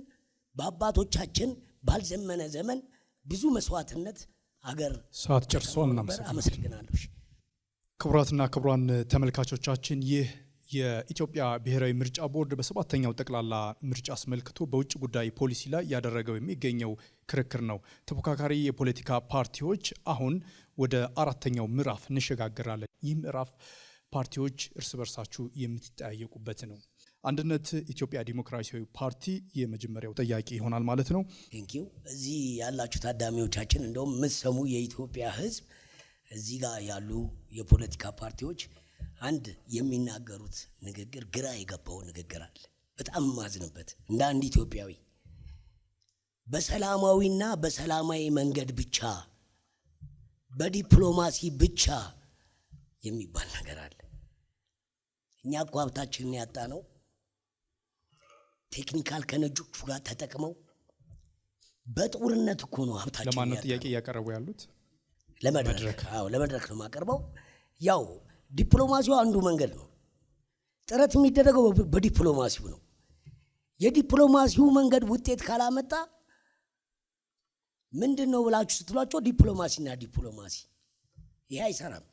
በአባቶቻችን ባልዘመነ ዘመን ብዙ መስዋዕትነት አገር ሰዓት ጨርሷል። አመሰግናለሁ። ክቡራትና ክቡራን ተመልካቾቻችን ይህ የኢትዮጵያ ብሔራዊ ምርጫ ቦርድ በሰባተኛው ጠቅላላ ምርጫ አስመልክቶ በውጭ ጉዳይ ፖሊሲ ላይ ያደረገው የሚገኘው ክርክር ነው። ተፎካካሪ የፖለቲካ ፓርቲዎች አሁን ወደ አራተኛው ምዕራፍ እንሸጋገራለን። ይህ ምዕራፍ ፓርቲዎች እርስ በርሳችሁ የምትጠያየቁበት ነው። አንድነት ኢትዮጵያ ዲሞክራሲያዊ ፓርቲ የመጀመሪያው ጥያቄ ይሆናል ማለት ነው። ቴንኪው። እዚህ ያላችሁ ታዳሚዎቻችን እንደውም የምትሰሙ የኢትዮጵያ ህዝብ እዚህ ጋር ያሉ የፖለቲካ ፓርቲዎች አንድ የሚናገሩት ንግግር ግራ የገባው ንግግር አለ። በጣም ማዝንበት እንደ አንድ ኢትዮጵያዊ በሰላማዊና በሰላማዊ መንገድ ብቻ በዲፕሎማሲ ብቻ የሚባል ነገር አለ። እኛ እኮ ሀብታችንን ያጣ ነው ቴክኒካል ከነጮቹ ጋር ተጠቅመው በጦርነት እኮ ነው ሀብታችንን። ለማን ነው ጥያቄ እያቀረቡ ያሉት? ለመድረክ ነው የማቀርበው። ያው ዲፕሎማሲው አንዱ መንገድ ነው። ጥረት የሚደረገው በዲፕሎማሲው ነው። የዲፕሎማሲው መንገድ ውጤት ካላመጣ ምንድን ነው ብላችሁ ስትሏቸው ዲፕሎማሲና ዲፕሎማሲ ይሄ አይሰራም።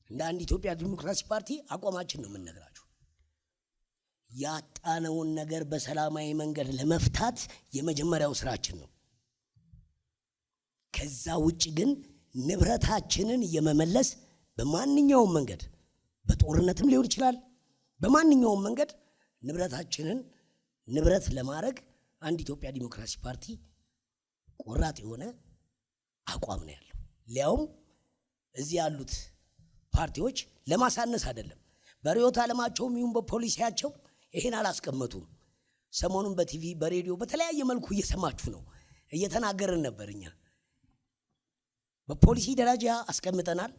እንደ አንድ ኢትዮጵያ ዲሞክራሲ ፓርቲ አቋማችን ነው የምንነግራችሁ። ያጣነውን ነገር በሰላማዊ መንገድ ለመፍታት የመጀመሪያው ስራችን ነው። ከዛ ውጭ ግን ንብረታችንን የመመለስ በማንኛውም መንገድ በጦርነትም ሊሆን ይችላል፣ በማንኛውም መንገድ ንብረታችንን ንብረት ለማድረግ አንድ ኢትዮጵያ ዲሞክራሲ ፓርቲ ቆራጥ የሆነ አቋም ነው ያለው። ሊያውም እዚህ ያሉት ፓርቲዎች ለማሳነስ አይደለም፣ በርዕዮተ ዓለማቸውም ይሁን በፖሊሲያቸው ይሄን አላስቀመጡም። ሰሞኑን በቲቪ በሬዲዮ በተለያየ መልኩ እየሰማችሁ ነው፣ እየተናገርን ነበር። እኛ በፖሊሲ ደረጃ አስቀምጠናል።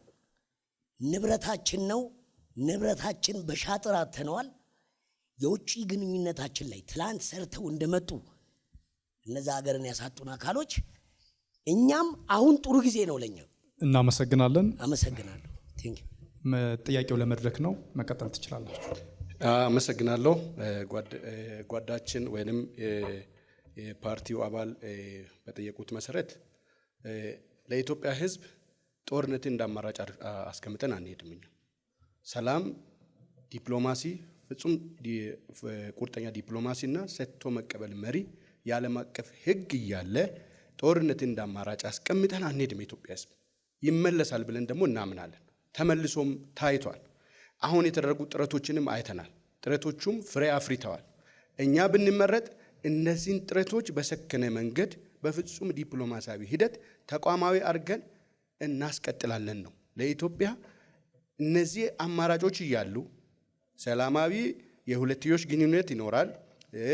ንብረታችን ነው፣ ንብረታችን በሻጥር አተነዋል። የውጭ ግንኙነታችን ላይ ትላንት ሰርተው እንደመጡ እነዛ ሀገርን ያሳጡን አካሎች እኛም አሁን ጥሩ ጊዜ ነው ለኛ። እናመሰግናለን። አመሰግናለሁ። ጥያቄው ለመድረክ ነው፣ መቀጠል ትችላላችሁ። አመሰግናለሁ። ጓዳችን ወይንም የፓርቲው አባል በጠየቁት መሰረት ለኢትዮጵያ ሕዝብ ጦርነትን እንዳማራጭ አስቀምጠን አንሄድም። እኛ ሰላም፣ ዲፕሎማሲ፣ ፍጹም ቁርጠኛ ዲፕሎማሲና ሰጥቶ መቀበል መሪ የዓለም አቀፍ ሕግ እያለ ጦርነትን እንዳማራጭ አስቀምጠን አንሄድም። የኢትዮጵያ ሕዝብ ይመለሳል ብለን ደግሞ እናምናለን። ተመልሶም ታይቷል። አሁን የተደረጉ ጥረቶችንም አይተናል። ጥረቶቹም ፍሬ አፍርተዋል። እኛ ብንመረጥ እነዚህን ጥረቶች በሰከነ መንገድ በፍጹም ዲፕሎማሲያዊ ሂደት ተቋማዊ አድርገን እናስቀጥላለን ነው። ለኢትዮጵያ እነዚህ አማራጮች እያሉ ሰላማዊ የሁለትዮሽ ግንኙነት ይኖራል፣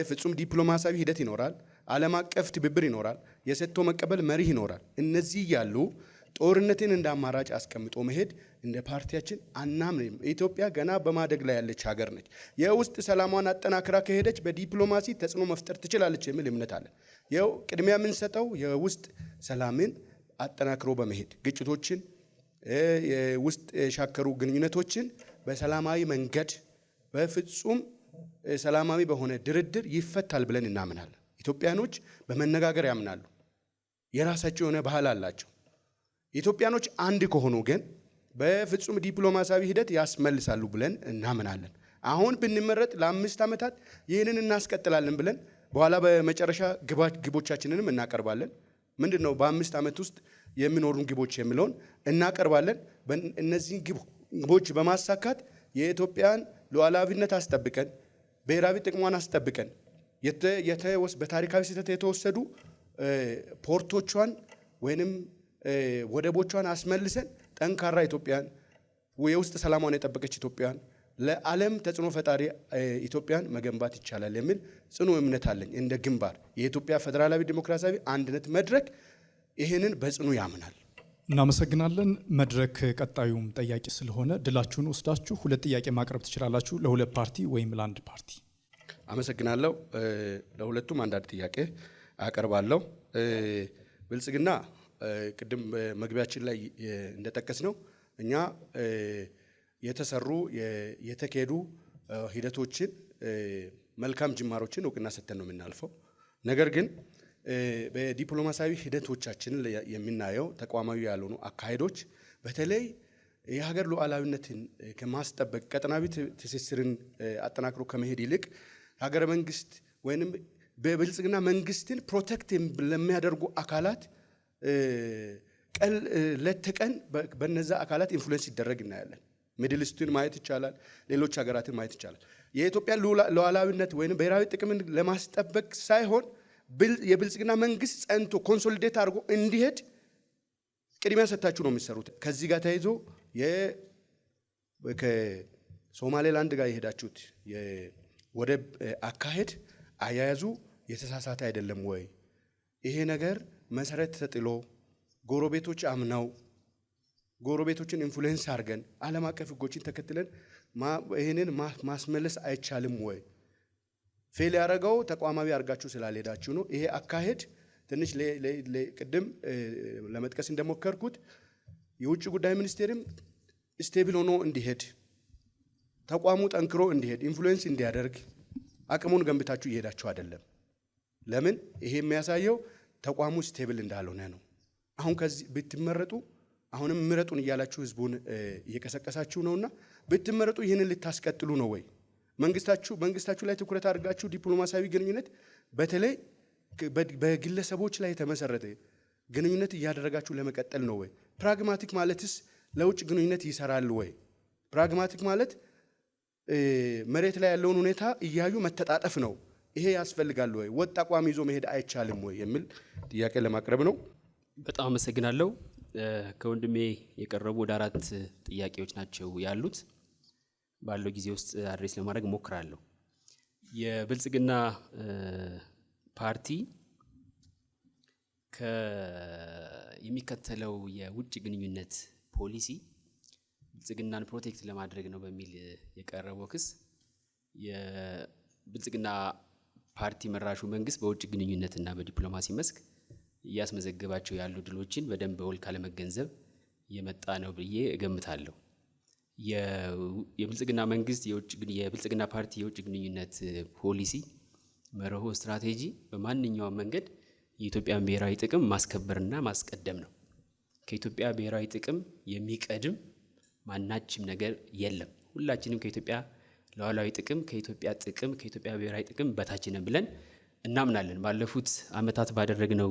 ፍጹም ዲፕሎማሲያዊ ሂደት ይኖራል፣ ዓለም አቀፍ ትብብር ይኖራል፣ የሰጥቶ መቀበል መሪ ይኖራል። እነዚህ እያሉ ጦርነትን እንደ አማራጭ አስቀምጦ መሄድ እንደ ፓርቲያችን አናምንም። ኢትዮጵያ ገና በማደግ ላይ ያለች ሀገር ነች። የውስጥ ሰላሟን አጠናክራ ከሄደች በዲፕሎማሲ ተጽዕኖ መፍጠር ትችላለች የሚል እምነት አለን። ይኸው ቅድሚያ የምንሰጠው የውስጥ ሰላምን አጠናክሮ በመሄድ ግጭቶችን፣ የውስጥ የሻከሩ ግንኙነቶችን በሰላማዊ መንገድ በፍጹም ሰላማዊ በሆነ ድርድር ይፈታል ብለን እናምናለን። ኢትዮጵያኖች በመነጋገር ያምናሉ። የራሳቸው የሆነ ባህል አላቸው። ኢትዮጵያኖች አንድ ከሆኑ ግን በፍጹም ዲፕሎማሲያዊ ሂደት ያስመልሳሉ ብለን እናምናለን። አሁን ብንመረጥ ለ5 ዓመታት ይህንን እናስቀጥላለን ብለን በኋላ በመጨረሻ ግቦቻችንንም እናቀርባለን። ምንድነው በ5 ዓመት ውስጥ የሚኖሩን ግቦች የሚለውን እናቀርባለን። እነዚህን ግቦች በማሳካት የኢትዮጵያን ሉዓላዊነት አስጠብቀን ብሔራዊ ጥቅሟን አስጠብቀን በታሪካዊ ስህተት የተወሰዱ ፖርቶቿን ወይንም ወደቦቿን አስመልሰን ጠንካራ ኢትዮጵያን የውስጥ ሰላሟን የጠበቀች ኢትዮጵያን ለዓለም ተጽዕኖ ፈጣሪ ኢትዮጵያን መገንባት ይቻላል የሚል ጽኑ እምነት አለኝ። እንደ ግንባር የኢትዮጵያ ፌዴራላዊ ዲሞክራሲያዊ አንድነት መድረክ ይህንን በጽኑ ያምናል። እናመሰግናለን። መድረክ ቀጣዩም ጠያቂ ስለሆነ ድላችሁን ወስዳችሁ 2 ጥያቄ ማቅረብ ትችላላችሁ፣ ለ2 ፓርቲ ወይም ለ1 ፓርቲ። አመሰግናለሁ። ለሁለቱም አንዳንድ ጥያቄ አቀርባለሁ። ብልጽግና ቅድም መግቢያችን ላይ እንደጠቀስ ነው እኛ የተሰሩ የተካሄዱ ሂደቶችን መልካም ጅማሮችን እውቅና ሰጥተን ነው የምናልፈው። ነገር ግን በዲፕሎማሲያዊ ሂደቶቻችን የምናየው ተቋማዊ ያልሆኑ አካሄዶች በተለይ የሀገር ሉዓላዊነትን ከማስጠበቅ ቀጠናዊ ትስስርን አጠናክሮ ከመሄድ ይልቅ ሀገረ መንግስት ወይንም በብልጽግና መንግስትን ፕሮቴክት ለሚያደርጉ አካላት ለተቀን በነዛ አካላት ኢንፍሉዌንስ ይደረግ እናያለን። ሚድል ኢስትን ማየት ይቻላል፣ ሌሎች ሀገራትን ማየት ይቻላል። የኢትዮጵያን ሉዓላዊነት ወይንም ብሔራዊ ጥቅምን ለማስጠበቅ ሳይሆን የብልጽግና መንግስት ጸንቶ ኮንሶሊዴት አድርጎ እንዲሄድ ቅድሚያ ሰጥታችሁ ነው የሚሰሩት። ከዚህ ጋር ተያይዞ ከሶማሌላንድ ጋር የሄዳችሁት የወደብ አካሄድ አያያዙ የተሳሳተ አይደለም ወይ? ይሄ ነገር መሰረት ተጥሎ ጎረቤቶች አምናው ጎረቤቶችን ኢንፍሉዌንስ አድርገን ዓለም አቀፍ ህጎችን ተከትለን ይህንን ማስመለስ አይቻልም ወይ? ፌል ያደረገው ተቋማዊ አድርጋችሁ ስላልሄዳችሁ ነው። ይሄ አካሄድ ትንሽ ቅድም ለመጥቀስ እንደሞከርኩት የውጭ ጉዳይ ሚኒስቴርም ስቴብል ሆኖ እንዲሄድ ተቋሙ ጠንክሮ እንዲሄድ ኢንፍሉዌንስ እንዲያደርግ አቅሙን ገንብታችሁ እየሄዳችሁ አይደለም። ለምን? ይሄ የሚያሳየው ተቋሙ ስቴብል እንዳልሆነ ነው። አሁን ከዚህ ብትመረጡ አሁንም ምረጡን እያላችሁ ህዝቡን እየቀሰቀሳችሁ ነውና ብትመረጡ ይህንን ልታስቀጥሉ ነው ወይ? መንግስታችሁ ላይ ትኩረት አድርጋችሁ ዲፕሎማሲያዊ ግንኙነት በተለይ በግለሰቦች ላይ የተመሰረተ ግንኙነት እያደረጋችሁ ለመቀጠል ነው ወይ? ፕራግማቲክ ማለትስ ለውጭ ግንኙነት ይሰራል ወይ? ፕራግማቲክ ማለት መሬት ላይ ያለውን ሁኔታ እያዩ መተጣጠፍ ነው። ይሄ ያስፈልጋል ወይ? ወጥ አቋም ይዞ መሄድ አይቻልም ወይ የሚል ጥያቄ ለማቅረብ ነው። በጣም አመሰግናለሁ። ከወንድሜ የቀረቡ ወደ 4 ጥያቄዎች ናቸው ያሉት። ባለው ጊዜ ውስጥ አድሬስ ለማድረግ ሞክራለሁ። የብልጽግና ፓርቲ የሚከተለው የውጭ ግንኙነት ፖሊሲ ብልጽግናን ፕሮቴክት ለማድረግ ነው በሚል የቀረበው ክስ የብልጽግና ፓርቲ መራሹ መንግስት በውጭ ግንኙነትና በዲፕሎማሲ መስክ እያስመዘገባቸው ያሉ ድሎችን በደንብ በውል ካለመገንዘብ የመጣ ነው ብዬ እገምታለሁ። የብልጽግና መንግስት የብልጽግና ፓርቲ የውጭ ግንኙነት ፖሊሲ መርሆ ስትራቴጂ በማንኛውም መንገድ የኢትዮጵያን ብሔራዊ ጥቅም ማስከበርና ማስቀደም ነው። ከኢትዮጵያ ብሔራዊ ጥቅም የሚቀድም ማናችም ነገር የለም። ሁላችንም ከኢትዮጵያ ሉዓላዊ ጥቅም፣ ከኢትዮጵያ ብሔራዊ ጥቅም በታች ነን ብለን እናምናለን። ባለፉት ዓመታት ባደረግነው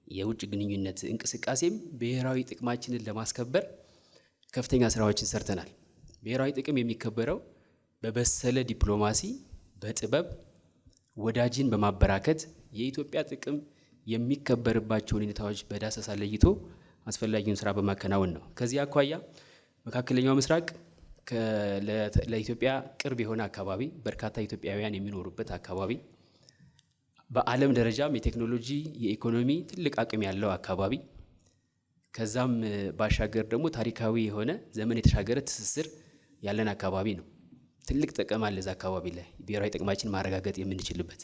የውጭ ግንኙነት እንቅስቃሴም ብሔራዊ ጥቅማችንን ለማስከበር ከፍተኛ ስራዎችን ሰርተናል። ብሔራዊ ጥቅም የሚከበረው በበሰለ ዲፕሎማሲ፣ በጥበብ ወዳጅን በማበራከት የኢትዮጵያ ጥቅም የሚከበርባቸውን ሁኔታዎች በዳሰሳ ለይቶ አስፈላጊውን ስራ በማከናወን ነው። ከዚህ አኳያ መካከለኛው ምስራቅ ለኢትዮጵያ ቅርብ የሆነ አካባቢ፣ በርካታ ኢትዮጵያውያን የሚኖሩበት አካባቢ፣ በዓለም ደረጃም የቴክኖሎጂ የኢኮኖሚ ትልቅ አቅም ያለው አካባቢ፣ ከዛም ባሻገር ደግሞ ታሪካዊ የሆነ ዘመን የተሻገረ ትስስር ያለን አካባቢ ነው። ትልቅ ጥቅም አለ እዛ አካባቢ ላይ ብሔራዊ ጥቅማችን ማረጋገጥ የምንችልበት።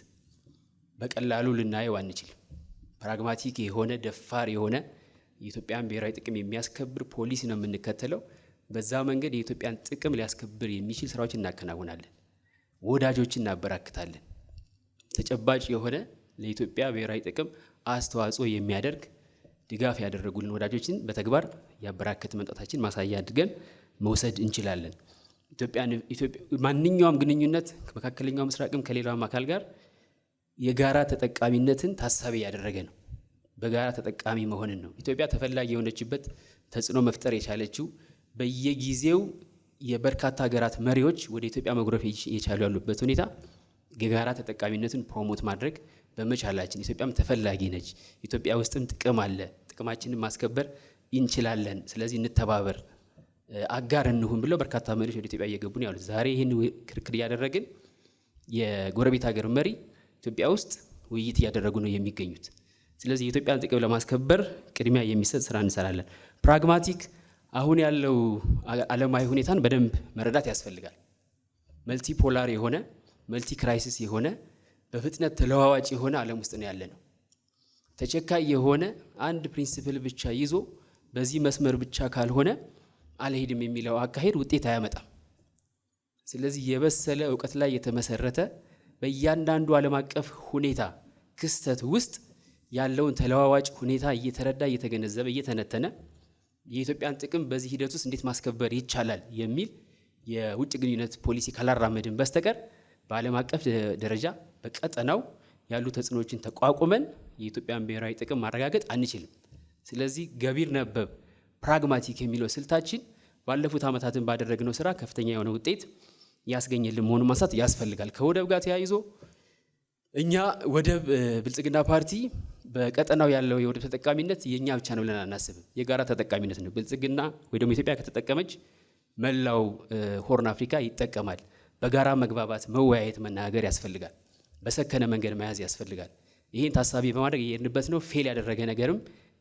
በቀላሉ ልናየው አንችልም። ፕራግማቲክ የሆነ ደፋር የሆነ የኢትዮጵያን ብሔራዊ ጥቅም የሚያስከብር ፖሊሲ ነው የምንከተለው። በዛ መንገድ የኢትዮጵያን ጥቅም ሊያስከብር የሚችል ስራዎችን እናከናውናለን። ወዳጆችን እናበራክታለን። ተጨባጭ የሆነ ለኢትዮጵያ ብሔራዊ ጥቅም አስተዋጽኦ የሚያደርግ ድጋፍ ያደረጉልን ወዳጆችን በተግባር ያበራከት መምጣታችን ማሳያ አድርገን መውሰድ እንችላለን። ማንኛውም ግንኙነት ከመካከለኛው ምስራቅም ከሌላውም አካል ጋር የጋራ ተጠቃሚነትን ታሳቢ ያደረገ ነው። በጋራ ተጠቃሚ መሆንን ነው። ኢትዮጵያ ተፈላጊ የሆነችበት ተጽዕኖ መፍጠር የቻለችው በየጊዜው የበርካታ ሀገራት መሪዎች ወደ ኢትዮጵያ መጉረፍ የቻሉ ያሉበት ሁኔታ የጋራ ተጠቃሚነትን ፕሮሞት ማድረግ በመቻላችን ኢትዮጵያም ተፈላጊ ነች። ኢትዮጵያ ውስጥም ጥቅም አለ። ጥቅማችንን ማስከበር እንችላለን። ስለዚህ እንተባበር፣ አጋር እንሁን ብለው በርካታ መሪዎች ወደ ኢትዮጵያ እየገቡ ነው ያሉት። ዛሬ ይህን ክርክር እያደረግን የጎረቤት ሀገር መሪ ኢትዮጵያ ውስጥ ውይይት እያደረጉ ነው የሚገኙት። ስለዚህ የኢትዮጵያን ጥቅም ለማስከበር ቅድሚያ የሚሰጥ ስራ እንሰራለን። ፕራግማቲክ አሁን ያለው ዓለማዊ ሁኔታን በደንብ መረዳት ያስፈልጋል። መልቲ ፖላር የሆነ መልቲ ክራይሲስ የሆነ በፍጥነት ተለዋዋጭ የሆነ ዓለም ውስጥ ነው ያለ ነው። ተቸካይ የሆነ አንድ ፕሪንሲፕል ብቻ ይዞ በዚህ መስመር ብቻ ካልሆነ አልሄድም የሚለው አካሄድ ውጤት አያመጣም። ስለዚህ የበሰለ እውቀት ላይ የተመሰረተ በእያንዳንዱ ዓለም አቀፍ ሁኔታ ክስተት ውስጥ ያለውን ተለዋዋጭ ሁኔታ እየተረዳ እየተገነዘበ እየተነተነ የኢትዮጵያን ጥቅም በዚህ ሂደት ውስጥ እንዴት ማስከበር ይቻላል የሚል የውጭ ግንኙነት ፖሊሲ ካላራመድን በስተቀር በዓለም አቀፍ ደረጃ በቀጠናው ያሉ ተጽዕኖዎችን ተቋቁመን የኢትዮጵያን ብሔራዊ ጥቅም ማረጋገጥ አንችልም። ስለዚህ ገቢር ነበብ ፕራግማቲክ የሚለው ስልታችን ባለፉት ዓመታትን ባደረግነው ስራ ከፍተኛ የሆነ ውጤት ያስገኘልን መሆኑን ማንሳት ያስፈልጋል። ከወደብ ጋር ተያይዞ እኛ ወደብ ብልጽግና ፓርቲ በቀጠናው ያለው የወደብ ተጠቃሚነት የኛ ብቻ ነው ብለን አናስብም። የጋራ ተጠቃሚነት ነው። ብልጽግና ወይ ደግሞ ኢትዮጵያ ከተጠቀመች መላው ሆርን አፍሪካ ይጠቀማል። በጋራ መግባባት፣ መወያየት፣ መናገር ያስፈልጋል። በሰከነ መንገድ መያዝ ያስፈልጋል። ይህን ታሳቢ በማድረግ የሄድንበት ነው። ፌል ያደረገ ነገርም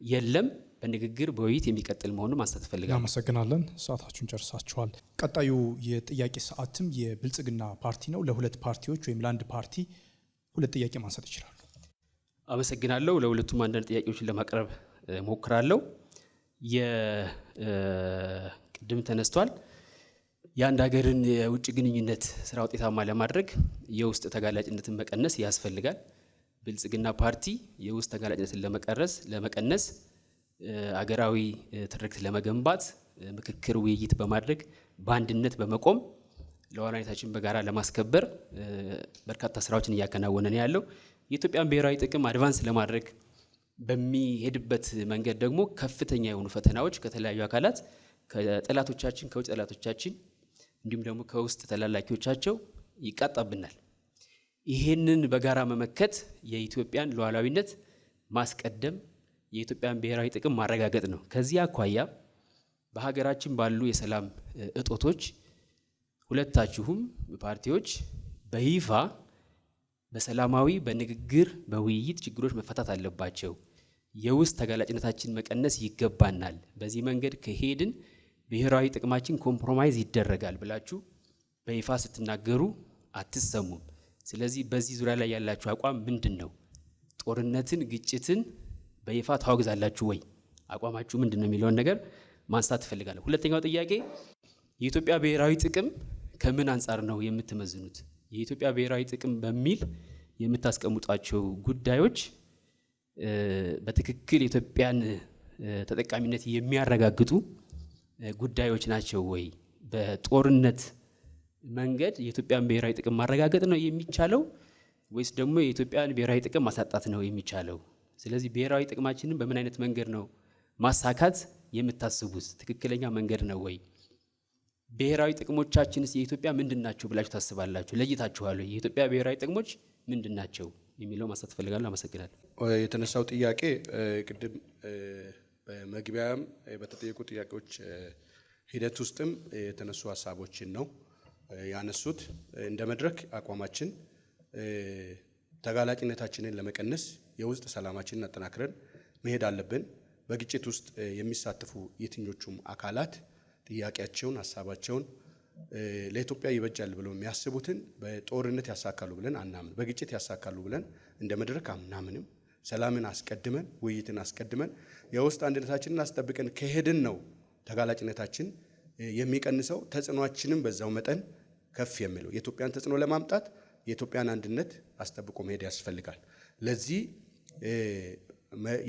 የለም። በንግግር በውይይት የሚቀጥል መሆኑን ማንሳት እፈልጋለሁ። እናመሰግናለን። ሰዓታችሁን ጨርሳችኋል። ቀጣዩ የጥያቄ ሰዓትም የብልጽግና ፓርቲ ነው። ለሁለት ፓርቲዎች ወይም ለአንድ ፓርቲ ሁለት ጥያቄ ማንሳት ይችላሉ። አመሰግናለሁ። ለሁለቱም አንዳንድ ጥያቄዎችን ለማቅረብ ሞክራለሁ። ቅድም ተነስቷል። የአንድ ሀገርን የውጭ ግንኙነት ስራ ውጤታማ ለማድረግ የውስጥ ተጋላጭነትን መቀነስ ያስፈልጋል። ብልጽግና ፓርቲ የውስጥ ተጋላጭነትን ለመቀነስ አገራዊ ትርክት ለመገንባት ምክክር፣ ውይይት በማድረግ በአንድነት በመቆም ሉዓላዊነታችንን በጋራ ለማስከበር በርካታ ስራዎችን እያከናወነ ነው ያለው። የኢትዮጵያን ብሔራዊ ጥቅም አድቫንስ ለማድረግ በሚሄድበት መንገድ ደግሞ ከፍተኛ የሆኑ ፈተናዎች ከተለያዩ አካላት ከጠላቶቻችን፣ ከውጭ ጠላቶቻችን እንዲሁም ደግሞ ከውስጥ ተላላኪዎቻቸው ይቃጣብናል። ይሄንን በጋራ መመከት የኢትዮጵያን ሉዓላዊነት ማስቀደም፣ የኢትዮጵያን ብሔራዊ ጥቅም ማረጋገጥ ነው። ከዚህ አኳያ በሀገራችን ባሉ የሰላም እጦቶች ሁለታችሁም ፓርቲዎች በይፋ በሰላማዊ በንግግር በውይይት ችግሮች መፈታት አለባቸው፣ የውስጥ ተጋላጭነታችን መቀነስ ይገባናል፣ በዚህ መንገድ ከሄድን ብሔራዊ ጥቅማችን ኮምፕሮማይዝ ይደረጋል ብላችሁ በይፋ ስትናገሩ አትሰሙም። ስለዚህ በዚህ ዙሪያ ላይ ያላችሁ አቋም ምንድን ነው? ጦርነትን፣ ግጭትን በይፋ ታወግዛላችሁ ወይ? አቋማችሁ ምንድን ነው የሚለውን ነገር ማንሳት እፈልጋለሁ። ሁለተኛው ጥያቄ የኢትዮጵያ ብሔራዊ ጥቅም ከምን አንጻር ነው የምትመዝኑት? የኢትዮጵያ ብሔራዊ ጥቅም በሚል የምታስቀምጧቸው ጉዳዮች በትክክል የኢትዮጵያን ተጠቃሚነት የሚያረጋግጡ ጉዳዮች ናቸው ወይ? በጦርነት መንገድ የኢትዮጵያን ብሔራዊ ጥቅም ማረጋገጥ ነው የሚቻለው ወይስ ደግሞ የኢትዮጵያን ብሔራዊ ጥቅም ማሳጣት ነው የሚቻለው? ስለዚህ ብሔራዊ ጥቅማችንን በምን አይነት መንገድ ነው ማሳካት የምታስቡት? ትክክለኛ መንገድ ነው ወይ? ብሔራዊ ጥቅሞቻችንስ የኢትዮጵያ ምንድን ናቸው ብላችሁ ታስባላችሁ? ለይታችኋል? የኢትዮጵያ ብሔራዊ ጥቅሞች ምንድን ናቸው የሚለው ማንሳት እፈልጋለሁ። አመሰግናለሁ። የተነሳው ጥያቄ ቅድም በመግቢያም በተጠየቁ ጥያቄዎች ሂደት ውስጥም የተነሱ ሀሳቦችን ነው ያነሱት። እንደ መድረክ አቋማችን ተጋላጭነታችንን ለመቀነስ የውስጥ ሰላማችንን አጠናክረን መሄድ አለብን። በግጭት ውስጥ የሚሳተፉ የትኞቹም አካላት ጥያቄያቸውን፣ ሀሳባቸውን ለኢትዮጵያ ይበጃል ብለው የሚያስቡትን በጦርነት ያሳካሉ ብለን አናምን፣ በግጭት ያሳካሉ ብለን እንደ መድረክ አናምንም። ሰላምን አስቀድመን፣ ውይይትን አስቀድመን የውስጥ አንድነታችንን አስጠብቀን ከሄድን ነው ተጋላጭነታችን የሚቀንሰው፣ ተጽዕኖአችንም በዛው መጠን ከፍ የሚለው። የኢትዮጵያን ተጽዕኖ ለማምጣት የኢትዮጵያን አንድነት አስጠብቆ መሄድ ያስፈልጋል። ለዚህ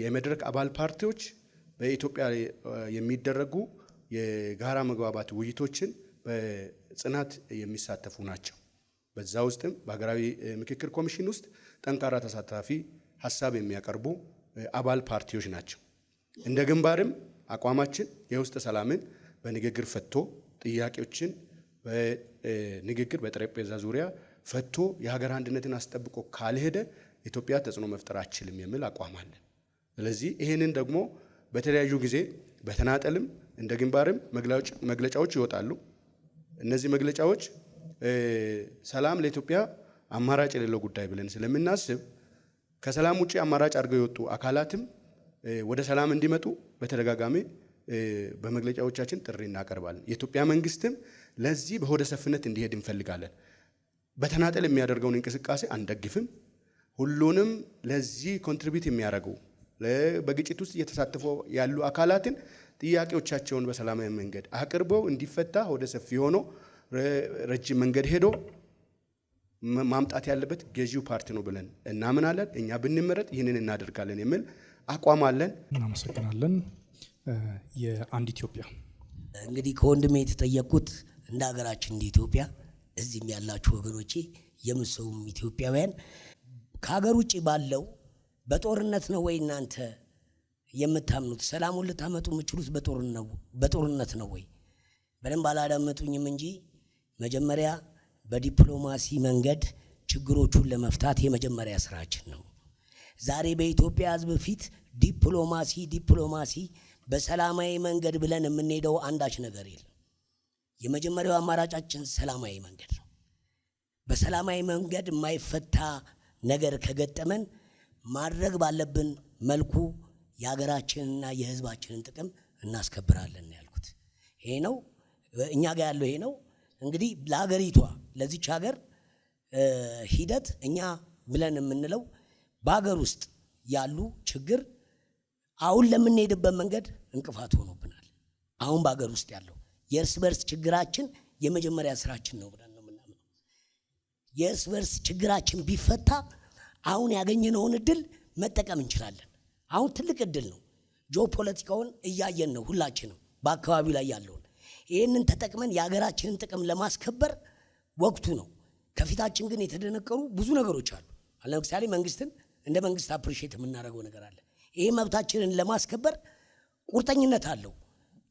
የመድረክ አባል ፓርቲዎች በኢትዮጵያ የሚደረጉ የጋራ መግባባት ውይይቶችን በጽናት የሚሳተፉ ናቸው። በዛ ውስጥም በሀገራዊ ምክክር ኮሚሽን ውስጥ ጠንካራ ተሳታፊ ሀሳብ የሚያቀርቡ አባል ፓርቲዎች ናቸው። እንደ ግንባርም አቋማችን የውስጥ ሰላምን በንግግር ፈቶ ጥያቄዎችን በንግግር በጠረጴዛ ዙሪያ ፈቶ የሀገር አንድነትን አስጠብቆ ካልሄደ ኢትዮጵያ ተጽዕኖ መፍጠር አትችልም የሚል አቋም አለ። ስለዚህ ይህንን ደግሞ በተለያዩ ጊዜ በተናጠልም እንደ ግንባርም መግለጫዎች ይወጣሉ። እነዚህ መግለጫዎች ሰላም ለኢትዮጵያ አማራጭ የሌለው ጉዳይ ብለን ስለምናስብ ከሰላም ውጪ አማራጭ አድርገው የወጡ አካላትም ወደ ሰላም እንዲመጡ በተደጋጋሚ በመግለጫዎቻችን ጥሪ እናቀርባለን። የኢትዮጵያ መንግስትም ለዚህ በሆደ ሰፊነት እንዲሄድ እንፈልጋለን። በተናጠል የሚያደርገውን እንቅስቃሴ አንደግፍም። ሁሉንም ለዚህ ኮንትሪቢዩት የሚያደርጉ በግጭት ውስጥ እየተሳተፉ ያሉ አካላትን ጥያቄዎቻቸውን በሰላማዊ መንገድ አቅርበው እንዲፈታ ሆደ ሰፊ ሆኖ ረጅም መንገድ ሄዶ ማምጣት ያለበት ገዢው ፓርቲ ነው ብለን እናምናለን። እኛ ብንመረጥ ይህንን እናደርጋለን የሚል አቋም አለን። እናመሰግናለን። የአንድ ኢትዮጵያ እንግዲህ ከወንድሜ የተጠየቁት እንደ ሀገራችን እንደ ኢትዮጵያ እዚህም ያላችሁ ወገኖቼ የምትሰሙም ኢትዮጵያውያን ከሀገር ውጭ ባለው በጦርነት ነው ወይ እናንተ የምታምኑት? ሰላሙን ልታመጡ የምችሉት በጦርነት ነው ወይ? በደንብ አላዳመጡኝም እንጂ መጀመሪያ በዲፕሎማሲ መንገድ ችግሮቹን ለመፍታት የመጀመሪያ ስራችን ነው። ዛሬ በኢትዮጵያ ሕዝብ ፊት ዲፕሎማሲ በሰላማዊ መንገድ ብለን የምንሄደው አንዳች ነገር የለም። የመጀመሪያው አማራጫችን ሰላማዊ መንገድ ነው። በሰላማዊ መንገድ የማይፈታ ነገር ከገጠመን ማድረግ ባለብን መልኩ የሀገራችንና የህዝባችንን ጥቅም እናስከብራለን ያልኩት ይሄ ነው። እኛ ጋር ያለው ይሄ ነው። እንግዲህ ለሀገሪቷ ለዚች ሀገር ሂደት እኛ ብለን የምንለው በሀገር ውስጥ ያሉ ችግር አሁን ለምንሄድበት መንገድ እንቅፋት ሆኖብናል። አሁን በሀገር ውስጥ ያለው የእርስ በርስ ችግራችን የመጀመሪያ ስራችን ነው ብለን ነው የምናምነው። የእርስ በርስ ችግራችን ቢፈታ አሁን ያገኘነውን እድል መጠቀም እንችላለን። አሁን ትልቅ እድል ነው። ጂኦፖለቲካውን እያየን ነው ሁላችንም በአካባቢው ላይ ያለውን። ይህንን ተጠቅመን የሀገራችንን ጥቅም ለማስከበር ወቅቱ ነው። ከፊታችን ግን የተደነቀሩ ብዙ ነገሮች አሉ። ለምሳሌ መንግስትን እንደ መንግስት አፕሪሼት የምናደርገው ነገር አለ። ይሄ መብታችንን ለማስከበር ቁርጠኝነት አለው።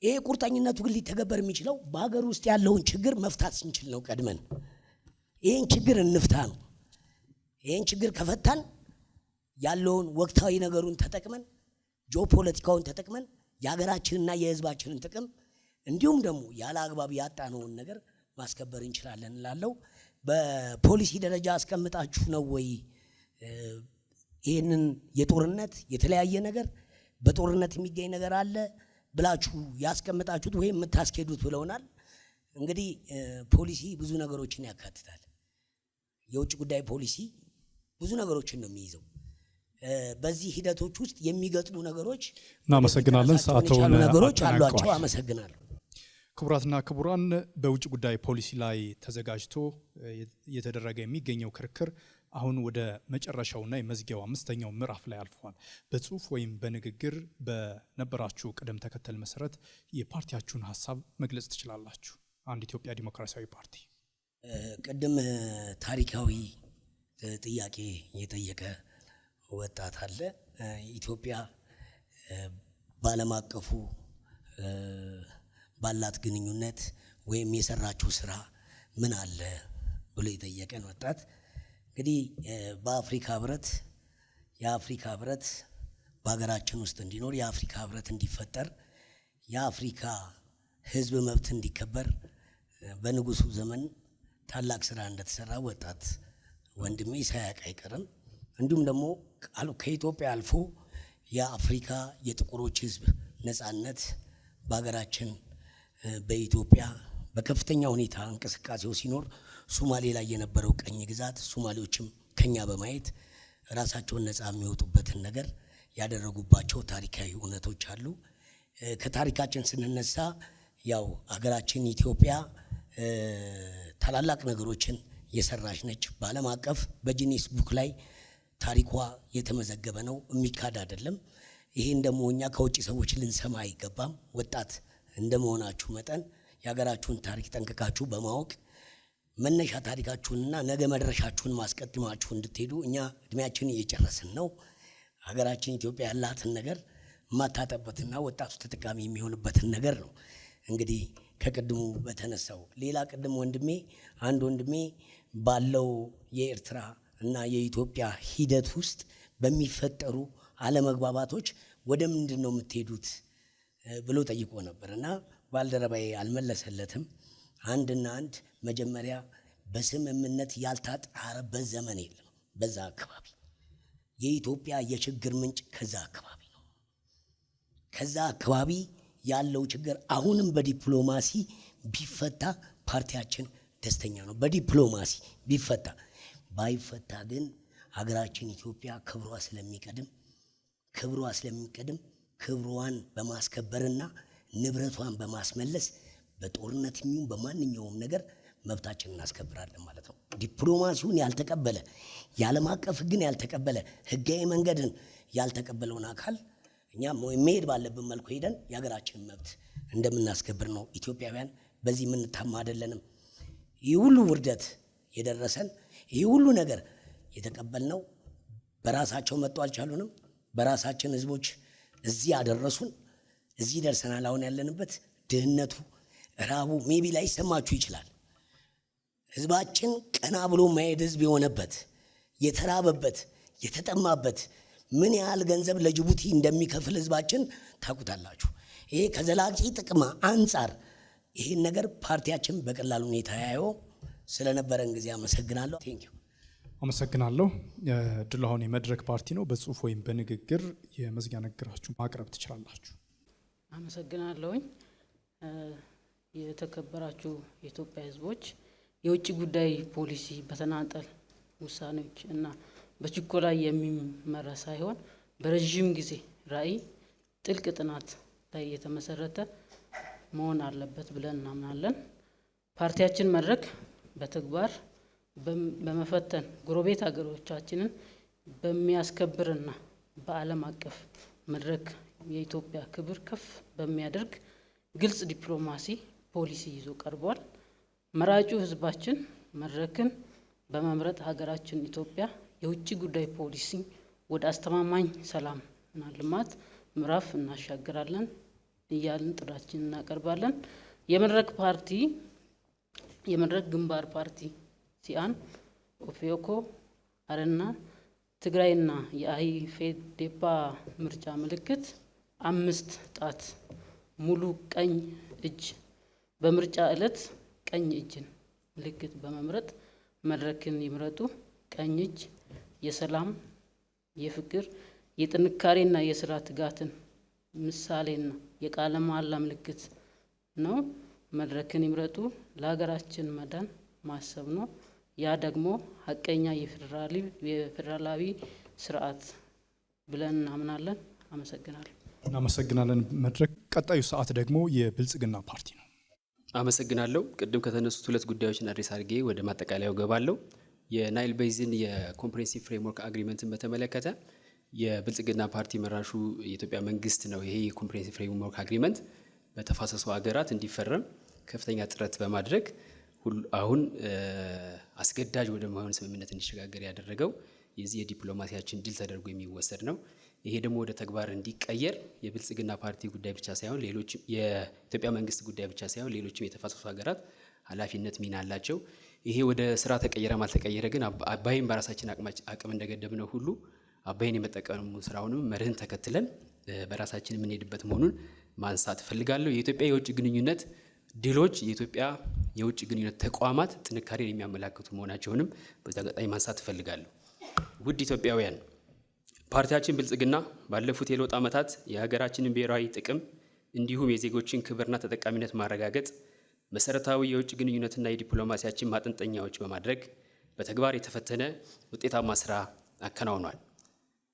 ይሄ ቁርጠኝነቱ ግን ሊተገበር የሚችለው በሀገር ውስጥ ያለውን ችግር መፍታት ስንችል ነው። ቀድመን ይህን ችግር እንፍታ ነው። ይህን ችግር ከፈታን ያለውን ወቅታዊ ነገሩን ተጠቅመን ጂኦፖለቲካውን ተጠቅመን የሀገራችንና የህዝባችንን ጥቅም እንዲሁም ደግሞ ያለ አግባብ ያጣነውን ነገር ማስከበር እንችላለን እላለሁ። በፖሊሲ ደረጃ አስቀምጣችሁ ነው ወይ ይህንን የጦርነት የተለያየ ነገር በጦርነት የሚገኝ ነገር አለ ብላችሁ ያስቀምጣችሁት ወይም የምታስኬዱት ብለውናል። እንግዲህ ፖሊሲ ብዙ ነገሮችን ያካትታል። የውጭ ጉዳይ ፖሊሲ ብዙ ነገሮችን ነው የሚይዘው። በዚህ ሂደቶች ውስጥ የሚገጥሙ ነገሮች እናመሰግናለን። ሰዓተውን ነገሮች አሏቸው። አመሰግናለሁ። ክቡራትና ክቡራን፣ በውጭ ጉዳይ ፖሊሲ ላይ ተዘጋጅቶ እየተደረገ የሚገኘው ክርክር አሁን ወደ መጨረሻውና የመዝጊያው አምስተኛው ምዕራፍ ላይ አልፏል። በጽሁፍ ወይም በንግግር በነበራችሁ ቅደም ተከተል መሰረት የፓርቲያችሁን ሀሳብ መግለጽ ትችላላችሁ። አንድ ኢትዮጵያ ዲሞክራሲያዊ ፓርቲ። ቅድም ታሪካዊ ጥያቄ የጠየቀ ወጣት አለ። ኢትዮጵያ በዓለም አቀፉ ባላት ግንኙነት ወይም የሰራችው ስራ ምን አለ ብሎ የጠየቀን ወጣት እንግዲህ በአፍሪካ ህብረት የአፍሪካ ህብረት በሀገራችን ውስጥ እንዲኖር የአፍሪካ ህብረት እንዲፈጠር የአፍሪካ ህዝብ መብት እንዲከበር በንጉሱ ዘመን ታላቅ ስራ እንደተሰራ ወጣት ወንድሜ ሳያውቅ አይቀርም። እንዲሁም ደግሞ ከኢትዮጵያ አልፎ የአፍሪካ የጥቁሮች ህዝብ ነጻነት በሀገራችን በኢትዮጵያ በከፍተኛ ሁኔታ እንቅስቃሴው ሲኖር ሶማሌ ላይ የነበረው ቀኝ ግዛት ሶማሌዎችም ከኛ በማየት ራሳቸውን ነጻ የሚወጡበትን ነገር ያደረጉባቸው ታሪካዊ እውነቶች አሉ። ከታሪካችን ስንነሳ ያው ሀገራችን ኢትዮጵያ ታላላቅ ነገሮችን የሰራች ነች። በዓለም አቀፍ በጂኒስ ቡክ ላይ ታሪኳ የተመዘገበ ነው፣ የሚካድ አይደለም። ይሄን ደግሞ እኛ ከውጭ ሰዎች ልንሰማ አይገባም። ወጣት እንደመሆናችሁ መጠን የሀገራችሁን ታሪክ ጠንቅቃችሁ በማወቅ መነሻ ታሪካችሁንና ነገ መድረሻችሁን ማስቀድማችሁ እንድትሄዱ እኛ እድሜያችን እየጨረስን ነው። ሀገራችን ኢትዮጵያ ያላትን ነገር ማታጠበትና ወጣቱ ተጠቃሚ የሚሆንበትን ነገር ነው። እንግዲህ ከቅድሙ በተነሳው ሌላ ቅድም አንድ ወንድሜ ባለው የኤርትራ እና የኢትዮጵያ ሂደት ውስጥ በሚፈጠሩ አለመግባባቶች ወደ ምንድን ነው የምትሄዱት ብሎ ጠይቆ ነበር እና ባልደረባዬ አልመለሰለትም። አንድና አንድ መጀመሪያ በስምምነት ያልታጣረበት ዘመን የለም። በዛ አካባቢ የኢትዮጵያ የችግር ምንጭ ከዛ አካባቢ ነው። ከዛ አካባቢ ያለው ችግር አሁንም በዲፕሎማሲ ቢፈታ ፓርቲያችን ደስተኛ ነው። በዲፕሎማሲ ቢፈታ፣ ባይፈታ ግን ሀገራችን ኢትዮጵያ ክብሯ ስለሚቀድም ክብሯን በማስከበርና ንብረቷን በማስመለስ በጦርነት የሚሆን በማንኛውም ነገር መብታችንን እናስከብራለን ማለት ነው። ዲፕሎማሲውን ያልተቀበለ የዓለም አቀፍ ሕግን ያልተቀበለ ሕጋዊ መንገድን ያልተቀበለውን አካል እኛ መሄድ ባለብን መልኩ ሄደን የሀገራችንን መብት እንደምናስከብር ነው። ኢትዮጵያውያን በዚህ የምንታማ አይደለንም። ይህ ሁሉ ውርደት የደረሰን ይህ ሁሉ ነገር የተቀበልነው በራሳቸው መጥቶ አልቻሉንም። በራሳችን ህዝቦች እዚህ ያደረሱን። እዚህ ደርሰናል። አሁን ያለንበት ድህነቱ፣ ራቡ ሜቢ ላይ ሰማችሁ ይችላል። ህዝባችን ቀና ብሎ ማየት ህዝብ የሆነበት የተራበበት የተጠማበት ምን ያህል ገንዘብ ለጅቡቲ እንደሚከፍል ህዝባችን ታውቁታላችሁ። ይሄ ከዘላቂ ጥቅም አንጻር ይሄን ነገር ፓርቲያችን በቀላል ሁኔታ ያየው ስለነበረን ጊዜ አመሰግናለሁ። ቴንኪው። አመሰግናለሁ። ድል አሁን የመድረክ ፓርቲ ነው። በጽሁፍ ወይም በንግግር የመዝጊያ ንግግራችሁ ማቅረብ ትችላላችሁ። አመሰግናለሁኝ። የተከበራችሁ የኢትዮጵያ ህዝቦች፣ የውጭ ጉዳይ ፖሊሲ በተናጠል ውሳኔዎች እና በችኮላ የሚመራ ሳይሆን በረዥም ጊዜ ራዕይ፣ ጥልቅ ጥናት ላይ የተመሰረተ መሆን አለበት ብለን እናምናለን። ፓርቲያችን መድረክ በተግባር በመፈተን ጎረቤት ሀገሮቻችንን በሚያስከብርና በዓለም አቀፍ መድረክ የኢትዮጵያ ክብር ከፍ በሚያደርግ ግልጽ ዲፕሎማሲ ፖሊሲ ይዞ ቀርቧል። መራጩ ህዝባችን መድረክን በመምረጥ ሀገራችን ኢትዮጵያ የውጭ ጉዳይ ፖሊሲ ወደ አስተማማኝ ሰላምና ልማት ምዕራፍ እናሻግራለን እያልን ጥራችን እናቀርባለን። የመድረክ ግንባር ፓርቲ ሲአን፣ ኦፌኮ፣ አረና ትግራይና የአይፌዴፓ ምርጫ ምልክት 5 ጣት ሙሉ ቀኝ እጅ በምርጫ ዕለት ቀኝ እጅን ምልክት በመምረጥ መድረክን ይምረጡ። ቀኝ እጅ የሰላም፣ የፍቅር፣ የጥንካሬና የስራ ትጋትን ምሳሌና የቃለ መሃላ ምልክት ነው። መድረክን ይምረጡ ለሀገራችን መዳን ማሰብ ነው። ያ ደግሞ ሀቀኛ የፌዴራላዊ ስርዓት ብለን እናምናለን። አመሰግናለሁ። እናመሰግናለን። መድረክ ቀጣዩ ሰዓት ደግሞ የብልጽግና ፓርቲ ነው። አመሰግናለሁ። ቅድም ከተነሱት 2 ጉዳዮችን አድሬስ አድርጌ ወደ ማጠቃለያው ገባለሁ። የናይል ቤዚን የኮምፕሬሄንሲቭ ፍሬምወርክ አግሪመንትን በተመለከተ የብልጽግና ፓርቲ መራሹ የኢትዮጵያ መንግስት ነው ይሄ የኮምፕሬሄንሲቭ ፍሬምወርክ አግሪመንት በተፋሰሱ ሀገራት እንዲፈረም ከፍተኛ ጥረት በማድረግ አሁን አስገዳጅ ወደ መሆን ስምምነት እንዲሸጋገር ያደረገው የዚህ የዲፕሎማሲያችን ድል ተደርጎ የሚወሰድ ነው። ይሄ ደግሞ ወደ ተግባር እንዲቀየር የብልጽግና ፓርቲ ጉዳይ ብቻ ሳይሆን ሌሎች የኢትዮጵያ መንግስት ጉዳይ ብቻ ሳይሆን ሌሎችም የተፋሰሱ ሀገራት ኃላፊነት ሚና አላቸው። ይሄ ወደ ስራ ተቀየረም አልተቀየረ ግን አባይን በራሳችን አቅም እንደገደብነው ሁሉ አባይን የመጠቀሙ ስራውንም መርህን ተከትለን በራሳችን የምንሄድበት መሆኑን ማንሳት እፈልጋለሁ። የኢትዮጵያ የውጭ ግንኙነት ድሎች የኢትዮጵያ የውጭ ግንኙነት ተቋማት ጥንካሬን የሚያመላክቱ መሆናቸውንም በዛ አጋጣሚ ማንሳት እፈልጋለሁ። ውድ ኢትዮጵያውያን፣ ፓርቲያችን ብልጽግና ባለፉት የለውጥ ዓመታት የሀገራችንን ብሔራዊ ጥቅም እንዲሁም የዜጎችን ክብርና ተጠቃሚነት ማረጋገጥ መሰረታዊ የውጭ ግንኙነትና የዲፕሎማሲያችን ማጠንጠኛዎች በማድረግ በተግባር የተፈተነ ውጤታማ ስራ አከናውኗል።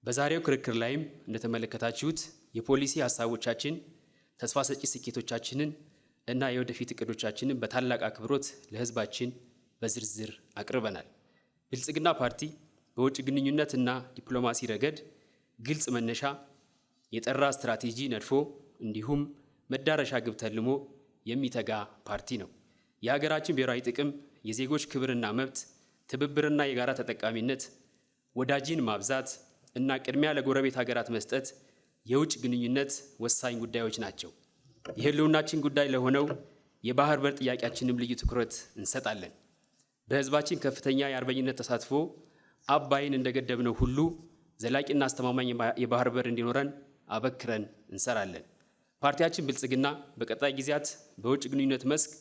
በዛሬው ክርክር ላይም እንደተመለከታችሁት የፖሊሲ ሀሳቦቻችን፣ ተስፋ ሰጪ ስኬቶቻችንን እና የወደፊት እቅዶቻችንን በታላቅ አክብሮት ለህዝባችን በዝርዝር አቅርበናል። ብልጽግና ፓርቲ በውጭ ግንኙነት እና ዲፕሎማሲ ረገድ ግልጽ መነሻ፣ የጠራ ስትራቴጂ ነድፎ እንዲሁም መዳረሻ ግብ ተልሞ የሚተጋ ፓርቲ ነው። የሀገራችን ብሔራዊ ጥቅም፣ የዜጎች ክብርና መብት፣ ትብብርና የጋራ ተጠቃሚነት፣ ወዳጅን ማብዛት እና ቅድሚያ ለጎረቤት ሀገራት መስጠት የውጭ ግንኙነት ወሳኝ ጉዳዮች ናቸው። የህልውናችን ጉዳይ ለሆነው የባህር በር ጥያቄያችንም ልዩ ትኩረት እንሰጣለን። በህዝባችን ከፍተኛ የአርበኝነት ተሳትፎ አባይን እንደገደብነው ሁሉ ዘላቂና አስተማማኝ የባህር በር እንዲኖረን አበክረን እንሰራለን። ፓርቲያችን ብልጽግና በቀጣይ ጊዜያት በውጭ ግንኙነት መስክ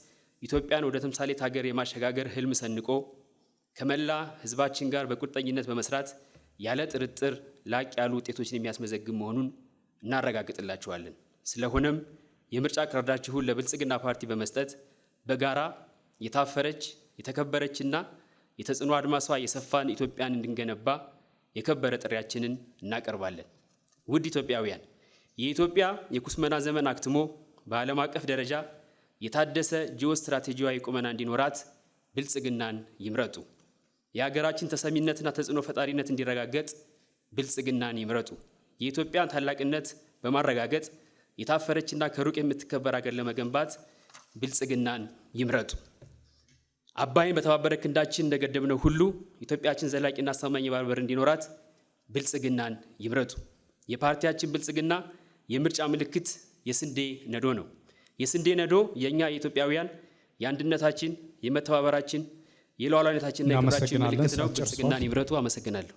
ኢትዮጵያን ወደ ተምሳሌት ሀገር የማሸጋገር ህልም ሰንቆ ከመላ ህዝባችን ጋር በቁርጠኝነት በመስራት ያለ ጥርጥር ላቅ ያሉ ውጤቶችን የሚያስመዘግብ መሆኑን እናረጋግጥላችኋለን። ስለሆነም የምርጫ ካርዳችሁን ለብልጽግና ፓርቲ በመስጠት በጋራ የታፈረች የተከበረችና የተጽዕኖ አድማሷ የሰፋን ኢትዮጵያን እንድንገነባ የከበረ ጥሪያችንን እናቀርባለን። ውድ ኢትዮጵያውያን፣ የኢትዮጵያ የኩስመና ዘመን አክትሞ በዓለም አቀፍ ደረጃ የታደሰ ጂኦ ስትራቴጂያዊ ቁመና እንዲኖራት ብልጽግናን ይምረጡ። የሀገራችን ተሰሚነትና ተጽዕኖ ፈጣሪነት እንዲረጋገጥ ብልጽግናን ይምረጡ። የኢትዮጵያን ታላቅነት በማረጋገጥ የታፈረችና ከሩቅ የምትከበር ሀገር ለመገንባት ብልጽግናን ይምረጡ። አባይን በተባበረ ክንዳችን እንደገደብነው ሁሉ ኢትዮጵያችን ዘላቂና አስተማማኝ የባህር በር እንዲኖራት ብልጽግናን ይምረጡ። የፓርቲያችን ብልጽግና የምርጫ ምልክት የስንዴ ነዶ ነው። የስንዴ ነዶ የእኛ የኢትዮጵያውያን የአንድነታችን፣ የመተባበራችን፣ የሉዓላዊነታችንና የክብራችን ምልክት ነው። ብልጽግናን ይምረጡ። አመሰግናለሁ።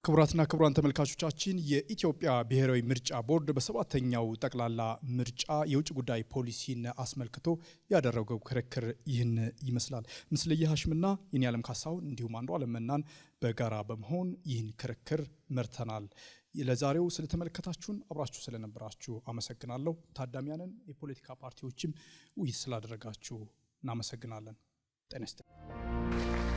ክቡራትና ክቡራን ተመልካቾቻችን የኢትዮጵያ ብሔራዊ ምርጫ ቦርድ በሰባተኛው ጠቅላላ ምርጫ የውጭ ጉዳይ ፖሊሲን አስመልክቶ ያደረገው ክርክር ይህን ይመስላል። ምስልየ ሀሽምና የኔ ዓለም ካሳሁን እንዲሁም አንዱ አለመናን በጋራ በመሆን ይህን ክርክር መርተናል። ለዛሬው ስለተመለከታችሁን አብራችሁ ስለነበራችሁ አመሰግናለሁ። ታዳሚያንን የፖለቲካ ፓርቲዎችም ውይይት ስላደረጋችሁ እናመሰግናለን። ጤና ይስጥልኝ።